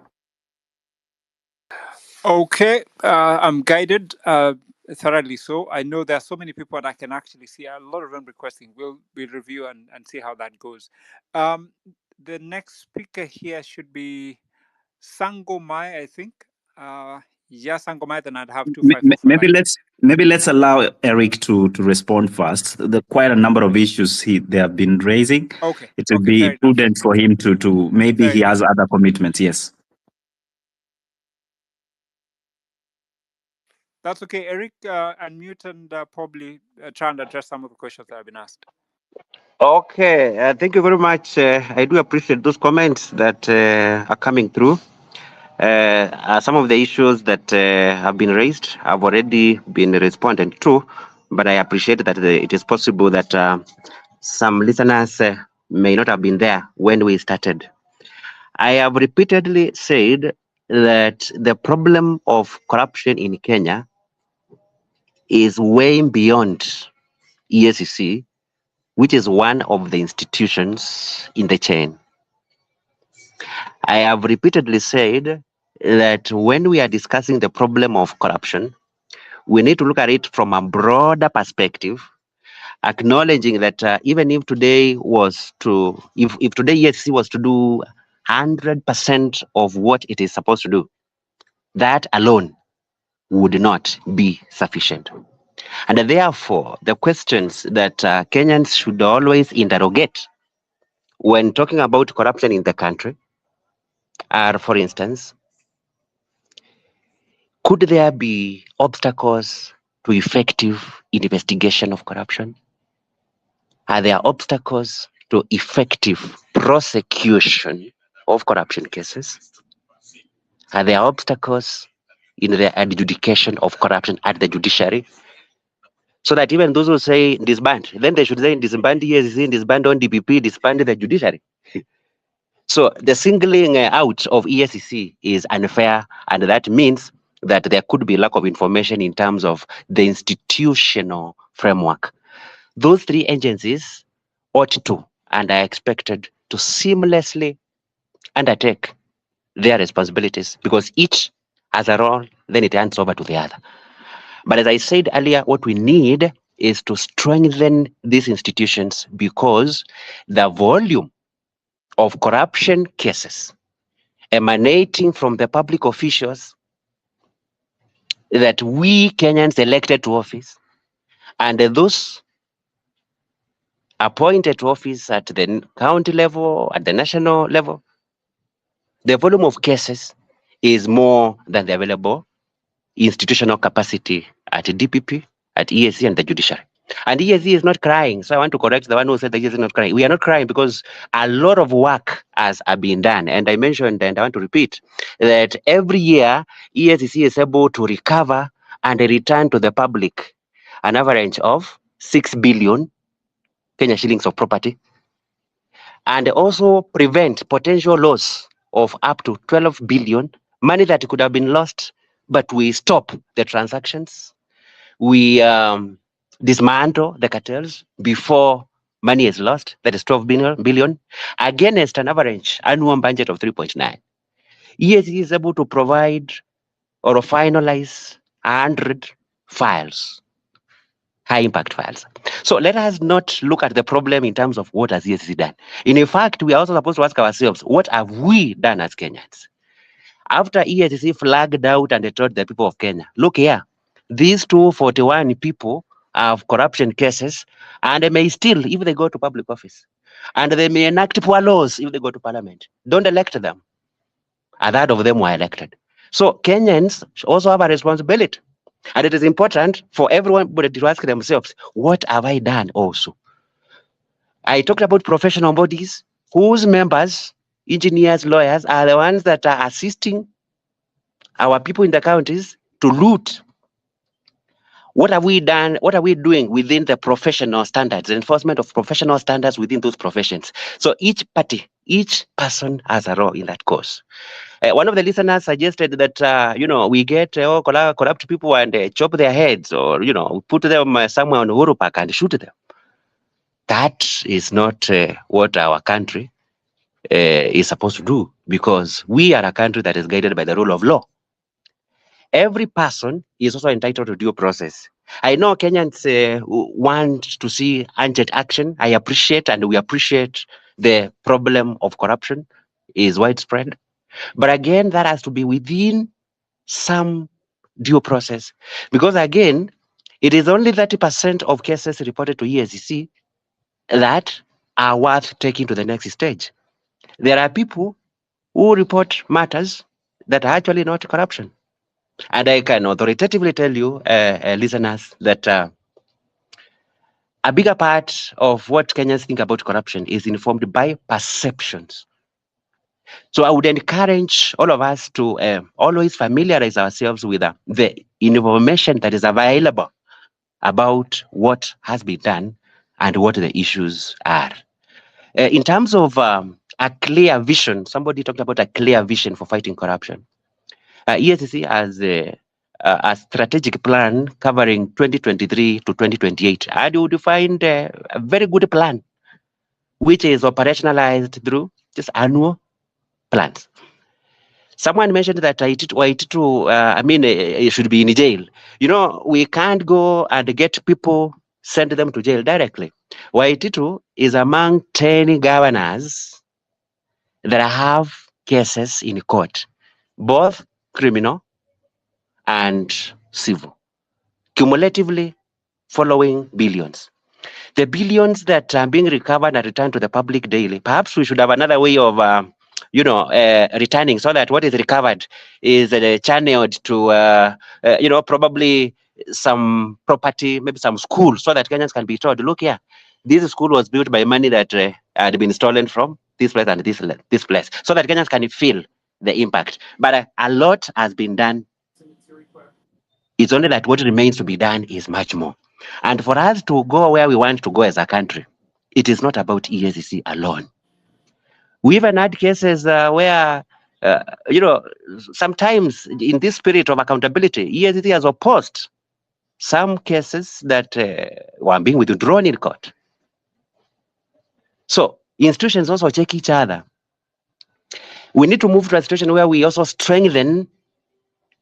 D: Okay, I'm guided thoroughly. So I know there are so many people that I can actually see. A lot of them requesting. We'll review and see how that goes. The next speaker here should be Sangomai, I think. Yeah, Sangomai, then I'd have 254.
B: Maybe let's allow Eric to respond first. There are quite a number of issues they have been raising.
D: Okay.
B: It would be prudent for him to maybe he has other commitments. Yes.
D: That's okay. Eric, unmute and probably try and address some of the questions that have been asked.
C: Okay, thank you very much. I do appreciate those comments that are coming through. Some of the issues that have been raised have already been responded to, but I appreciate that it is possible that some listeners may not have been there when we started. I have repeatedly said that the problem of corruption in Kenya is way beyond EACC, which is one of the institutions in the chain. I have repeatedly said that when we are discussing the problem of corruption, we need to look at it from a broader perspective, acknowledging that even if today if today EACC was to do 100% of what it is supposed to do, that alone would not be sufficient. And therefore, the questions that Kenyans should always interrogate when talking about corruption in the country are, for instance, could there be obstacles to effective investigation of corruption? Are there obstacles to effective prosecution of corruption cases? Are there obstacles in the adjudication of corruption at the judiciary? So that even those who say disband, then they should say disband EACC, disband on DPP, disband the judiciary. So the singling out of EACC is unfair, and that means that there could be lack of information in terms of the institutional framework. Those three agencies ought to, and are expected to seamlessly undertake their responsibilities because each has a role, then it hands over to the other. But as I said earlier, what we need is to strengthen these institutions because the volume of corruption cases emanating from the public officials that we Kenyans elected to office and those appointed to office at the county level, at the national level, the volume of cases is more than the available institutional capacity at DPP, at EACC, and the judiciary. And EACC is not crying. So I want to correct the one who said that EACC is not crying. We are not crying because a lot of work has been done. And I mentioned, and I want to repeat, that every year EACC is able to recover and return to the public an average of 6 billion Kenya shillings of property, and also prevent potential loss of up to 12 billion, money that could have been lost, but we stop the transactions. We dismantle the cartels before money is lost, that is 12 billion, against an average annual budget of 3.9. EACC is able to provide or finalize 100 files, high impact files. So let us not look at the problem in terms of what has EACC done. In fact, we are also supposed to ask ourselves, what have we done as Kenyans? After EACC flagged out and they told the people of Kenya, look here, these 241 people have corruption cases and they may still, if they go to public office, and they may enact poor laws if they go to parliament. Don't elect them. A third of them were elected. So Kenyans also have a responsibility. And it is important for everyone to ask themselves, what have I done also? I talked about professional bodies whose members, engineers, lawyers, are the ones that are assisting our people in the counties to loot. What have we done? What are we doing within the professional standards, the enforcement of professional standards within those professions? So each party, each person has a role in that cause. One of the listeners suggested that, we get corrupt people and chop their heads, or, put them somewhere on Uhuru Park and shoot them. That is not what our country is supposed to do, because we are a country that is guided by the rule of law. Every person is also entitled to due process. I know Kenyans want to see urgent action. I appreciate, and we appreciate, the problem of corruption is widespread. But again, that has to be within some due process. Because again, it is only 30% of cases reported to EACC that are worth taking to the next stage. There are people who report matters that are actually not corruption. And I can authoritatively tell you, listeners, that a bigger part of what Kenyans think about corruption is informed by perceptions. So I would encourage all of us to always familiarize ourselves with the information that is available about what has been done and what the issues are. In terms of a clear vision, somebody talked about a clear vision for fighting corruption. EACC has a strategic plan covering 2023 to 2028. And you would find a very good plan, which is operationalized through just annual plans. Someone mentioned that it should be in jail. We can't go and get people, send them to jail directly. Waititu is among 10 governors that have cases in court, both criminal and civil, cumulatively following billions. The billions that are being recovered and returned to the public daily, perhaps we should have another way of returning, so that what is recovered is channeled to, probably some property, maybe some school, so that Kenyans can be told, look here, this school was built by money that had been stolen from this place and this place, so that Kenyans can feel the impact. But a lot has been done. It's only that what remains to be done is much more. And for us to go where we want to go as a country, it is not about EACC alone. We even had cases where, sometimes in this spirit of accountability, EACC has opposed some cases that were being withdrawn in court. So institutions also check each other. We need to move to a situation where we also strengthen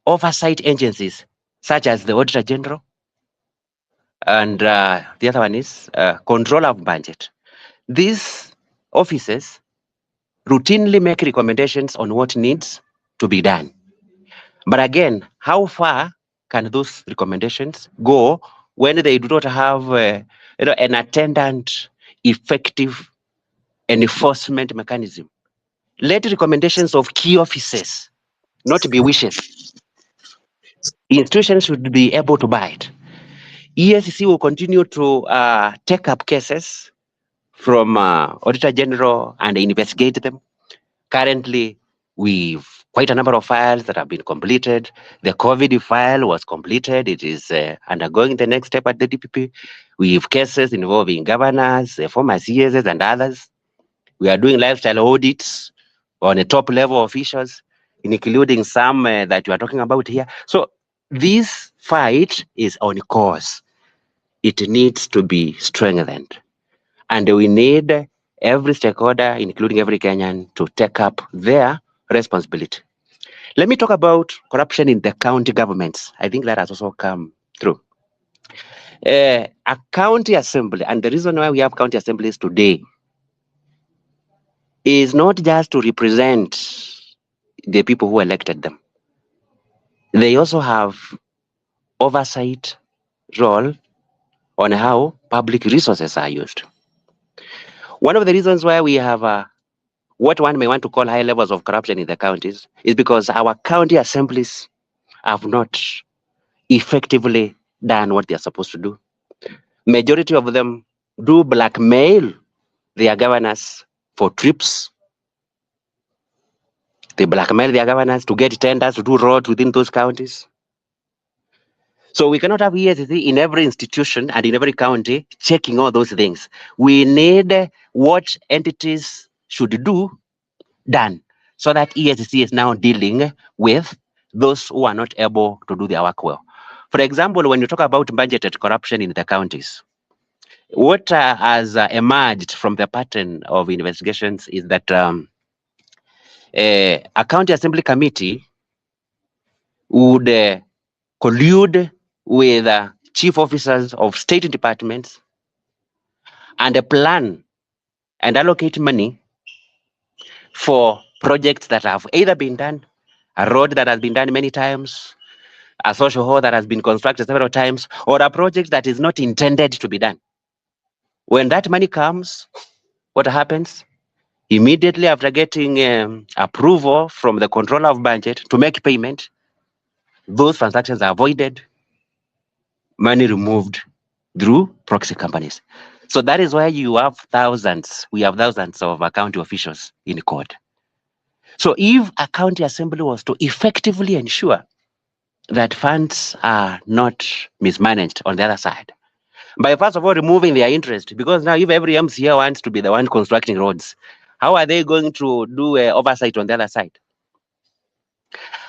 C: oversight agencies, such as the Auditor General, and the other one is control of budget. These offices routinely make recommendations on what needs to be done. But again, how far can those recommendations go when they do not have an attendant effective enforcement mechanism? Let recommendations of key offices not be wishes. Institutions should be able to bite. EACC will continue to take up cases from Auditor General and investigate them. Currently, we've quite a number of files that have been completed. The COVID file was completed. It is undergoing the next step at the DPP. We have cases involving governors, former CSs, and others. We are doing lifestyle audits on the top level officials, including some that you are talking about here. So these fight is on course. It needs to be strengthened. And we need every stakeholder, including every Kenyan, to take up their responsibility. Let me talk about corruption in the county governments. I think that has also come through. A county assembly, and the reason why we have county assemblies today is not just to represent the people who elected them. They also have oversight role on how public resources are used. One of the reasons why we have what one may want to call high levels of corruption in the counties is because our county assemblies have not effectively done what they're supposed to do. Majority of them do blackmail their governors for trips. They blackmail their governors to get tenders to do roads within those counties. So we cannot have EACC in every institution and in every county checking all those things. We need what entities should do done so that EACC is now dealing with those who are not able to do their work well. For example, when you talk about budgeted corruption in the counties, what has emerged from the pattern of investigations is that a county assembly committee would collude with chief officers of state departments and plan and allocate money for projects that have either been done, a road that has been done many times, a social hall that has been constructed several times, or a project that is not intended to be done. When that money comes, what happens? Immediately after getting approval from the controller of budget to make payment, those transactions are avoided, money removed through proxy companies. So that is why we have thousands of county officials in court. So if a county assembly was to effectively ensure that funds are not mismanaged on the other side, by first of all removing their interest, because now if every MCA wants to be the one constructing roads, how are they going to do oversight on the other side?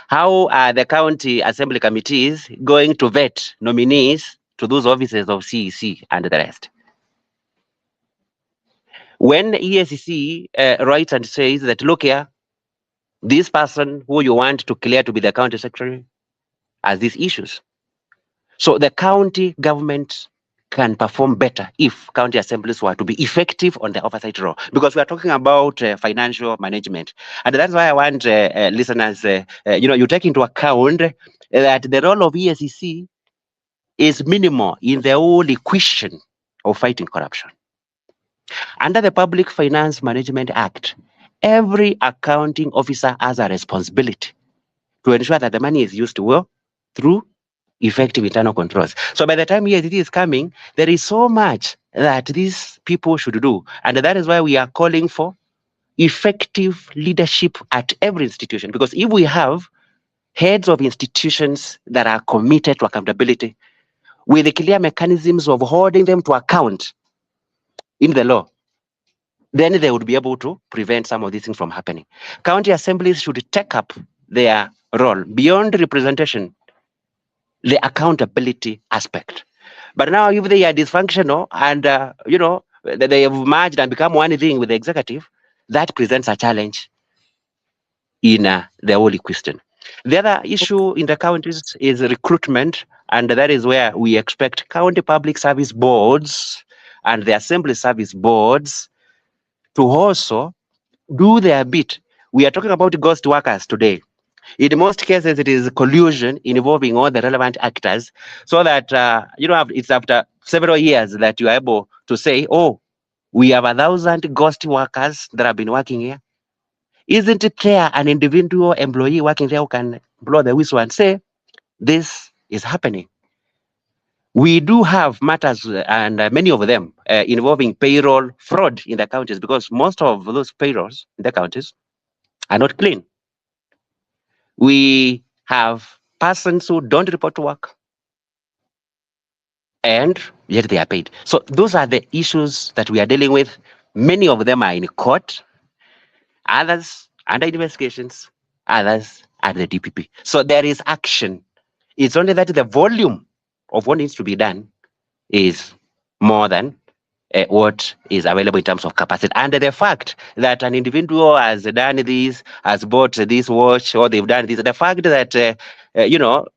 C: How are the county assembly committees going to vet nominees to those offices of CEC and the rest? When EACC writes and says that, look here, this person who you want to clear to be the county secretary has these issues. So the county government can perform better if county assemblies were to be effective on the oversight role, because we are talking about financial management. And that's why I want listeners, you take into account that the role of EACC is minimal in the whole equation of fighting corruption. Under the Public Finance Management Act, every accounting officer has a responsibility to ensure that the money is used well through effective internal controls. So by the time EACC is coming, there is so much that these people should do. And that is why we are calling for effective leadership at every institution. Because if we have heads of institutions that are committed to accountability with the clear mechanisms of holding them to account in the law, then they would be able to prevent some of these things from happening. County assemblies should take up their role beyond representation, the accountability aspect. But now if they are dysfunctional and, they have merged and become one thing with the executive, that presents a challenge in the whole question. The other issue in the counties is recruitment, and that is where we expect county public service boards and the assembly service boards to also do their bit. We are talking about ghost workers today. In most cases, it is collusion involving all the relevant actors, so that it's after several years that you are able to say, oh, we have 1,000 ghost workers that have been working here. Isn't it there an individual employee working there who can blow the whistle and say, this is happening? We do have matters, and many of them involving payroll fraud in the counties, because most of those payrolls in the counties are not clean. We have persons who don't report to work, and yet they are paid. So those are the issues that we are dealing with. Many of them are in court, others under investigations, others at the DPP. So there is action It's only that the volume of what needs to be done is more than what is available in terms of capacity. And the fact that an individual has done this, has bought this watch, or they've done this, the fact that,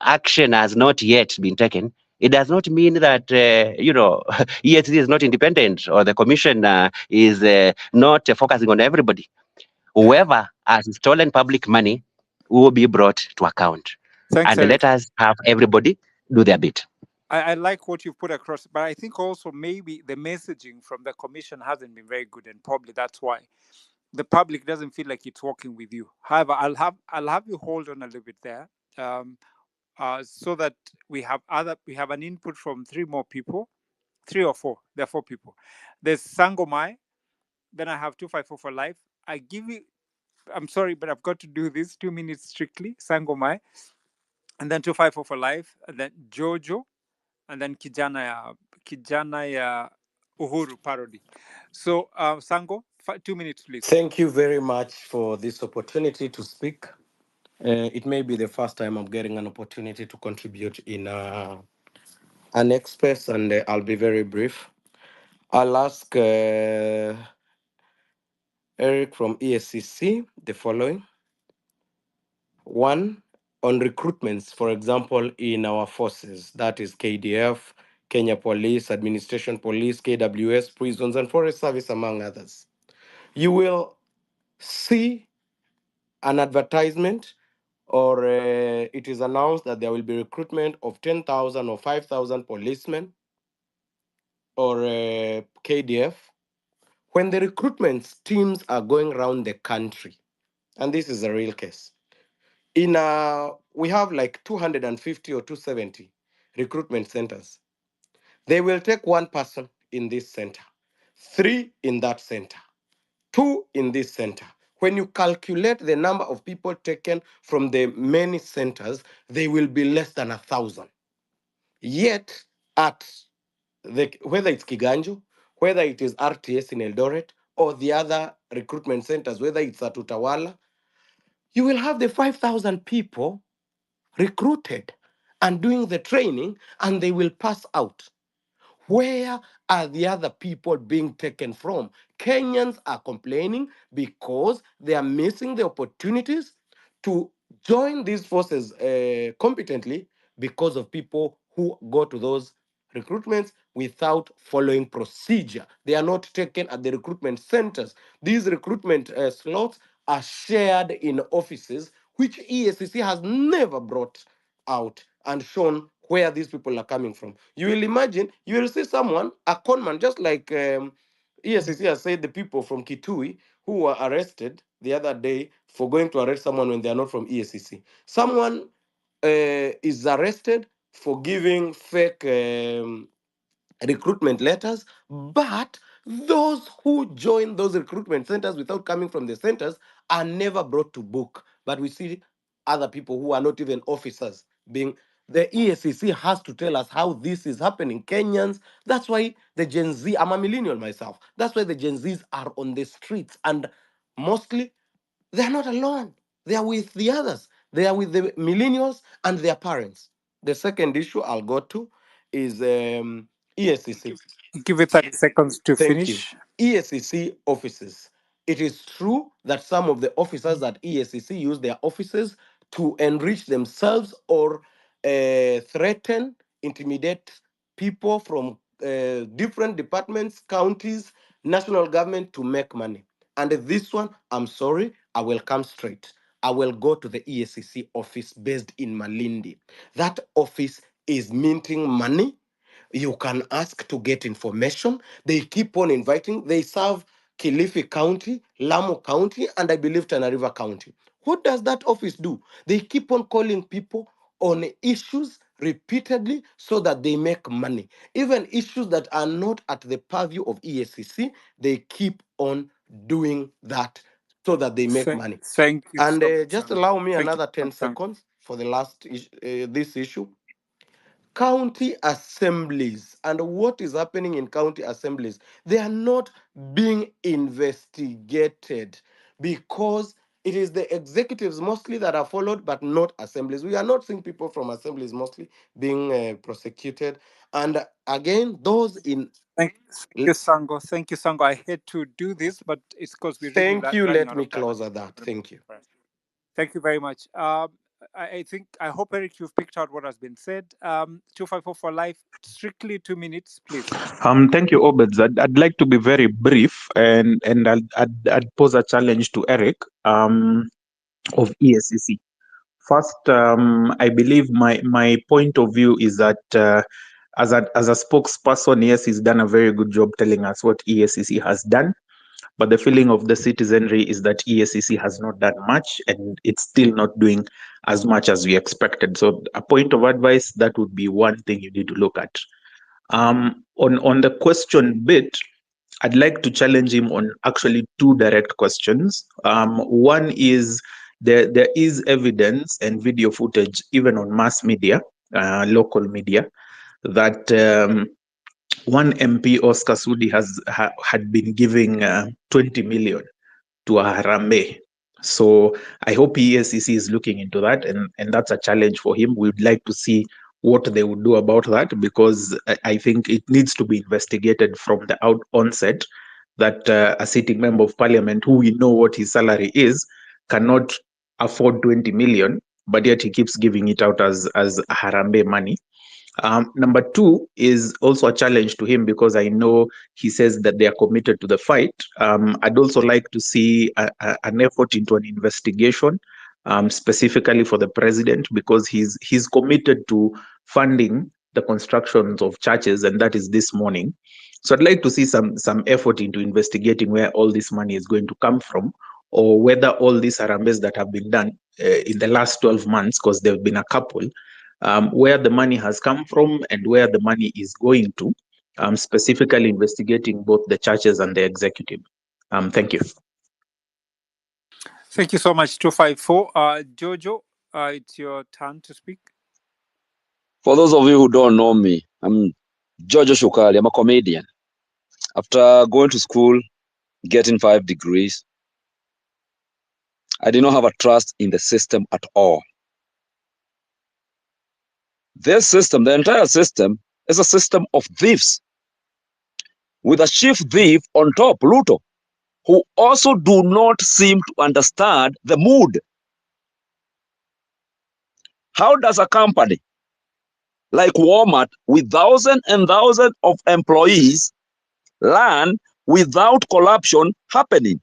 C: action has not yet been taken, it does not mean that, EACC is not independent or the commission is not focusing on everybody. Whoever has stolen public money will be brought to account.
D: Thanks,
C: And
D: Eric.
C: let us have everybody do their bit.
D: I like what you put across, but I think also maybe the messaging from the commission hasn't been very good, and probably that's why the public doesn't feel like it's working with you. However, I'll have you hold on a little bit there, so that we have an input from three more people, three or four. There are four people. There's Sangomai. Then I have 254 for life. I give you. I'm sorry, but I've got to do this 2 minutes strictly. Sangomai, and then 254 for life, and then Jojo, and then kijana ya Uhuru parody. So Sango, 2 minutes please.
P: Thank you very much for this opportunity to speak. It may be the first time I'm getting an opportunity to contribute in an express, and I'll be very brief. I'll ask Eric from EACC the following. One, on recruitments, for example, in our forces, that is KDF, Kenya Police, Administration Police, KWS, prisons, and forest service, among others. You will see an advertisement or it is announced that there will be recruitment of 10,000 or 5,000 policemen or KDF. When the recruitment teams are going around the country, and this is a real case, we have like 250 or 270 recruitment centers. They will take one person in this center, three in that center, two in this center. When you calculate the number of people taken from the many centers, they will be less than 1,000. Yet, whether it's Kiganjo, whether it is RTS in Eldoret, or the other recruitment centers, whether it's at Utawala, you will have the 5,000 people recruited and doing the training, and they will pass out. Where are the other people being taken from? Kenyans are complaining because they are missing the opportunities to join these forces competently because of people who go to those recruitments without following procedure. They are not taken at the recruitment centers. These recruitment slots are shared in offices, which EACC has never brought out and shown where these people are coming from. You will imagine, you will see someone, a conman, just like EACC has said the people from Kitui who were arrested the other day for going to arrest someone when they are not from EACC. Someone is arrested for giving fake recruitment letters, but those who join those recruitment centers without coming from the centers are never brought to book. But we see other people who are not even officers being. The EACC has to tell us how this is happening. Kenyans, that's why the Gen Z, I'm a millennial myself, that's why the Gen Zs are on the streets, and mostly they are not alone. They are with the others. They are with the millennials and their parents. The second issue I'll go to is EACC.
D: Give it 30 seconds to
P: Thank you.
D: finish.
P: EACC offices. It is true that some of the officers at EACC use their offices to enrich themselves or threaten, intimidate people from different departments, counties, national government to make money. And this one, I'm sorry, I will come straight. I will go to the EACC office based in Malindi. That office is minting money. You can ask to get information. They keep on inviting. They serve Kilifi County, Lamu County, and I believe Tana River County. What does that office do? They keep on calling people on issues repeatedly so that they make money. Even issues that are not at the purview of EACC, they keep on doing that so that they make money.
D: Thank you
P: And
D: so much,
P: just
D: Sango.
P: allow me
D: Thank you
P: another
D: so
P: 10
D: much, Sango.
P: seconds for the last this issue. County assemblies and what is happening in county assemblies, they are not being investigated because It is the executives mostly that are followed, but not assemblies. We are not seeing people from assemblies mostly being prosecuted. And again, those in...
D: Thank you, Sango. Thank you, Sango. I hate to do this, but it's because we're really
P: Thank you.
D: running
P: Let
D: out
P: me
D: of time.
P: close at that. Thank you.
D: Thank you very much. I hope, Eric, you've picked out what has been said. 254 for life, strictly 2 minutes, please.
Q: Thank you, Obeds. I'd like to be very brief, and I'd pose a challenge to Eric of EACC. First, I believe my point of view is that as a spokesperson, yes, he's done a very good job telling us what EACC has done. But the feeling of the citizenry is that EACC has not done much, and it's still not doing as much as we expected. So a point of advice, that would be one thing you need to look at. On the question bit, I'd like to challenge him on actually two direct questions. One is there is evidence and video footage, even on mass media, local media, that one MP, Oscar Sudi, had been giving 20 million to a Harambe. So I hope EACC is looking into that, and that's a challenge for him. We'd like to see what they would do about that, because I think it needs to be investigated from the onset that a sitting member of parliament, who we know what his salary is, cannot afford 20 million, but yet he keeps giving it out as Harambe money. Number two is also a challenge to him, because I know he says that they are committed to the fight. I'd also like to see an effort into an investigation, specifically for the president, because he's committed to funding the constructions of churches, and that is this morning. So I'd like to see some effort into investigating where all this money is going to come from, or whether all these harambes that have been done in the last 12 months, because there have been a couple, where the money has come from and where the money is going to, specifically investigating both the churches and the executive. Thank you.
D: Thank you so much, 254. Jojo, it's your turn to speak.
R: For those of you who don't know me, I'm Jojo Shukali. I'm a comedian. After going to school, getting 5 degrees, I did not have a trust in the system at all. This system, the entire system, is a system of thieves, with a chief thief on top, Ruto, who also do not seem to understand the mood. How does a company like Walmart, with thousands and thousands of employees, run without corruption happening,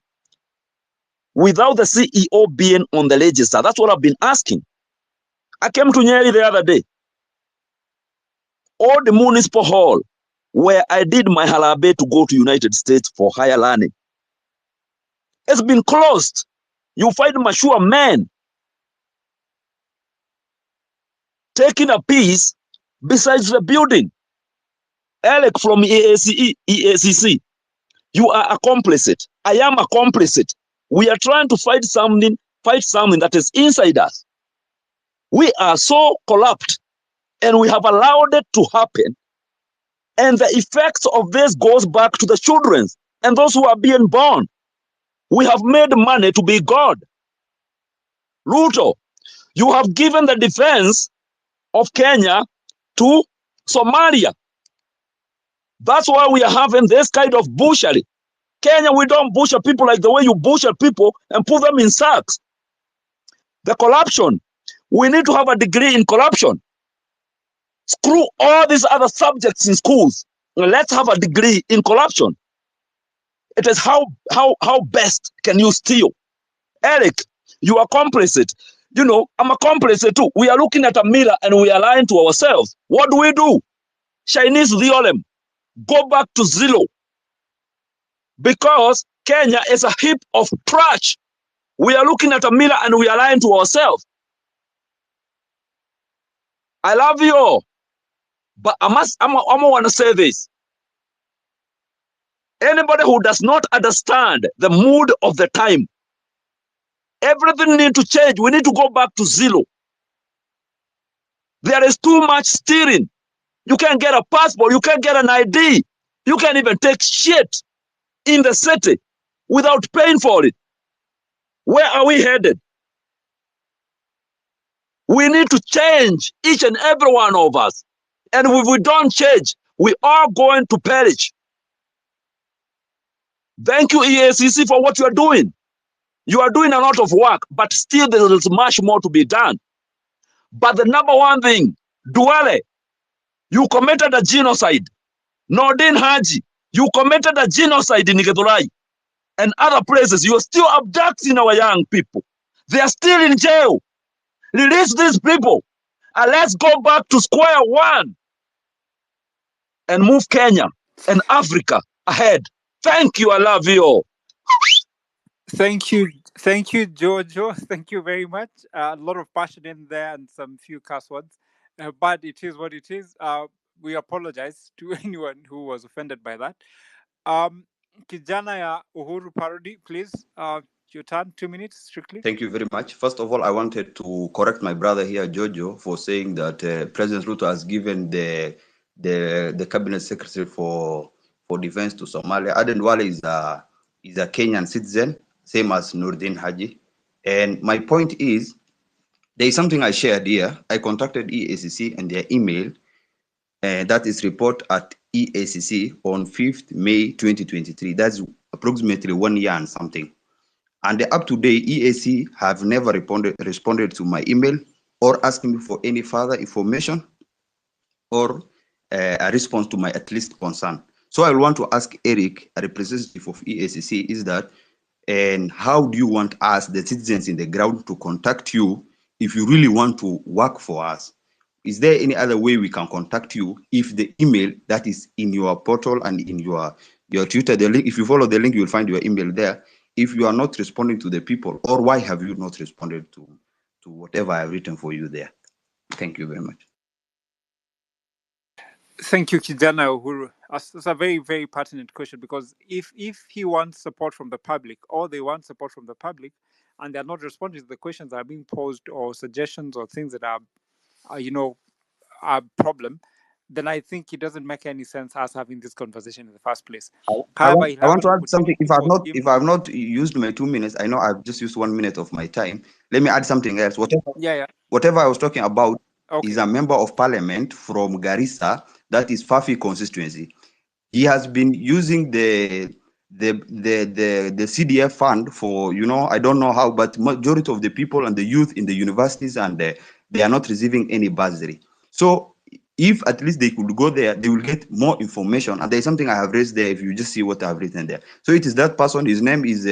R: without the CEO being on the register? That's what I've been asking. I came to Nyeri the other day, or the municipal hall, where I did my halabe to go to United States for higher learning. It's been closed. You find mature men taking a piece besides the building. Alec from EACC, you are a complicit. I am a complicit. We are trying to fight something that is inside us. We are so corrupt, and we have allowed it to happen. And the effects of this goes back to the children and those who are being born. We have made money to be God. Ruto, you have given the defense of Kenya to Somalia. That's why we are having this kind of butchery. Kenya, we don't butcher people like the way you butcher people and put them in sacks. The corruption, we need to have a degree in corruption. Screw all these other subjects in schools. Let's have a degree in corruption. It is how best can you steal. Eric, you are complicit. You know, I'm a complicit too. We are looking at a mirror and we are lying to ourselves. What do? Chinese theorem. Go back to zero. Because Kenya is a heap of trash. We are looking at a mirror and we are lying to ourselves. I love you all. But I want to say this. Anybody who does not understand the mood of the time, everything needs to change. We need to go back to zero. There is too much stealing. You can't get a passport. You can't get an ID. You can't even take shit in the city without paying for it. Where are we headed? We need to change, each and every one of us. And if we don't change, we are going to perish. Thank you, EACC, for what you are doing. You are doing a lot of work, but still there is much more to be done. But the number one thing, Duale, you committed a genocide. Nordin Haji, you committed a genocide in Githurai and other places. You are still abducting our young people. They are still in jail. Release these people and let's go back to square one and move Kenya and Africa ahead. Thank you. I love you all.
D: Thank you, Jojo. Thank you very much. A lot of passion in there and some few cuss words, but it is what it is. We apologize to anyone who was offended by that. Kijana ya Uhuru Parody, please. Your turn. 2 minutes strictly.
S: Thank you very much. First of all, I wanted to correct my brother here, Jojo, for saying that President Ruto has given the cabinet secretary for defense to Somalia. Aden Wale is a Kenyan citizen, same as Nurdin Haji. And my point is, there is something I shared here. I contacted EACC and their email, that is report at EACC on 5th May 2023. That's approximately 1 year and something. And up to date, EAC have never responded to my email or asking me for any further information or a response to my at least concern. So I want to ask Eric, a representative of EACC, is that, and how do you want us, the citizens in the ground, to contact you if you really want to work for us? Is there any other way we can contact you if the email that is in your portal and in your Twitter, the link, if you follow the link, you will find your email there. If you are not responding to the people, or why have you not responded to whatever I've written for you there? Thank you very much.
D: Thank you, Kijana Uhuru. That's a very, very pertinent question, because if he wants support from the public, or they want support from the public, and they're not responding to the questions that are being posed, or suggestions, or things that are a problem, then I think it doesn't make any sense us having this conversation in the first place.
S: I want to add something. If I've not used my 2 minutes, I know I've just used 1 minute of my time. Let me add something else. Whatever I was talking about is a member of parliament from Garissa, that is Fafi constituency. He has been using the CDF fund for, I don't know how, but majority of the people and the youth in the universities, and they are not receiving any bursary. So if at least they could go there, they will get more information. And there's something I have raised there, if you just see what I've written there. So it is that person, his name is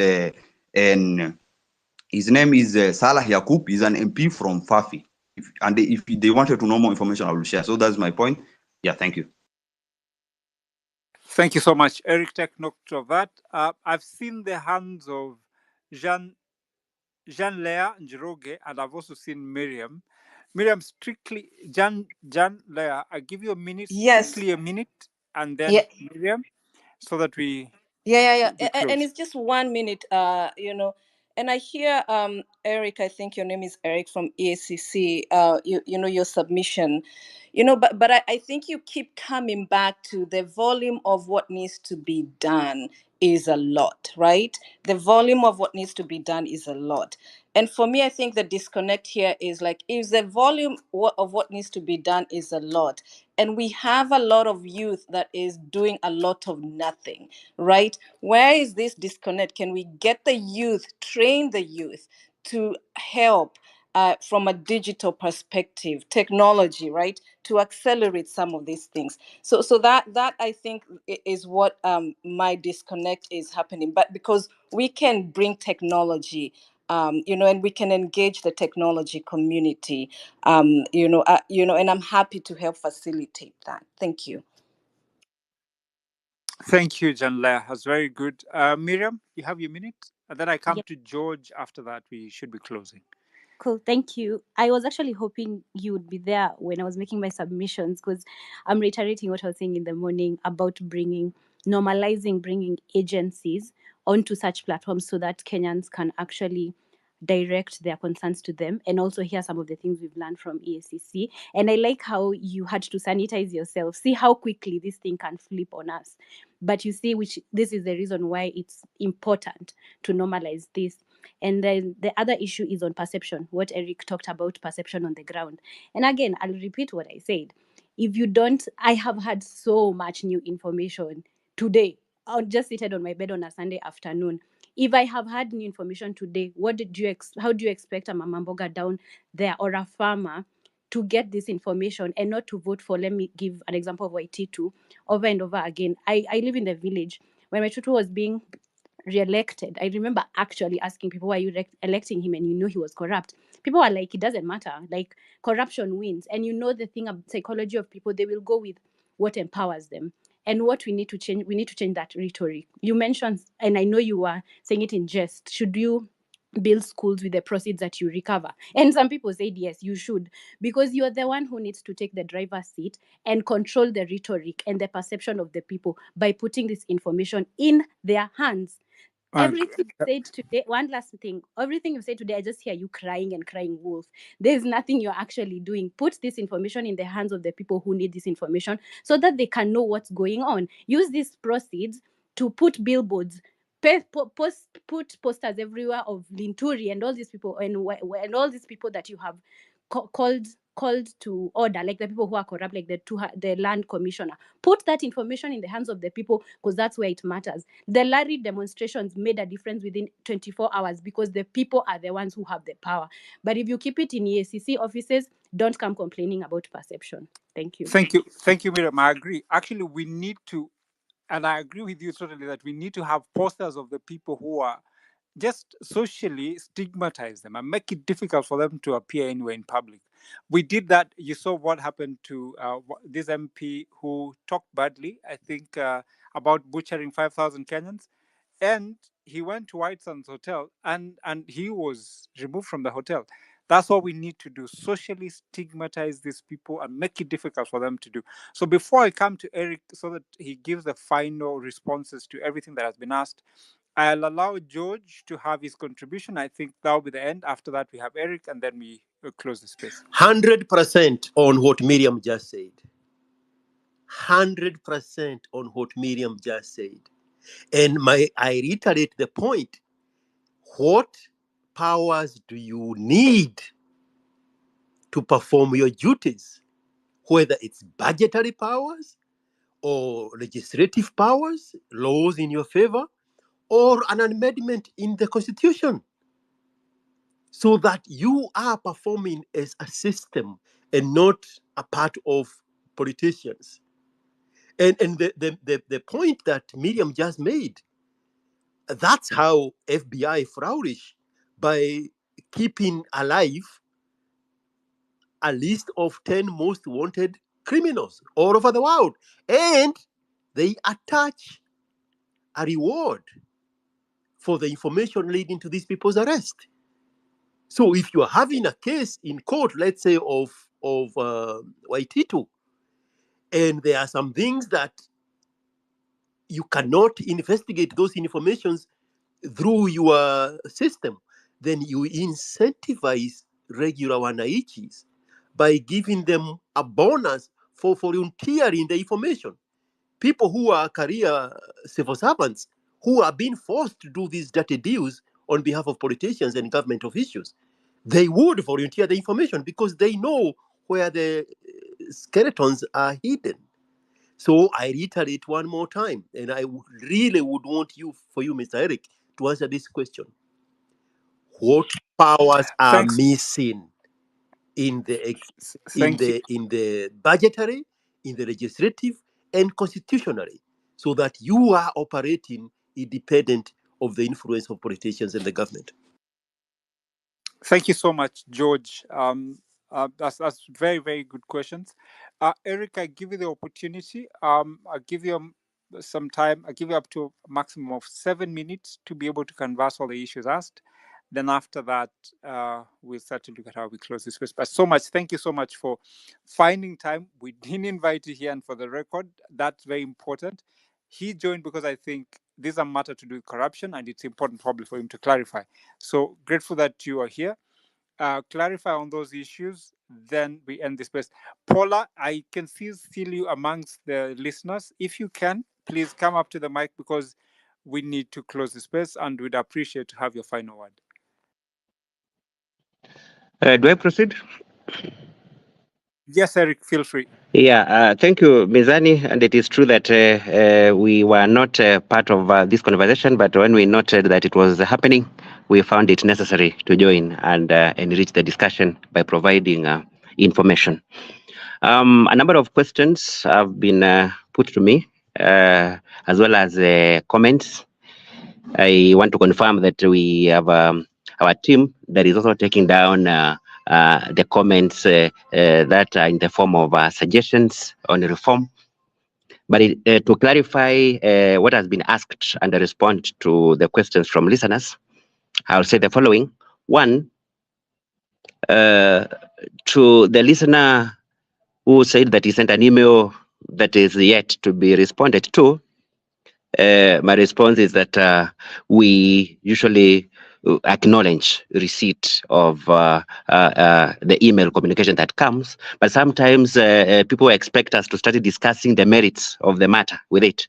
S: Salah Yakub. He's an MP from Fafi. If they wanted to know more information, I will share. So that's my point. Yeah, thank you.
D: Thank you so much, Eric. Take note of that. I've seen the hands of Jean Lea Njiroge, and I've also seen Miriam. Miriam, strictly, Jan Lea, I give you a minute, strictly a minute, and then Miriam, so that we...
T: And it's just 1 minute, and I hear Eric, I think your name is Eric from EACC, your submission, but I think you keep coming back to the volume of what needs to be done is a lot, right? The volume of what needs to be done is a lot. And for me, I think the disconnect here is like, if the volume of what needs to be done is a lot, and we have a lot of youth that is doing a lot of nothing, right? Where is this disconnect? Can we get the youth, train the youth to help from a digital perspective, technology, right, to accelerate some of these things? So that I think is what my disconnect is happening. But because we can bring technology, and we can engage the technology community, and I'm happy to help facilitate that. Thank you.
D: Thank you, Jan Lea. That's very good. Miriam, you have your minute, and then I come to George. After that, we should be closing.
U: Cool, thank you. I was actually hoping you would be there when I was making my submissions, because I'm reiterating what I was saying in the morning about normalizing bringing agencies onto such platforms so that Kenyans can actually direct their concerns to them, and also hear some of the things we've learned from EACC. And I like how you had to sanitize yourself. See how quickly this thing can flip on us. But you see, this is the reason why it's important to normalize this. And then the other issue is on perception, what Eric talked about, perception on the ground. And again, I'll repeat what I said. If you don't, I have had so much new information today. I just seated on my bed on a Sunday afternoon. If I have had new information today, how do you expect a mama mboga down there or a farmer to get this information and not to vote for, let me give an example of Waititu over and over again. I live in the village. When Waititu was being re-elected, I remember actually asking people, why are you electing him? And you know he was corrupt. People are like, it doesn't matter. Like, corruption wins. And you know the thing of psychology of people, they will go with what empowers them. And what we need to change that rhetoric. You mentioned, and I know you were saying it in jest, should you build schools with the proceeds that you recover? And some people said yes, you should, because you're the one who needs to take the driver's seat and control the rhetoric and the perception of the people by putting this information in their hands. Everything you said today, one last thing, everything you said today, I just hear you crying and crying wolf. There's nothing you're actually doing. Put this information in the hands of the people who need this information so that they can know what's going on. Use these proceeds to put billboards, put posters everywhere of Linturi and all these people, and all these people that you have called to order, like the people who are corrupt, like the land commissioner. Put that information in the hands of the people, because that's where it matters. The Larry demonstrations made a difference within 24 hours because the people are the ones who have the power. But if you keep it in EACC offices, don't come complaining about perception. Thank you.
D: Thank you, Miriam. I agree. Actually, we need to, and I agree with you totally, that we need to have posters of the people who are just socially stigmatize them and make it difficult for them to appear anywhere in public. We did that. You saw what happened to this MP who talked badly, I think, about butchering 5,000 Kenyans. And he went to White Sands Hotel and he was removed from the hotel. That's what we need to do, socially stigmatize these people and make it difficult for them to do. So before I come to Eric so that he gives the final responses to everything that has been asked, I'll allow George to have his contribution. I think that'll be the end. After that, we have Eric, and then we close the space.
J: 100% on what Miriam just said. 100% on what Miriam just said. And I reiterate the point. What powers do you need to perform your duties? Whether it's budgetary powers or legislative powers, laws in your favor, or an amendment in the Constitution, so that you are performing as a system and not a part of politicians. And the point that Miriam just made, that's how FBI flourish, by keeping alive a list of 10 most wanted criminals all over the world. And they attach a reward for the information leading to these people's arrest. So if you're having a case in court, let's say of Waititu, and there are some things that you cannot investigate those informations through your system, then you incentivize regular wananchis by giving them a bonus for volunteering the information. People who are career civil servants who are being forced to do these dirty deals on behalf of politicians and government officials, they would volunteer the information because they know where the skeletons are hidden. So I reiterate one more time, and I really would want for you, Mr. Eric, to answer this question. What powers are missing in the budgetary, in the legislative, and constitutionally, so that you are operating independent of the influence of politicians and the government?
D: Thank you so much, George. That's very, very good questions. Eric, I give you the opportunity. I'll give you some time. I'll give you up to a maximum of 7 minutes to be able to canvass all the issues asked. Then after that, we'll start to look at how we close this space. But thank you so much for finding time. We didn't invite you here, and for the record, that's very important. He joined because I think this is a matter to do with corruption, and it's important probably for him to clarify. So grateful that you are here. Clarify on those issues, then we end this space. Paula, I can see you amongst the listeners. If you can, please come up to the mic because we need to close the space, and we'd appreciate to have your final word.
C: Do I proceed?
D: Yes, Eric, feel free.
C: Yeah, thank you, Mizani. And it is true that we were not part of this conversation, but when we noted that it was happening, we found it necessary to join and enrich the discussion by providing information. A number of questions have been put to me, as well as comments. I want to confirm that we have our team that is also taking down the comments that are in the form of suggestions on reform. But to clarify what has been asked and respond to the questions from listeners, I'll say the following. One, to the listener who said that he sent an email that is yet to be responded to, my response is that we usually acknowledge receipt of the email communication that comes, but sometimes people expect us to start discussing the merits of the matter with it.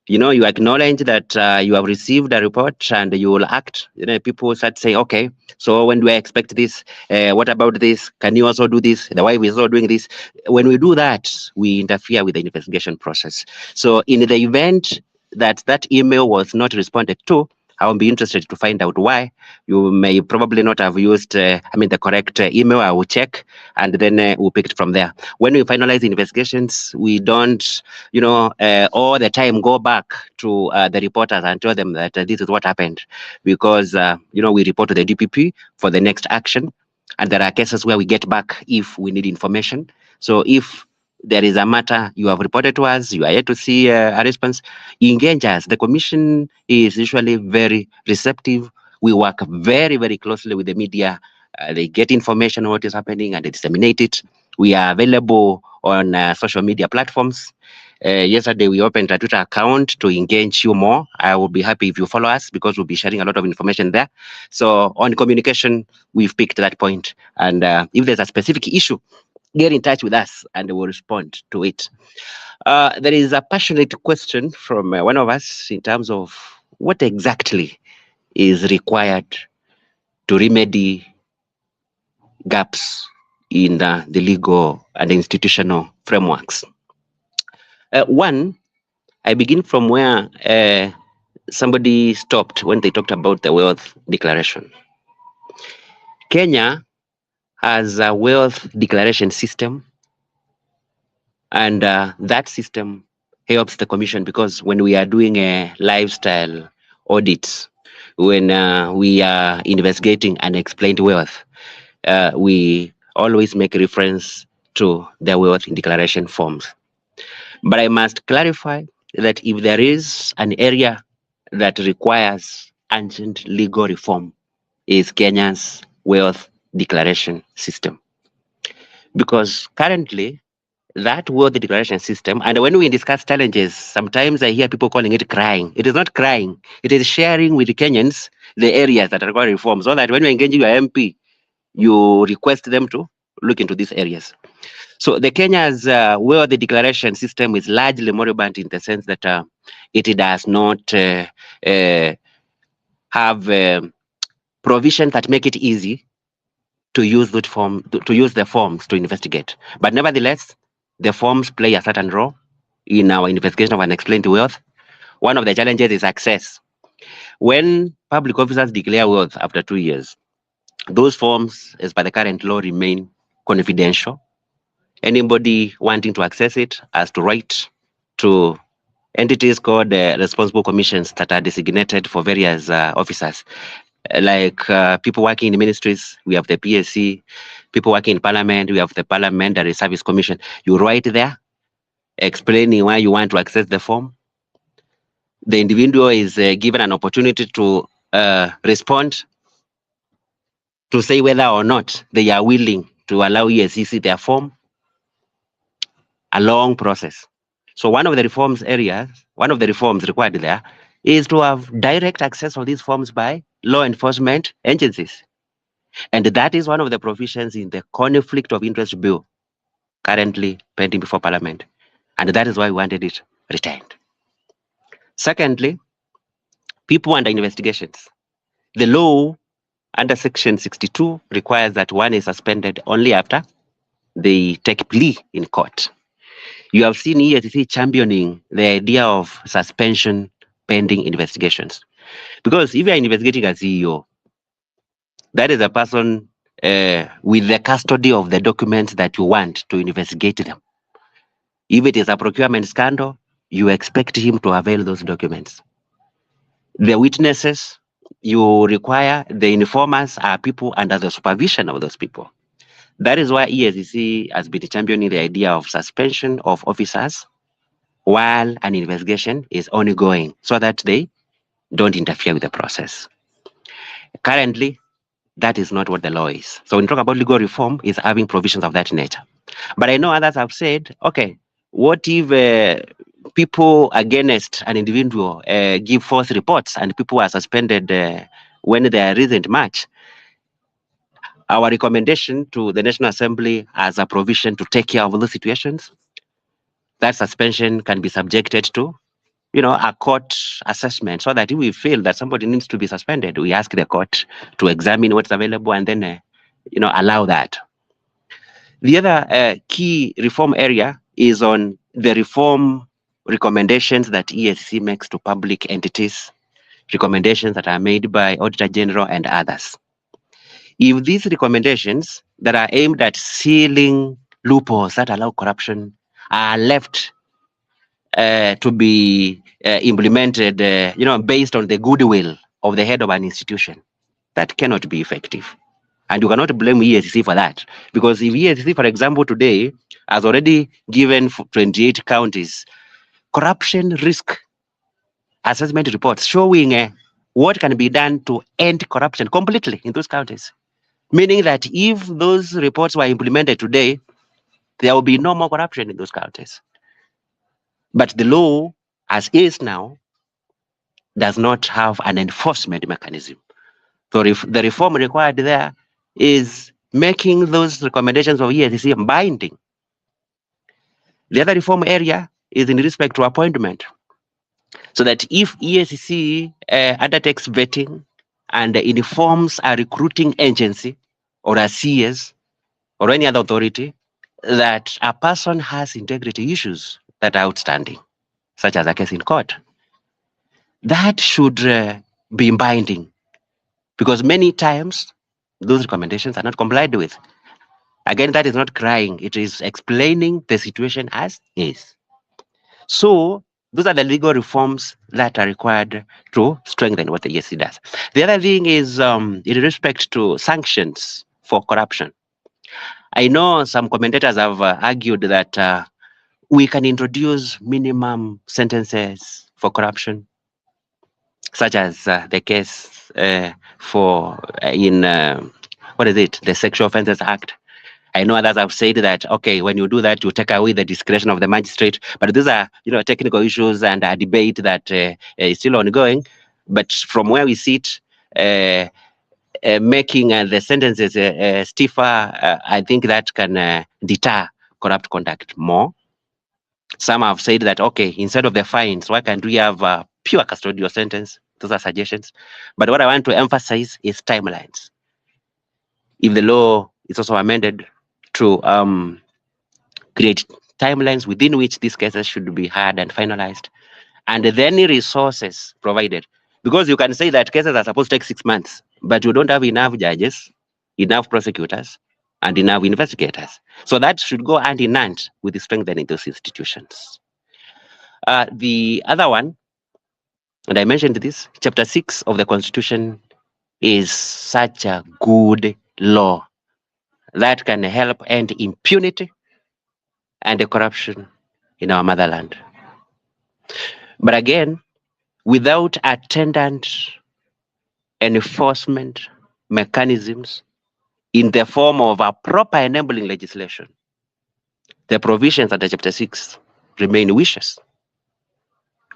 C: You know, you acknowledge that you have received a report and you will act. You know, people start saying, okay, so when do I expect this? What about this? Can you also do this? The wife is also doing this. When we do that, we interfere with the investigation process. So in the event that that email was not responded to, I will be interested to find out why. You may probably not have used, the correct email. I will check, and then we'll pick it from there. When we finalize the investigations, we don't, all the time go back to the reporters and tell them that this is what happened, because, we report to the DPP for the next action, and there are cases where we get back if we need information. So if there is a matter you have reported to us, you are yet to see a response, engage us. The commission is usually very receptive. We work very, very closely with the media. They get information on what is happening and they disseminate it. We are available on social media platforms. Yesterday, we opened a Twitter account to engage you more. I will be happy if you follow us because we'll be sharing a lot of information there. So on communication, we've picked that point. And if there's a specific issue, get in touch with us and we'll respond to it. There is a passionate question from one of us in terms of what exactly is required to remedy gaps in the legal and institutional frameworks. One, I begin from where somebody stopped when they talked about the wealth declaration. Kenya has a wealth declaration system, and that system helps the commission because when we are doing a lifestyle audit, when we are investigating unexplained wealth, we always make reference to the wealth declaration forms. But I must clarify that if there is an area that requires urgent legal reform, is Kenya's wealth declaration system. Because currently, that wealth declaration system, and when we discuss challenges, sometimes I hear people calling it crying. It is not crying. It is sharing with the Kenyans the areas that require reform, so that when you engage your MP, you request them to look into these areas. So the Kenya's wealth declaration system is largely moribund in the sense that it does not have provisions that make it easy to use that form, to use the forms to investigate. But nevertheless, the forms play a certain role in our investigation of unexplained wealth. One of the challenges is access. When public officers declare wealth after 2 years, those forms, as per the current law, remain confidential. Anybody wanting to access it has to write to entities called responsible commissions that are designated for various officers. Like people working in the ministries, we have the PSC. People working in parliament, we have the Parliamentary Service Commission. You write there, explaining why you want to access the form. The individual is given an opportunity to respond, to say whether or not they are willing to allow EACC their form. A long process. So one of the reforms required there is to have direct access of these forms by law enforcement agencies. And that is one of the provisions in the conflict of interest bill currently pending before Parliament. And that is why we wanted it retained. Secondly, people under investigations. The law under Section 62 requires that one is suspended only after they take plea in court. You have seen EACC championing the idea of suspension pending investigations. Because if you are investigating a CEO, that is a person with the custody of the documents that you want to investigate them. If it is a procurement scandal, you expect him to avail those documents. The witnesses you require, the informers are people under the supervision of those people. That is why EACC has been championing the idea of suspension of officers while an investigation is ongoing so that they don't interfere with the process. Currently, that is not what the law is. So when you talk about legal reform, it's having provisions of that nature. But I know others have said, okay, what if people against an individual give false reports and people are suspended when there isn't much? Our recommendation to the National Assembly as a provision to take care of those situations, that suspension can be subjected to, a court assessment, so that if we feel that somebody needs to be suspended, we ask the court to examine what's available and then, allow that. The other key reform area is on the reform recommendations that EACC makes to public entities, recommendations that are made by Auditor General and others. If these recommendations that are aimed at sealing loopholes that allow corruption are left to be implemented, based on the goodwill of the head of an institution, that cannot be effective. And you cannot blame EACC for that. Because if EACC, for example, today has already given 28 counties corruption risk assessment reports showing what can be done to end corruption completely in those counties. Meaning that if those reports were implemented today, there will be no more corruption in those counties. But the law, as is now, does not have an enforcement mechanism. So the reform required there is making those recommendations of EACC binding. The other reform area is in respect to appointment. So that if EACC undertakes vetting and informs a recruiting agency or a CS or any other authority that a person has integrity issues that are outstanding, such as a case in court, that should be binding, because many times those recommendations are not complied with. Again, that is not crying, it is explaining the situation as is. So those are the legal reforms that are required to strengthen what the EACC does. The other thing is in respect to sanctions for corruption. I know some commentators have argued that we can introduce minimum sentences for corruption, such as the case for the Sexual Offences Act. I know others have said that, okay, when you do that, you take away the discretion of the magistrate. But these are, technical issues and a debate that is still ongoing. But from where we sit, making the sentences stiffer, I think that can deter corrupt conduct more. Some have said that, okay, instead of the fines, why can't we have a pure custodial sentence? Those are suggestions. But what I want to emphasize is timelines. If the law is also amended to create timelines within which these cases should be heard and finalized, and then resources provided. Because you can say that cases are supposed to take 6 months, but you don't have enough judges, enough prosecutors, and enough investigators. So that should go hand in hand with strengthening those institutions. The other one, and I mentioned this, Chapter 6 of the Constitution is such a good law that can help end impunity and the corruption in our motherland. But again, without attendant enforcement mechanisms in the form of a proper enabling legislation, the provisions under Chapter 6 remain wishes.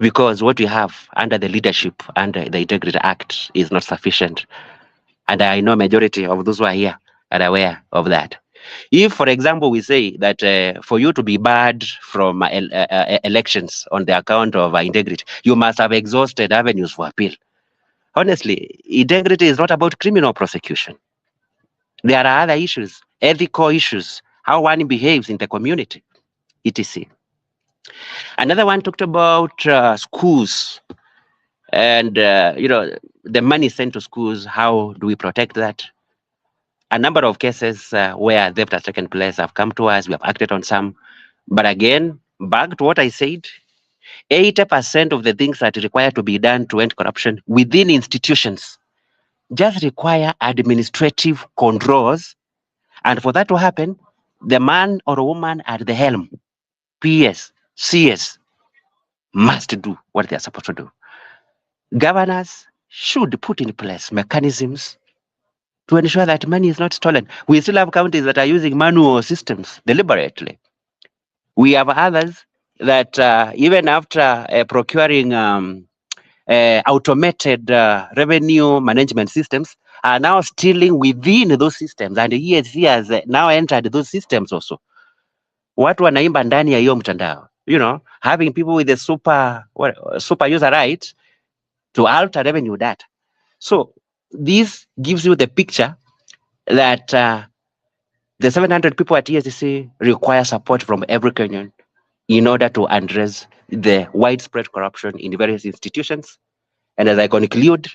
C: Because what we have under the leadership, under the Integrity Act, is not sufficient. And I know majority of those who are here are aware of that. If, for example, we say that for you to be barred from elections on the account of integrity, you must have exhausted avenues for appeal. honestly, integrity is not about criminal prosecution. There are other issues, ethical issues, how one behaves in the community, etc. Another one talked about schools and the money sent to schools. How do we protect that? A number of cases where theft has taken place have come to us. We have acted on some, but again, back to what I said, 80% of the things that require to be done to end corruption within institutions just require administrative controls. And for that to happen, the man or woman at the helm, PS, CS, must do what they are supposed to do. Governors should put in place mechanisms to ensure that money is not stolen. We still have counties that are using manual systems deliberately. We have others that even after procuring automated revenue management systems are now stealing within those systems, and the EACC has now entered those systems also. Watu wanaimba ndani ya hiyo mtandao, having people with the super user rights to alter revenue data. So this gives you the picture that the 700 people at EACC require support from every Kenyan in order to address the widespread corruption in various institutions. And as I conclude,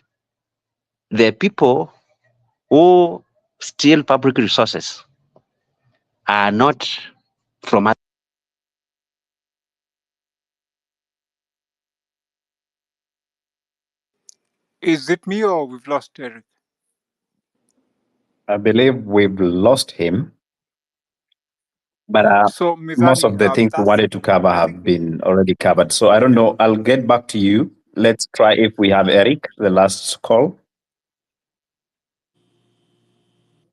C: the people who steal public resources are not from us.
D: Is it me or we've lost Eric?
E: I believe we've lost him, but
D: So
E: most
D: Mizani,
E: of the things we
D: that's
E: wanted to cover have been already covered. So I don't know. I'll get back to you. Let's try if we have Eric, the last call.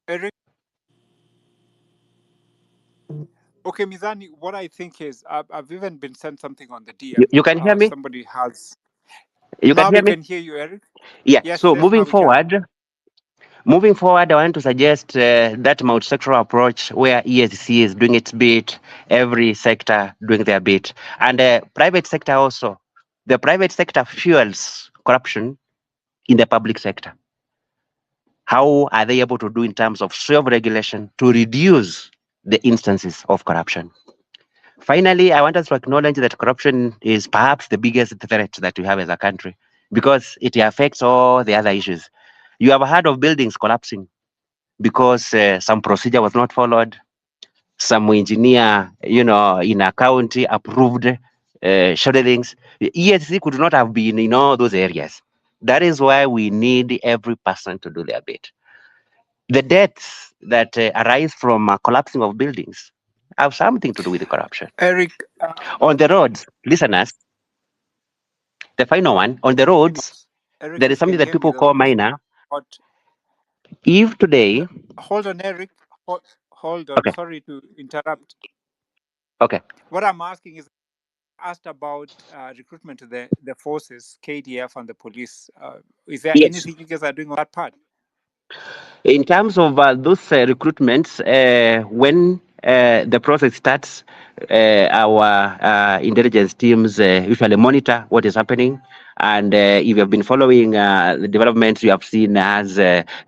D: Eric. Okay, Mizani, what I think is I've even been sent something on the DM.
C: You can hear me?
D: Somebody has.
C: You can
D: Now
C: hear
D: we
C: me?
D: can hear you, Eric.
C: Yeah.
D: Yes,
C: So
D: yes, now we can.
C: moving forward, I want to suggest that multi-sectoral approach where EACC is doing its bit, every sector doing their bit, and the private sector also. The private sector fuels corruption in the public sector. How are they able to do in terms of self-regulation to reduce the instances of corruption? Finally, I want us to acknowledge that corruption is perhaps the biggest threat that we have as a country because it affects all the other issues. You have heard of buildings collapsing because some procedure was not followed. Some engineer, in a county approved schedulings. EACC could not have been in all those areas. That is why we need every person to do their bit. The deaths that arise from collapsing of buildings have something to do with the corruption.
D: Eric.
C: On the roads, listeners, the final one, on the roads,
D: Eric,
C: there is something that people call minor.
D: But
C: If today...
D: Hold on, Eric. Hold on.
C: Okay.
D: Sorry to interrupt.
C: Okay.
D: What I'm asking is, asked about recruitment to the forces, KDF and the police. Is there anything you guys are doing on that part?
C: In terms of those recruitments, when the process starts, our intelligence teams usually monitor what is happening. And if you have been following the developments, you have seen us,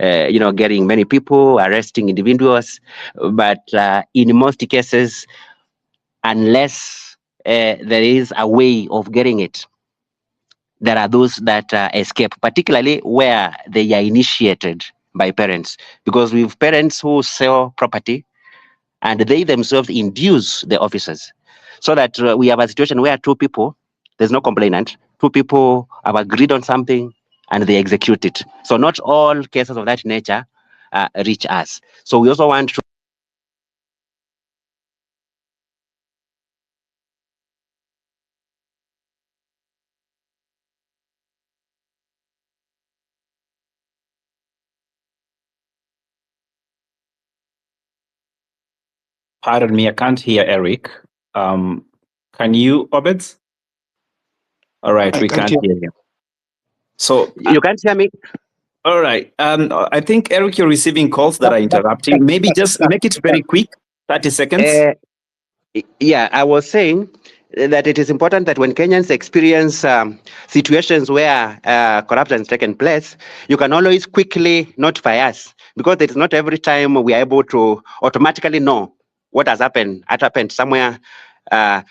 C: getting many people, arresting individuals. But in most cases, unless there is a way of getting it, there are those that escape, particularly where they are initiated by parents, because we have parents who sell property and they themselves induce the officers, so that we have a situation where two people, there's no complainant, two people have agreed on something and they execute it. So not all cases of that nature reach us. So we also want to
E: Pardon me, I can't hear Eric. Can you, Obed? All right, we can't hear him. So
C: you can't hear me?
E: All right. I think, Eric, you're receiving calls that are interrupting. Maybe just make it very quick, 30 seconds.
C: Yeah, I was saying that it is important that when Kenyans experience situations where corruption has taken place, you can always quickly notify us, because it is not every time we are able to automatically know what has happened somewhere.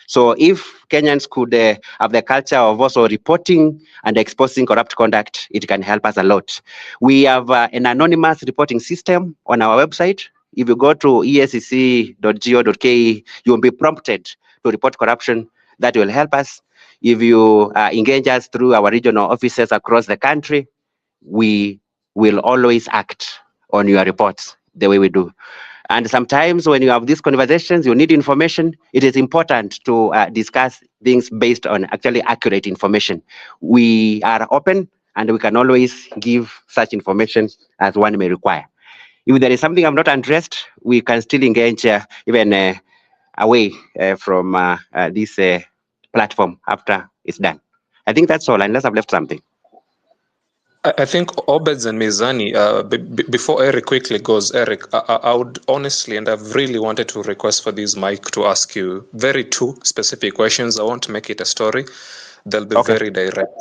C: So if Kenyans could have the culture of also reporting and exposing corrupt conduct, it can help us a lot. We have an anonymous reporting system on our website. If you go to eacc.go.ke, you will be prompted to report corruption. That will help us. If you engage us through our regional offices across the country, we will always act on your reports the way we do. And sometimes when you have these conversations, you need information. It is important to discuss things based on actually accurate information. We are open and we can always give such information as one may require. If there is something I've not addressed, we can still engage even away from this platform after it's done. I think that's all, unless I've left something.
A: I think Obeds and Mizani, before Eric quickly goes, Eric, I would honestly, and I've really wanted to request for this mic to ask you two specific questions. I want to make it a story. They'll be very direct.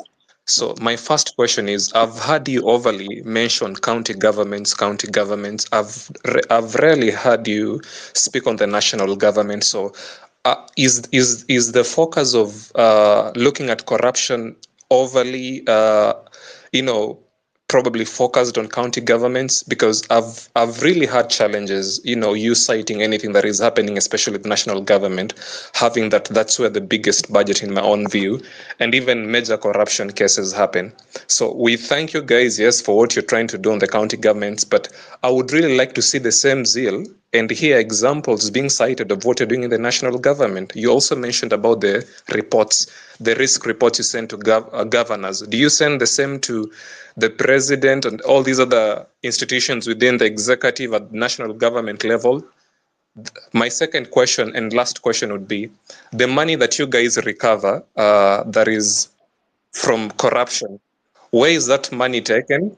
A: So my first question is, I've heard you overly mention county governments. I've rarely heard you speak on the national government. So is the focus of looking at corruption overly, probably focused on county governments? Because I've really had challenges, you citing anything that is happening, especially with national government, having that's where the biggest budget in my own view, and even major corruption cases happen. So we thank you guys, yes, for what you're trying to do on the county governments, but I would really like to see the same zeal and hear examples being cited of what you're doing in the national government. You also mentioned about the reports, the risk reports you send to governors. Do you send the same to the president and all these other institutions within the executive at national government level? My second question and last question would be, the money that you guys recover that is from corruption, where is that money taken?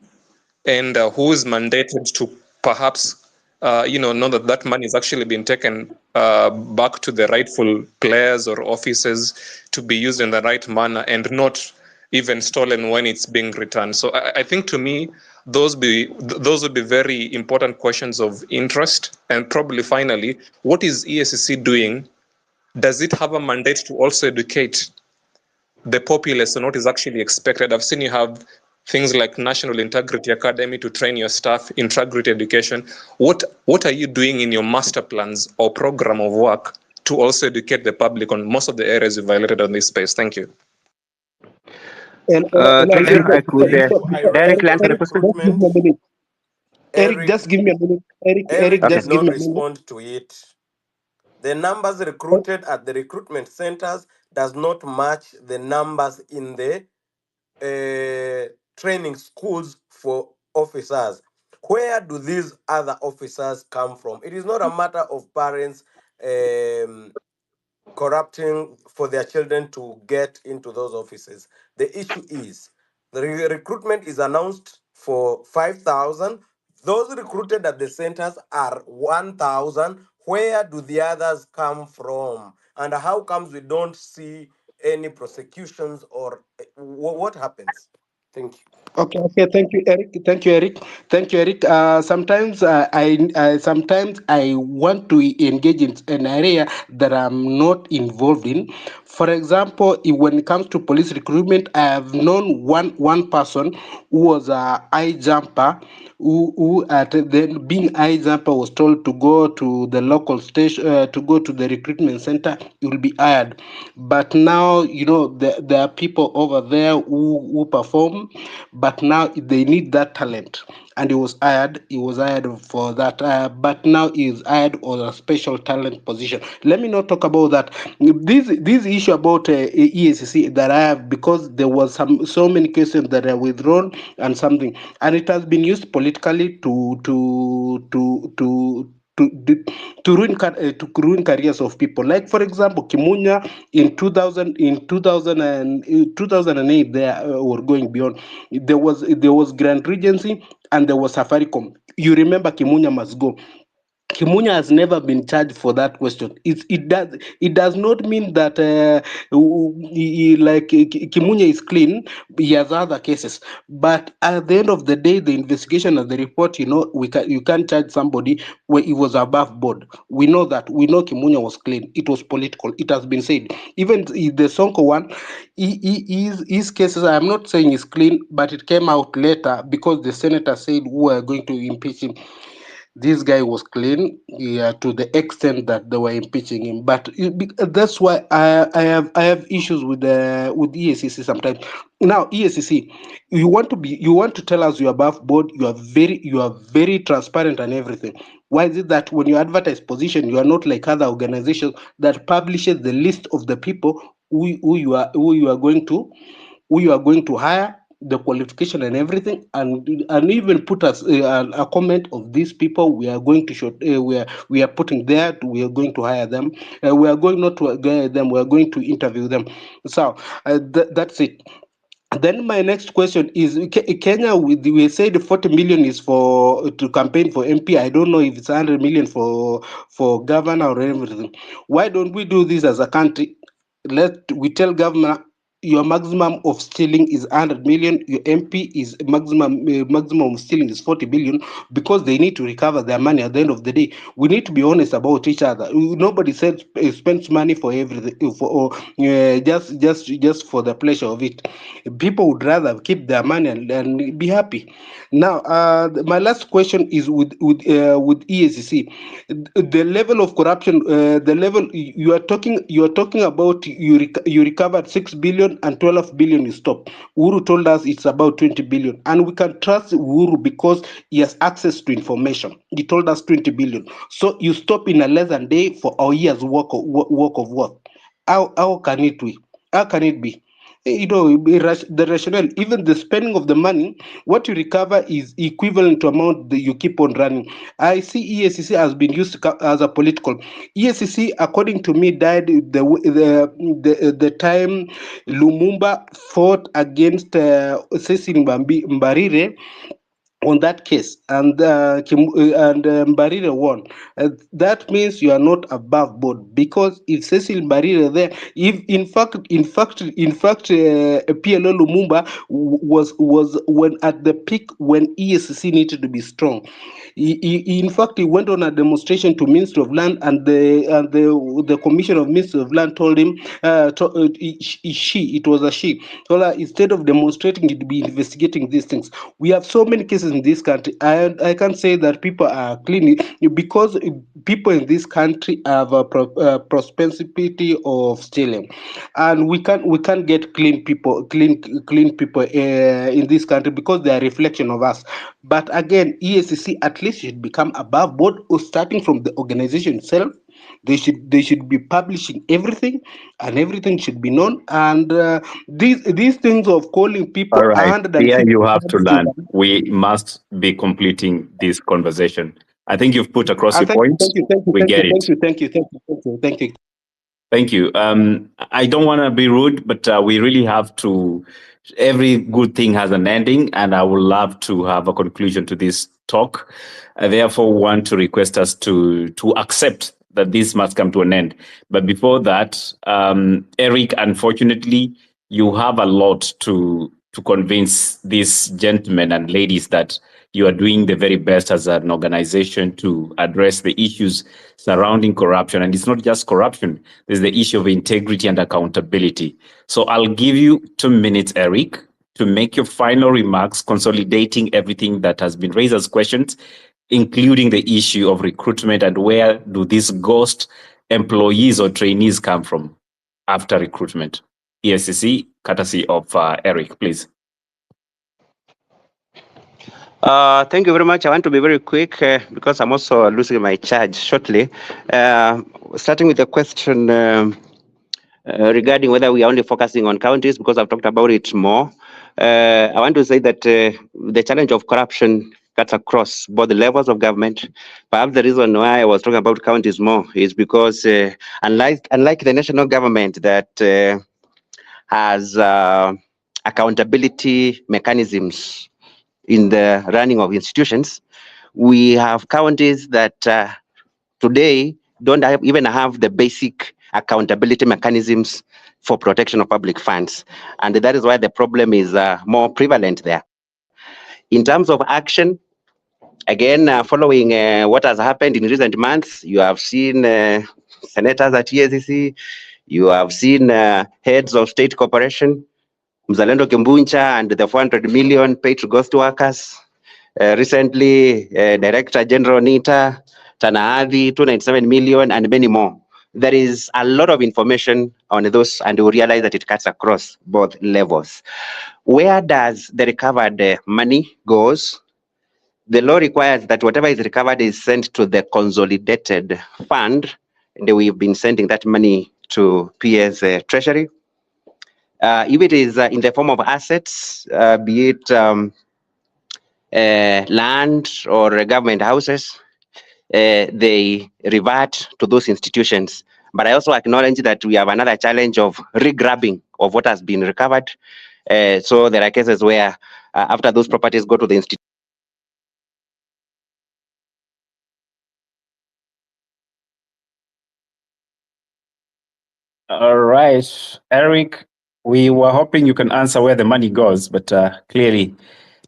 A: And who is mandated to perhaps know that money is actually being taken back to the rightful players or offices to be used in the right manner and not even stolen when it's being returned? So I think, to me, those would be very important questions of interest. And probably finally, what is EACC doing? Does it have a mandate to also educate the populace on what is actually expected? I've seen you have things like National Integrity Academy to train your staff, integrity education. What are you doing in your master plans or program of work to also educate the public on most of the areas you violated on this space? Thank you.
C: Thank you. I could directly answer the question.
V: Eric, just give me a minute. Eric,
P: did
V: just give
P: not
V: me a minute.
P: respond to it. The numbers recruited at the recruitment centers does not match the numbers in the training schools for officers. Where do these other officers come from? It is not a matter of parents corrupting for their children to get into those offices. The issue is the recruitment is announced for 5,000. Those recruited at the centers are 1,000. Where do the others come from? And how comes we don't see any prosecutions or what happens? Thank you.
V: Okay. Thank you, Eric. Thank you, Eric. Sometimes I want to engage in an area that I'm not involved in. For example, when it comes to police recruitment, I have known one person who was a high jumper, who at then being high jumper was told to go to the local station, to go to the recruitment center. You will be hired. But now there are people over there who perform, but now they need that talent, and he was hired for that, but now he is hired on a special talent position. Let me not talk about that. This issue about EACC that I have, because there was so many questions that are withdrawn and something, and it has been used politically to ruin careers of people. Like, for example, Kimunya in 2008, they were going beyond. There was Grand Regency and there was Safaricom. You remember Kimunya must go. Kimunya has never been charged for that question. It does not mean that Kimunya is clean. He has other cases, but at the end of the day, the investigation and the report, you can't charge somebody where he was above board. We know that. We know Kimunya was clean. It was political. It has been said. Even the Sonko one, his cases, I'm not saying is clean, but it came out later because the senator said we are going to impeach him. This guy was clean, to the extent that they were impeaching him. But that's why I have issues with EACC sometimes. Now EACC, you want to tell us you're above board, you are very transparent and everything. Why is it that when you advertise position, you are not like other organizations that publishes the list of the people who you are going to hire, the qualification and everything, and even put us a comment of these people we are going to show, we are putting there, we are going to hire them, we are going not to hire them, we are going to interview them. So that's it. Then my next question is, Kenya, we said 40 million is to campaign for MP. I don't know if it's 100 million for governor or everything. Why don't we do this as a country? We tell governor your maximum of stealing is 100 million, your MP is maximum of stealing is 40 billion, because they need to recover their money at the end of the day. We need to be honest about each other. Nobody spends money for everything, just for the pleasure of it. People would rather keep their money and be happy. Now, my last question is with EACC. The level of corruption, the level you are talking about, you recovered 6 billion and 12 billion you stopped. Uhuru told us it's about 20 billion, and we can trust Uhuru because he has access to information. He told us 20 billion. So you stop in a less than day for a year's work of work. How can it be? How can it be? The rationale, even the spending of the money, what you recover is equivalent to amount that you keep on running. I see EACC has been used as a political. EACC, according to me, died the time Lumumba fought against Cecil Mbarire on that case, and Mbarire won. That means you are not above board, because if Cecil Mbarire there, if in fact, PLO Lumumba was when at the peak when EACC needed to be strong. In fact, he went on a demonstration to Ministry of Land, and the Commissioner of Ministry of Land told him, it was a she, told her instead of demonstrating, he'd be investigating these things. We have so many cases in this country. I can't say that people are clean, because people in this country have a propensity of stealing, and we can't get clean people in this country because they are a reflection of us. But again, EACC at least should become above board, or starting from the organization itself. They should be publishing everything, and everything should be known. And these things of calling people
E: All right,
V: 150.
E: here you have to learn. We must be completing this conversation. I think you've put across your point. We get it.
V: Thank you.
E: Thank you. I don't want to be rude, but we really have to. Every good thing has an ending, and I would love to have a conclusion to this talk. I therefore want to request us to accept that this must come to an end. But before that, Eric, unfortunately, you have a lot to convince these gentlemen and ladies that you are doing the very best as an organization to address the issues surrounding corruption. And it's not just corruption, there's the issue of integrity and accountability. So I'll give you 2 minutes, Eric, to make your final remarks, consolidating everything that has been raised as questions, including the issue of recruitment and where do these ghost employees or trainees come from after recruitment. EACC, courtesy of Eric, please.
C: Thank you very much. I want to be very quick because I'm also losing my charge shortly. Starting with the question regarding whether we are only focusing on counties, because I've talked about it more. I want to say that the challenge of corruption cuts across both the levels of government. Perhaps the reason why I was talking about counties more is because unlike the national government that has accountability mechanisms in the running of institutions, we have counties that today don't even have the basic accountability mechanisms for protection of public funds. And that is why the problem is more prevalent there. In terms of action, again, following what has happened in recent months, you have seen senators at EACC, you have seen heads of state corporation, Mzalendo Kimbuncha and the 400 million paid to ghost workers. Recently, Director General Nita, Tanahadi, 297 million, and many more. There is a lot of information on those, and we realize that it cuts across both levels. Where does the recovered money goes? The law requires that whatever is recovered is sent to the consolidated fund, and we've been sending that money to PS Treasury. If it is in the form of assets, be it land or government houses, they revert to those institutions. But I also acknowledge that we have another challenge of regrabbing of what has been recovered. So there are cases where after those properties go to the institution,
E: All right, Eric, we were hoping you can answer where the money goes, but clearly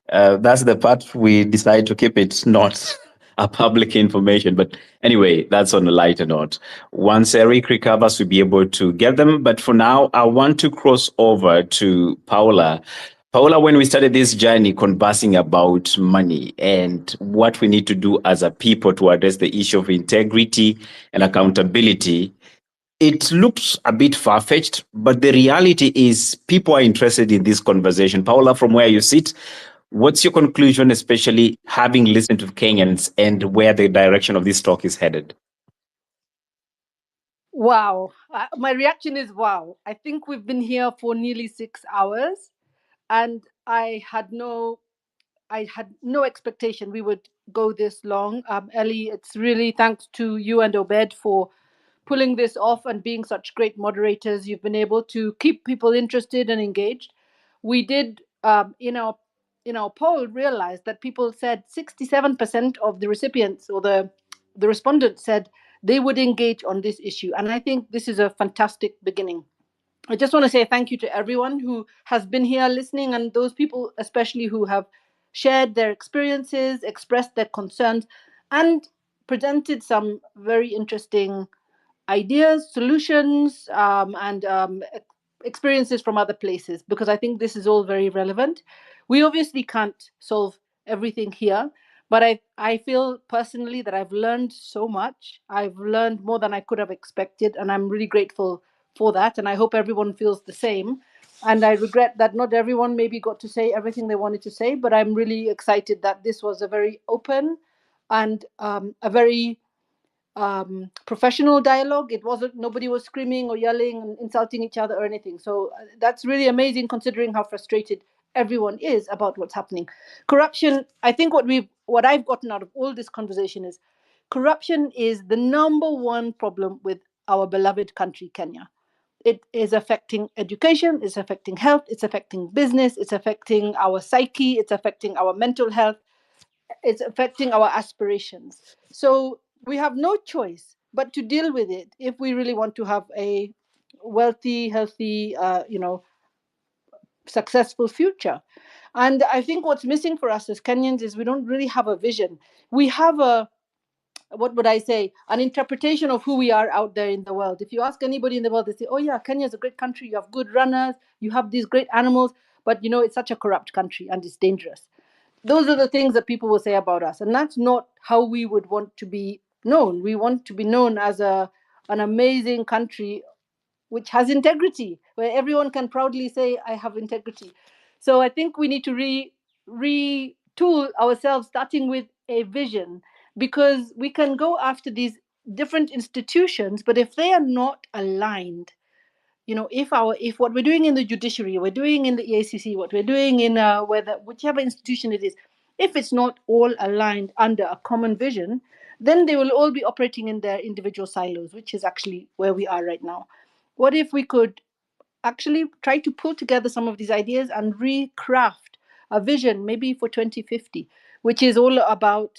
E: that's the part we decide to keep it not a public information. But anyway, that's on a lighter note. Once Eric recovers, we'll be able to get them. But for now, I want to cross over to Paula. Paula, when we started this journey conversing about money and what we need to do as a people to address the issue of integrity and accountability, it looks a bit far-fetched, but the reality is people are interested in this conversation. Paula, from where you sit, what's your conclusion, especially having listened to Kenyans and where the direction of this talk is headed?
F: Wow. My reaction is wow. I think we've been here for nearly 6 hours, and I had no expectation we would go this long. Ellie, it's really thanks to you and Obed for pulling this off and being such great moderators. You've been able to keep people interested and engaged. We did in our poll realize that people said 67% of the recipients or the respondents said they would engage on this issue, and I think this is a fantastic beginning. I just want to say thank you to everyone who has been here listening, and those people especially who have shared their experiences, expressed their concerns, and presented some very interesting ideas, solutions, and experiences from other places, because I think this is all very relevant. We obviously can't solve everything here, but I feel personally that I've learned so much. I've learned more than I could have expected, and I'm really grateful for that. And I hope everyone feels the same. And I regret that not everyone maybe got to say everything they wanted to say, but I'm really excited that this was a very open and a very professional dialogue. It wasn't, nobody was screaming or yelling and insulting each other or anything. So that's really amazing considering how frustrated everyone is about what's happening. Corruption, I think what I've gotten out of all this conversation is corruption is the number one problem with our beloved country, Kenya. It is affecting education, it's affecting health, it's affecting business, it's affecting our psyche, it's affecting our mental health, it's affecting our aspirations. So we have no choice but to deal with it if we really want to have a wealthy, healthy, successful future. And I think what's missing for us as Kenyans is we don't really have a vision. We have what would I say, an interpretation of who we are out there in the world. If you ask anybody in the world, they say, oh yeah, Kenya is a great country. You have good runners, you have these great animals, but it's such a corrupt country and it's dangerous. Those are the things that people will say about us. And that's not how we would want to be known. We want to be known as an amazing country which has integrity, where everyone can proudly say, I have integrity. So I think we need to retool ourselves, starting with a vision, because we can go after these different institutions, but if they are not aligned, if what we're doing in the judiciary, we're doing in the EACC, what we're doing in whichever institution it is, if it's not all aligned under a common vision, then they will all be operating in their individual silos, which is actually where we are right now. What if we could actually try to pull together some of these ideas and recraft a vision, maybe for 2050, which is all about,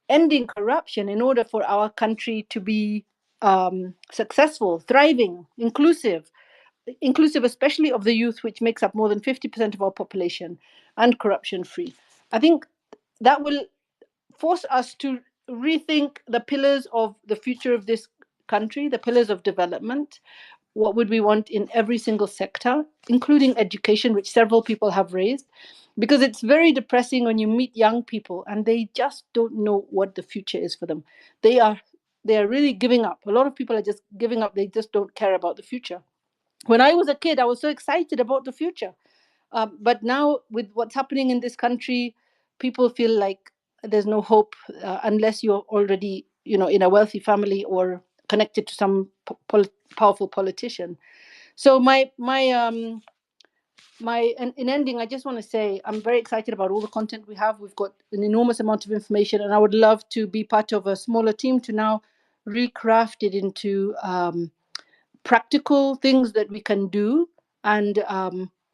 F: ending corruption in order for our country to be successful, thriving, inclusive especially of the youth, which makes up more than 50% of our population, and corruption free. I think that will force us to rethink the pillars of the future of this country, the pillars of development. What would we want in every single sector, including education, which several people have raised? Because it's very depressing when you meet young people and they just don't know what the future is for them. They are really giving up. A lot of people are just giving up. They just don't care about the future. When I was a kid, I was so excited about the future. But now, with what's happening in this country, people feel like there's no hope unless you're already, in a wealthy family or connected to some powerful politician. So in ending, I just want to say I'm very excited about all the content we have. We've got an enormous amount of information, and I would love to be part of a smaller team to now recraft it into practical things that we can do and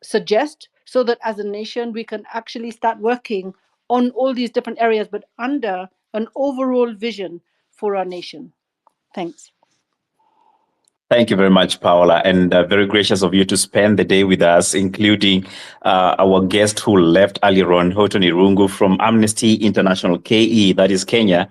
F: suggest, so that as a nation we can actually start working on all these different areas, but under an overall vision for our nation. Thanks.
E: Thank you very much, Paola, and very gracious of you to spend the day with us, including our guest who left earlier on, Houghton Irungu from Amnesty International, KE, that is Kenya,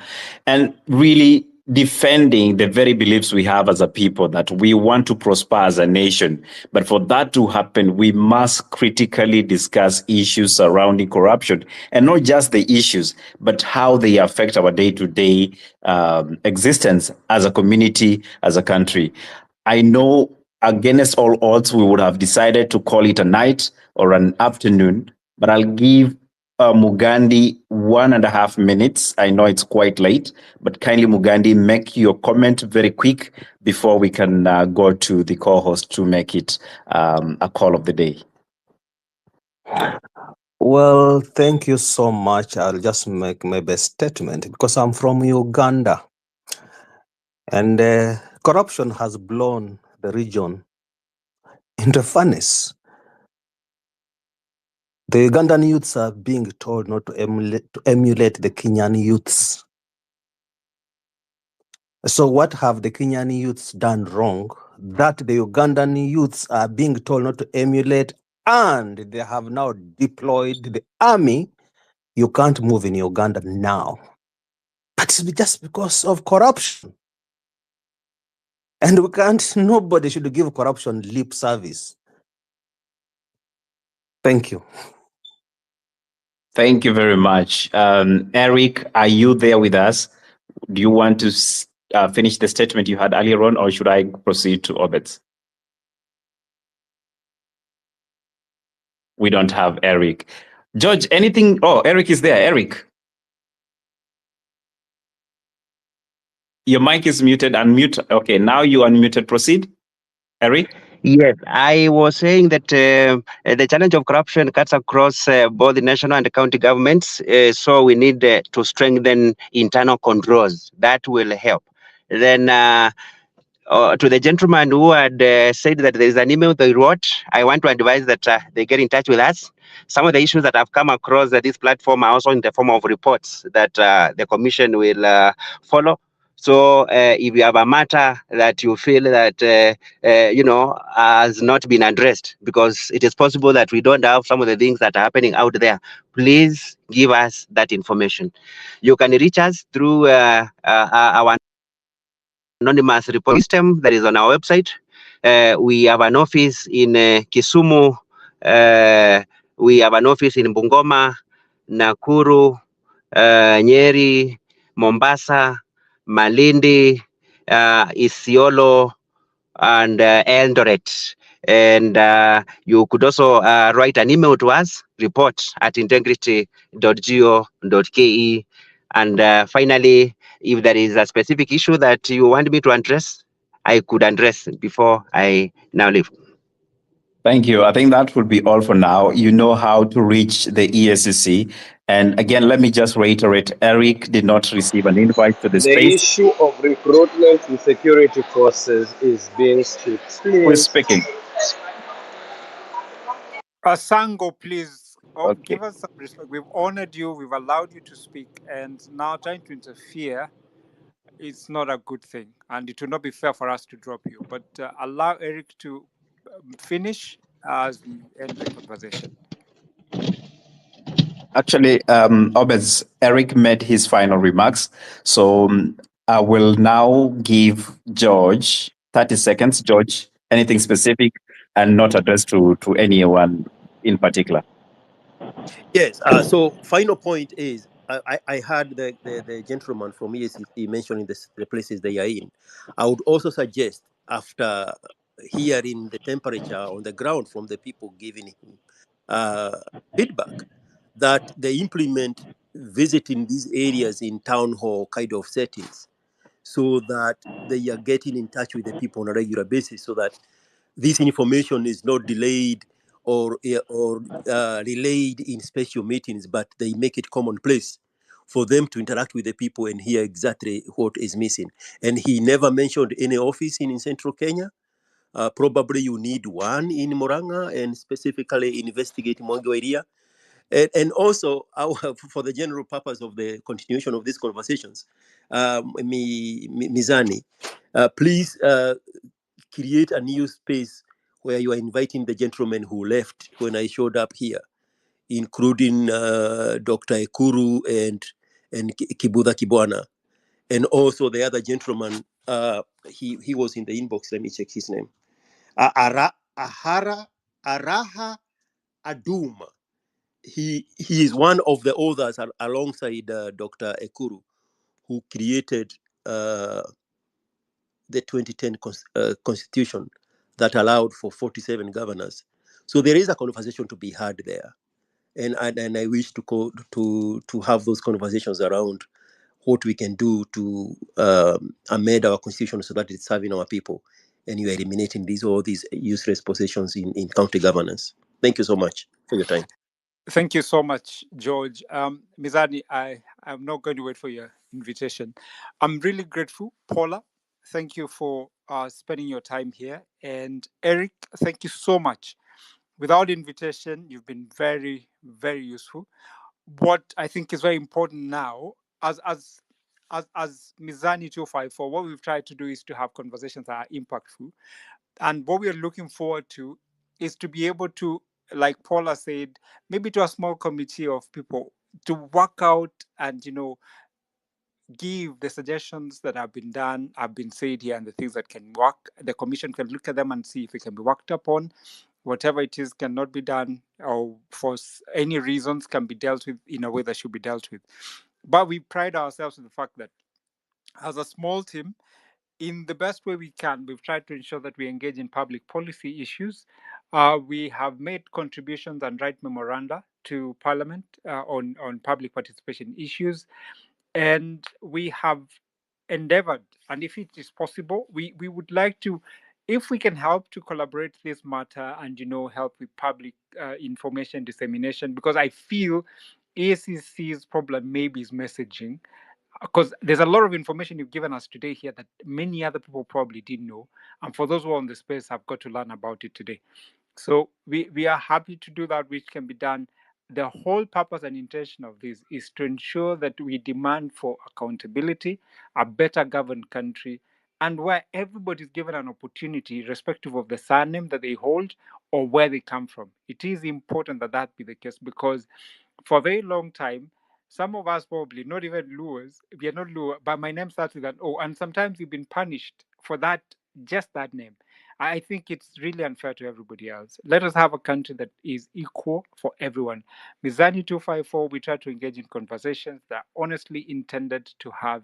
E: and really defending the very beliefs we have as a people, that we want to prosper as a nation. But for that to happen, we must critically discuss issues surrounding corruption, and not just the issues, but how they affect our day-to-day existence as a community, as a country. I know against all odds, we would have decided to call it a night or an afternoon, but I'll give Mugandi 1.5 minutes. I know it's quite late, but kindly, Mugandi, make your comment very quick before we can go to the co-host to make it a call of the day.
G: Well, thank you so much. I'll just make my best statement because I'm from Uganda. And corruption has blown the region into a furnace. The Ugandan youths are being told not to emulate the Kenyan youths. So what have the Kenyan youths done wrong that the Ugandan youths are being told not to emulate, and they have now deployed the army? You can't move in Uganda now. But it's just because of corruption. And nobody should give corruption lip service. Thank you.
E: Thank you very much. Eric, are you there with us? Do you want to finish the statement you had earlier on, or should I proceed to Obets? We don't have Eric. George, anything? Oh, Eric is there. Eric. Your mic is muted. Unmute. Okay, now you unmuted. Proceed, Eric.
C: Yes, I was saying that the challenge of corruption cuts across both the national and county governments. So we need to strengthen internal controls. That will help. Then to the gentleman who had said that there is an email they wrote, I want to advise that they get in touch with us. Some of the issues that have come across this platform are also in the form of reports that the commission will follow. So if you have a matter that you feel that has not been addressed, because it is possible that we don't have some of the things that are happening out there, please give us that information. You can reach us through our anonymous report system that is on our website. We have an office in Kisumu. We have an office in Bungoma, Nakuru, Nyeri, Mombasa, Malindi, Isiolo, and Eldoret. And you could also write an email to us, report@integrity.go.ke. And finally, if there is a specific issue that you want me to address, I could address before I now leave.
E: Thank you. I think that would be all for now. You know how to reach the EACC. And again, let me just reiterate, Eric did not receive an invite to the
I: The
E: space.
I: issue of recruitment in security forces is being stripped.
E: Who is speaking?
D: Asango, please.
E: Okay.
D: Give us some respect. We've honored you. We've allowed you to speak, and now trying to interfere is not a good thing, and it will not be fair for us to drop you. But allow Eric to finish as we end the conversation.
E: Actually, Obed's Eric made his final remarks. So I will now give George 30 seconds. George, anything specific and not addressed to anyone in particular.
J: Yes. So final point is I heard the gentleman from EACC mentioning the places they are in. I would also suggest after hearing the temperature on the ground from the people giving him feedback that they implement visiting these areas in town hall kind of settings so that they are getting in touch with the people on a regular basis so that this information is not delayed or relayed in special meetings, but they make it commonplace for them to interact with the people and hear exactly what is missing. And he never mentioned any office in central Kenya. Probably you need one in Moranga and specifically investigate Mwangi area. And also, for the general purpose of the continuation of these conversations, Mizani, please create a new space where you are inviting the gentlemen who left when I showed up here, including Dr. Ekuru and Kibutha Kibwana, and also the other gentleman. He was in the inbox. Let me check his name. Araha Aduma. He is one of the authors alongside Dr. Ekuru, who created the 2010 constitution that allowed for 47 governors. So there is a conversation to be had there, and I wish to have those conversations around what we can do to amend our constitution so that it's serving our people, and you are eliminating all these useless positions in county governance. Thank you so much for your time.
D: Thank you so much, George. Mizani, I'm not going to wait for your invitation. I'm really grateful. Paula, thank you for spending your time here. And Eric, thank you so much. Without invitation, you've been very, very useful. What I think is very important now, as Mizani 254, what we've tried to do is to have conversations that are impactful. And what we are looking forward to is to be able to, like Paula said, maybe to a small committee of people to work out and, give the suggestions that have been done, have been said here, and the things that can work. The commission can look at them and see if it can be worked upon. Whatever it is cannot be done, or for any reasons can be dealt with in a way that should be dealt with. But we pride ourselves in the fact that as a small team, in the best way we can, we've tried to ensure that we engage in public policy issues. We have made contributions and write memoranda to Parliament on public participation issues. And we have endeavored, and if it is possible, we would like to, if we can help to collaborate this matter and, help with public information dissemination, because I feel EACC's problem maybe is messaging, because there's a lot of information you've given us today here that many other people probably didn't know. And for those who are on the space, have got to learn about it today. So we are happy to do that, which can be done. The whole purpose and intention of this is to ensure that we demand for accountability, a better governed country, and where everybody is given an opportunity, irrespective of the surname that they hold or where they come from. It is important that that be the case, because for a very long time, some of us probably, not even Luos, we are not Luo, but my name starts with an O, and sometimes we've been punished for that, just that name. I think it's really unfair to everybody else. Let us have a country that is equal for everyone. Mizani 254, we try to engage in conversations that are honestly intended to have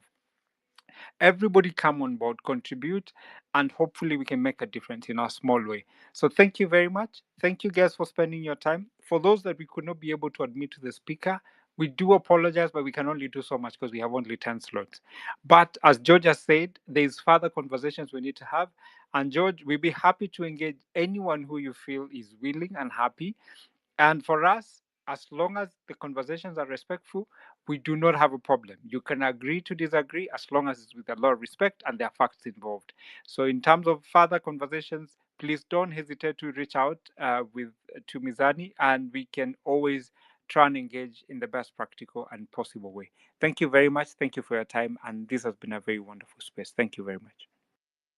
D: everybody come on board, contribute, and hopefully we can make a difference in our small way. So thank you very much. Thank you guys for spending your time. For those that we could not be able to admit to the speaker, we do apologize, but we can only do so much because we have only 10 slots. But as George has said, there's further conversations we need to have. And George, we'll be happy to engage anyone who you feel is willing and happy. And for us, as long as the conversations are respectful, we do not have a problem. You can agree to disagree as long as it's with a lot of respect and there are facts involved. So, in terms of further conversations, please don't hesitate to reach out to Mizani, and we can always try and engage in the best practical and possible way. Thank you very much. Thank you for your time, and this has been a very wonderful space. Thank you very much.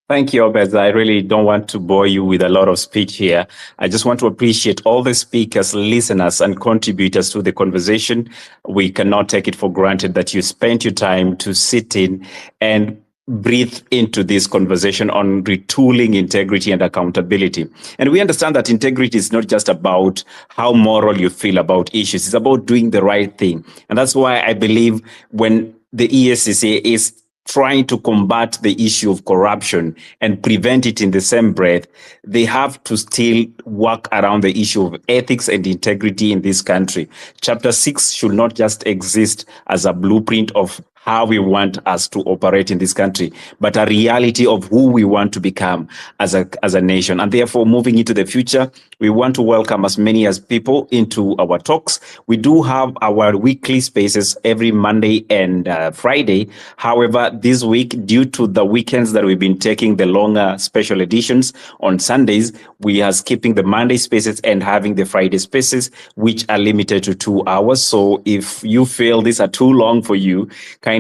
E: Thank you, Obez. I really don't want to bore you with a lot of speech here. I just want to appreciate all the speakers, listeners, and contributors to the conversation. We cannot take it for granted that you spent your time to sit in and breathe into this conversation on retooling integrity and accountability. And we understand that integrity is not just about how moral you feel about issues. It's about doing the right thing. And that's why I believe when the EACC is trying to combat the issue of corruption and prevent it in the same breath, they have to still work around the issue of ethics and integrity in this country. Chapter 6 should not just exist as a blueprint of how we want us to operate in this country, but a reality of who we want to become as a nation. And therefore, moving into the future, we want to welcome as many as people into our talks. We do have our weekly spaces every Monday and Friday. However, this week, due to the weekends that we've been taking the longer special editions on Sundays, we are skipping the Monday spaces and having the Friday spaces, which are limited to 2 hours. So if you feel these are too long for you, kindly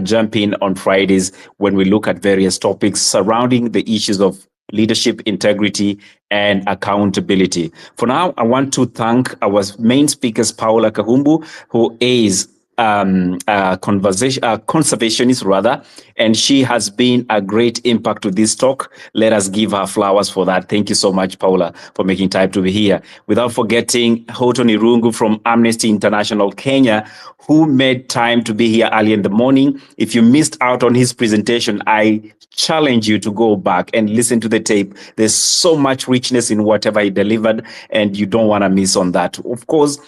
E: jump in on Fridays when we look at various topics surrounding the issues of leadership, integrity, and accountability. For now, I want to thank our main speakers, Paula Kahumbu, who is a conservationist rather, and she has been a great impact to this talk. Let us give her flowers for that. Thank you so much, Paula, for making time to be here. Without forgetting Houghton Irungu from Amnesty International Kenya, who made time to be here early in the morning. If you missed out on his presentation, I challenge you to go back and listen to the tape. There's so much richness in whatever he delivered, and you don't want to miss on that. Of course,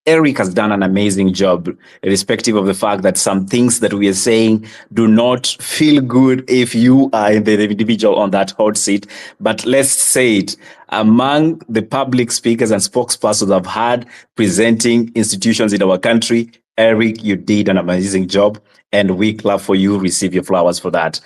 E: Eric has done an amazing job, irrespective of the fact that some things that we are saying do not feel good if you are the individual on that hot seat. But let's say it, among the public speakers and spokespersons I've had presenting institutions in our country, Eric, you did an amazing job, and we clap for you. Receive your flowers for that.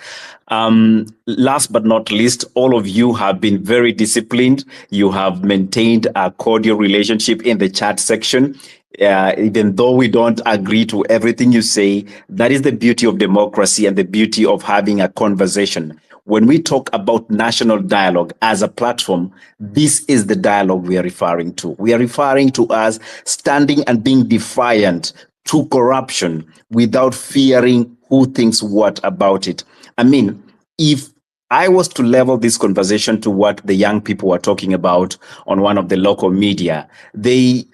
E: Last but not least, all of you have been very disciplined. You have maintained a cordial relationship in the chat section. Even though we don't agree to everything you say, that is the beauty of democracy and the beauty of having a conversation. When we talk about national dialogue as a platform, this is the dialogue we are referring to. We are referring to us standing and being defiant to corruption without fearing who thinks what about it. I mean, if I was to level this conversation to what the young people were talking about on one of the local media, they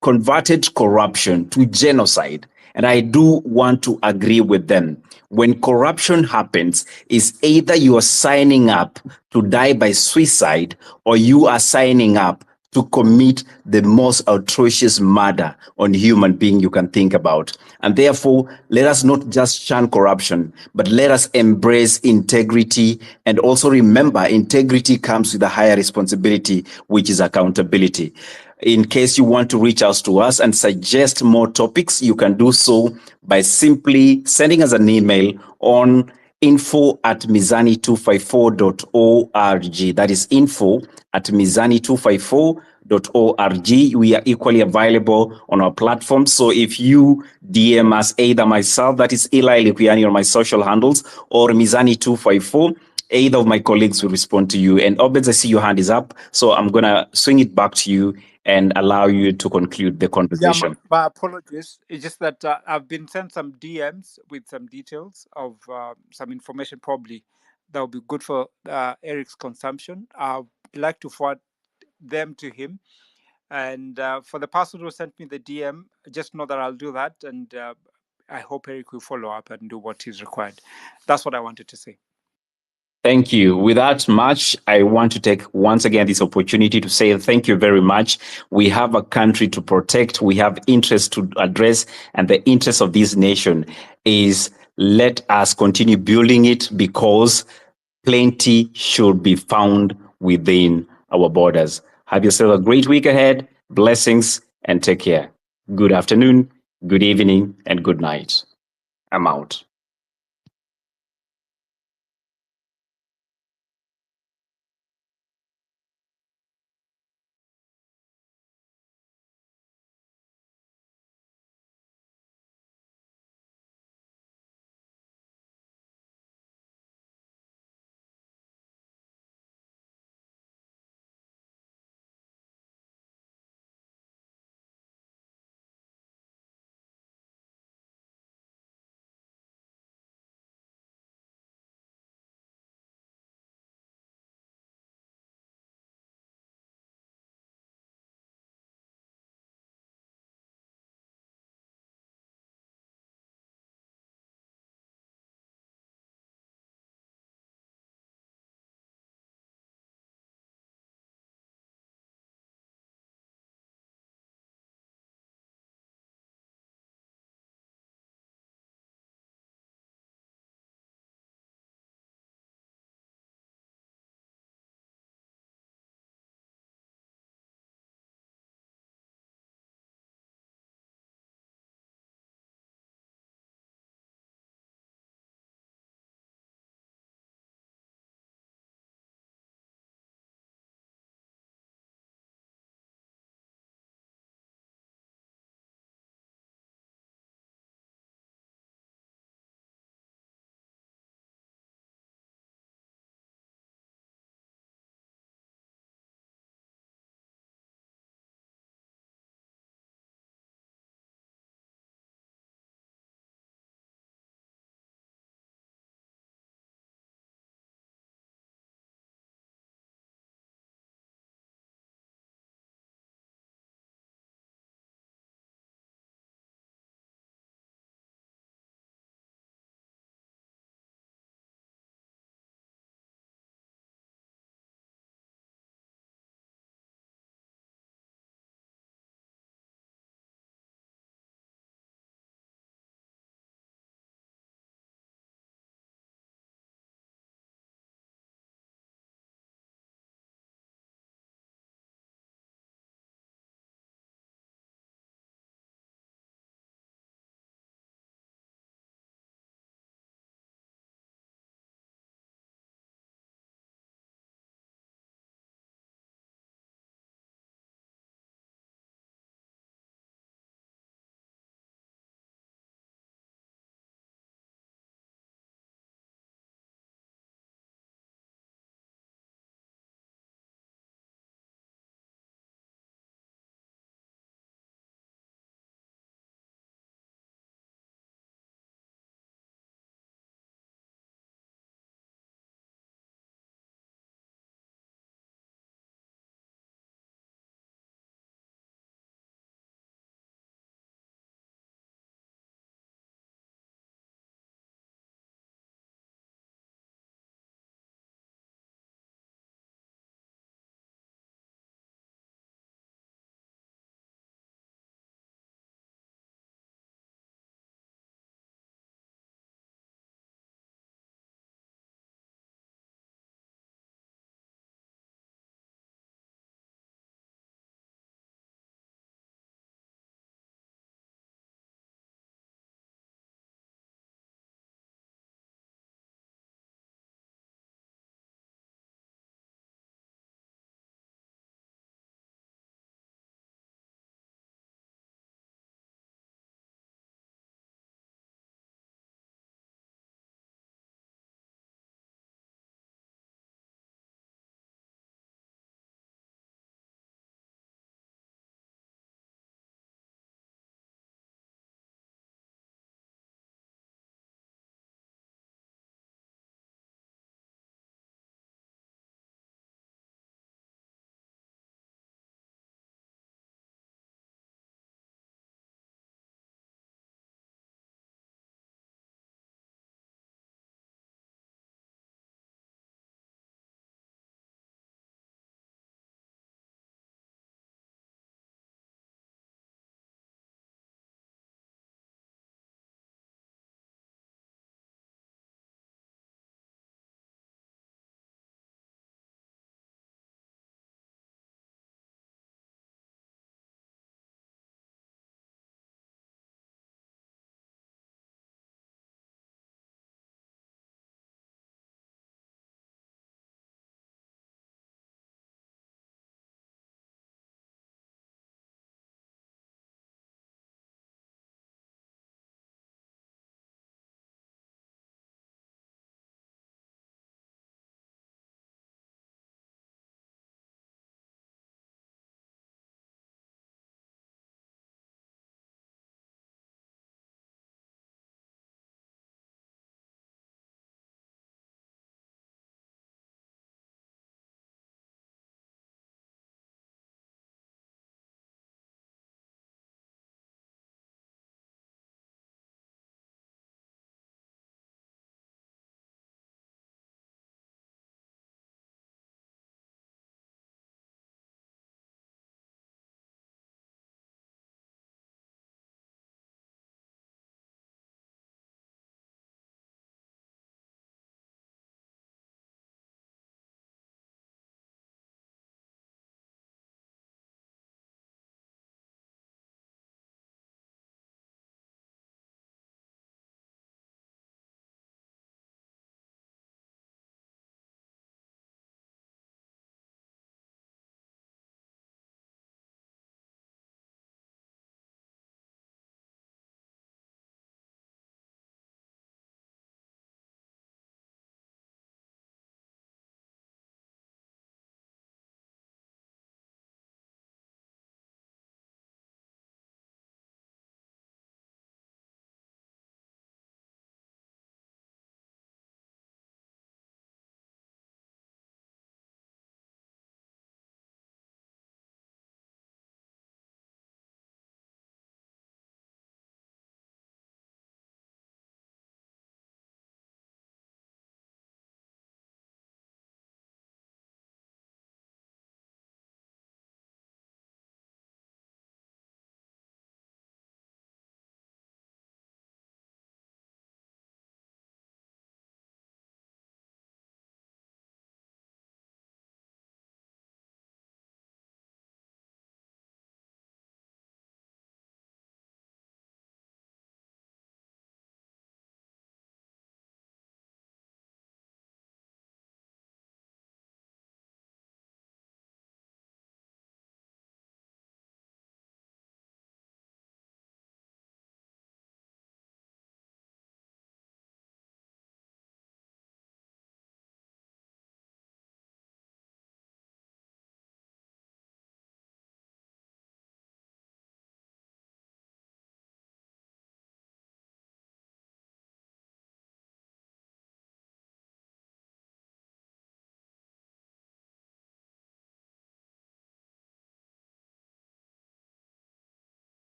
E: converted corruption to genocide. And I do want to agree with them. When corruption happens, is either you are signing up to die by suicide or you are signing up to commit the most atrocious murder on human being you can think about. And therefore, let us not just shun corruption, but let us embrace integrity. And also remember, integrity comes with a higher responsibility, which is accountability. In case you want to reach out to us and suggest more topics, you can do so by simply sending us an email on info@mizani254.org. That is info@mizani254.org. We are equally available on our platform. So if you DM us, either myself, that is Eli Likuani on my social handles, or Mizani254, either of my colleagues will respond to you. And Obed, I see your hand is up, so I'm going to swing it back to you and allow you to conclude the conversation.
D: My apologies. It's just that I've been sent some DMs with some details of some information probably that would be good for Eric's consumption. I'd like to forward them to him. And for the person who sent me the DM, just know that I'll do that. And I hope Eric will follow up and do what is required. That's what I wanted to say.
E: Thank you. Without much, I want to take once again this opportunity to say thank you very much. We have a country to protect. We have interests to address, and the interest of this nation is let us continue building it, because plenty should be found within our borders. Have yourself a great week ahead. Blessings and take care. Good afternoon, good evening, and good night. I'm out.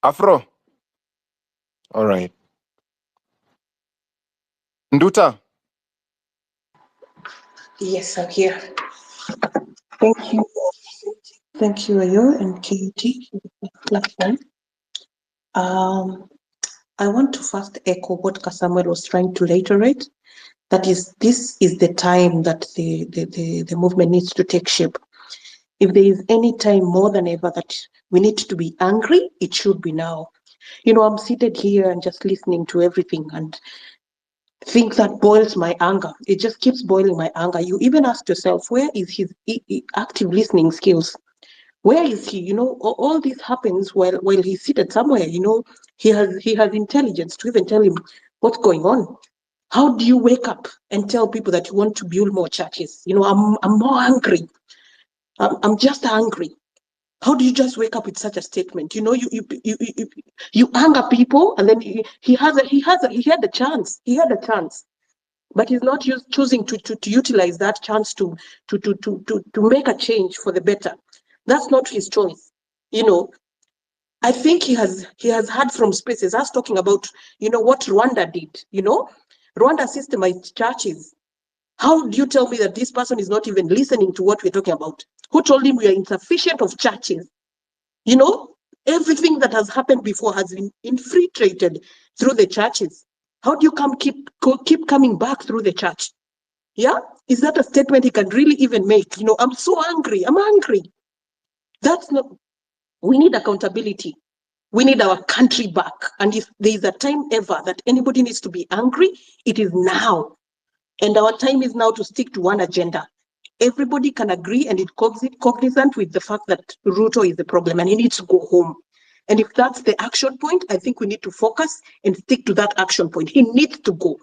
H: Afro. All right. Nduta.
K: Yes, I'm here. Thank you. Thank you, Ayo and KUT, for the platform. I want to first echo what Samuel was trying to reiterate. That is, this is the time that the movement needs to take shape. If there is any time more than ever that we need to be angry, it should be now. You know, I'm seated here and just listening to everything, and think that boils my anger. It just keeps boiling my anger. You even ask yourself, where is his active listening skills? Where is he? You know, all this happens while he's seated somewhere. You know, he has intelligence to even tell him what's going on. How do you wake up and tell people that you want to build more churches? You know, I'm more angry. I'm just angry. How do you just wake up with such a statement? You know, you anger people, and then he had a chance. He had a chance, but he's not choosing to utilize that chance to make a change for the better. That's not his choice. You know, I think he has heard from spaces us talking about, you know, what Rwanda did. You know, Rwanda systemized churches. How do you tell me that this person is not even listening to what we're talking about? Who told him we are insufficient of churches? You know, everything that has happened before has been infiltrated through the churches. How do you keep coming back through the church? Yeah, is that a statement he can really even make? You know, I'm so angry. I'm angry. That's not. We need accountability. We need our country back. And if there is a time ever that anybody needs to be angry, it is now. And our time is now to stick to one agenda. Everybody can agree and it's cognizant with the fact that Ruto is the problem and he needs to go home. And if that's the action point, I think we need to focus and stick to that action point. He needs to go.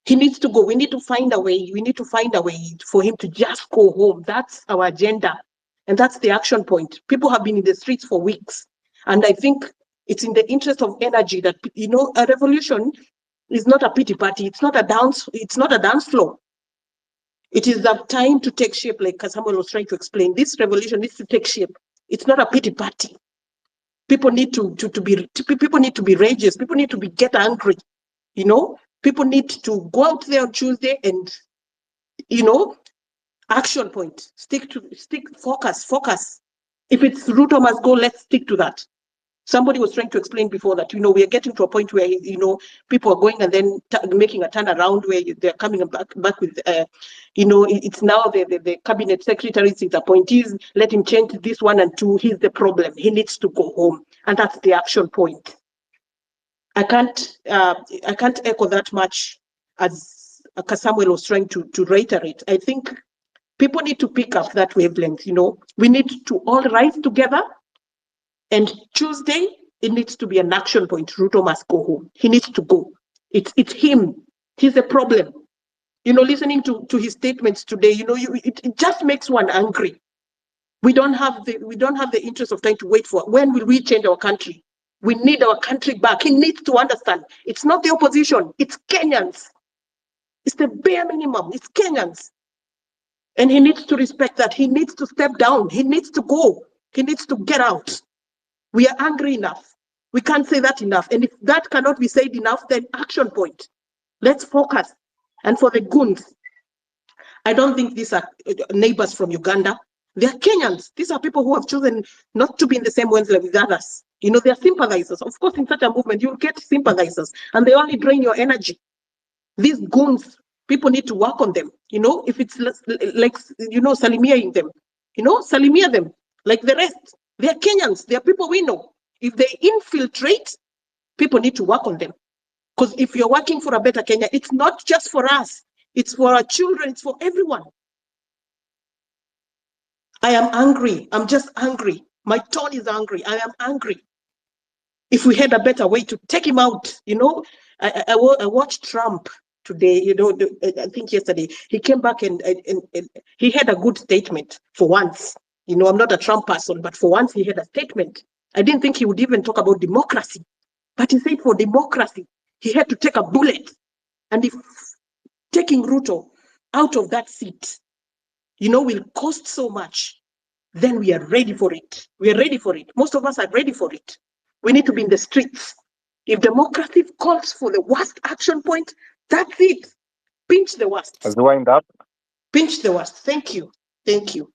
K: He needs to go. We need to find a way. We need to find a way for him to just go home. That's our agenda. And that's the action point. People have been in the streets for weeks. And I think it's in the interest of energy that, you know, a revolution is not a pity party. It's not a dance floor. It is the time to take shape, like Samuel was trying to explain. This revolution needs to take shape. It's not a pity party. People need to be rageous. People need to get angry. You know, people need to go out there on Tuesday and, you know, action point. Focus. If it's Ruto must go, let's stick to that. Somebody was trying to explain before that, you know, we are getting to a point where, you know, people are going and then making a turnaround where they're coming back with, you know, it's now the cabinet secretaries, his appointees, let him change this 1 and 2. He's the problem. He needs to go home. And that's the action point. I can't echo that much as Samuel was trying to reiterate. I think people need to pick up that wavelength, you know. We need to all rise together. And Tuesday, it needs to be an action point. Ruto must go home. He needs to go. It's him. He's the problem. You know, listening to his statements today, you know, it just makes one angry. We don't have the interest of trying to wait for when will we change our country. We need our country back. He needs to understand. It's not the opposition. It's Kenyans. It's the bare minimum. It's Kenyans. And he needs to respect that. He needs to step down. He needs to go. He needs to get out. We are angry enough. We can't say that enough. And if that cannot be said enough, then action point. Let's focus. And for the goons, I don't think these are neighbors from Uganda. They are Kenyans. These are people who have chosen not to be in the same ones with others. You know, they are sympathizers. Of course, in such a movement, you'll get sympathizers, and they only drain your energy. These goons, people need to work on them. You know, if it's like, you know, salimiaing them, you know, salimia them like the rest. They are Kenyans. They are people we know. If they infiltrate, people need to work on them. Because if you're working for a better Kenya, it's not just for us. It's for our children. It's for everyone. I am angry. I'm just angry. My tone is angry. I am angry. If we had a better way to take him out, you know, I watched Trump today, you know, I think yesterday, he came back and he had a good statement for once. You know, I'm not a Trump person, but for once he had a statement. I didn't think he would even talk about democracy, but he said for democracy, he had to take a bullet. And if taking Ruto out of that seat, you know, will cost so much, then we are ready for it. We are ready for it. Most of us are ready for it. We need to be in the streets. If democracy calls for the worst action point, that's it. Pinch the worst.
H: As we wind up.
K: Pinch the worst. Thank you. Thank you.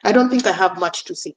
K: I don't think I have much to say.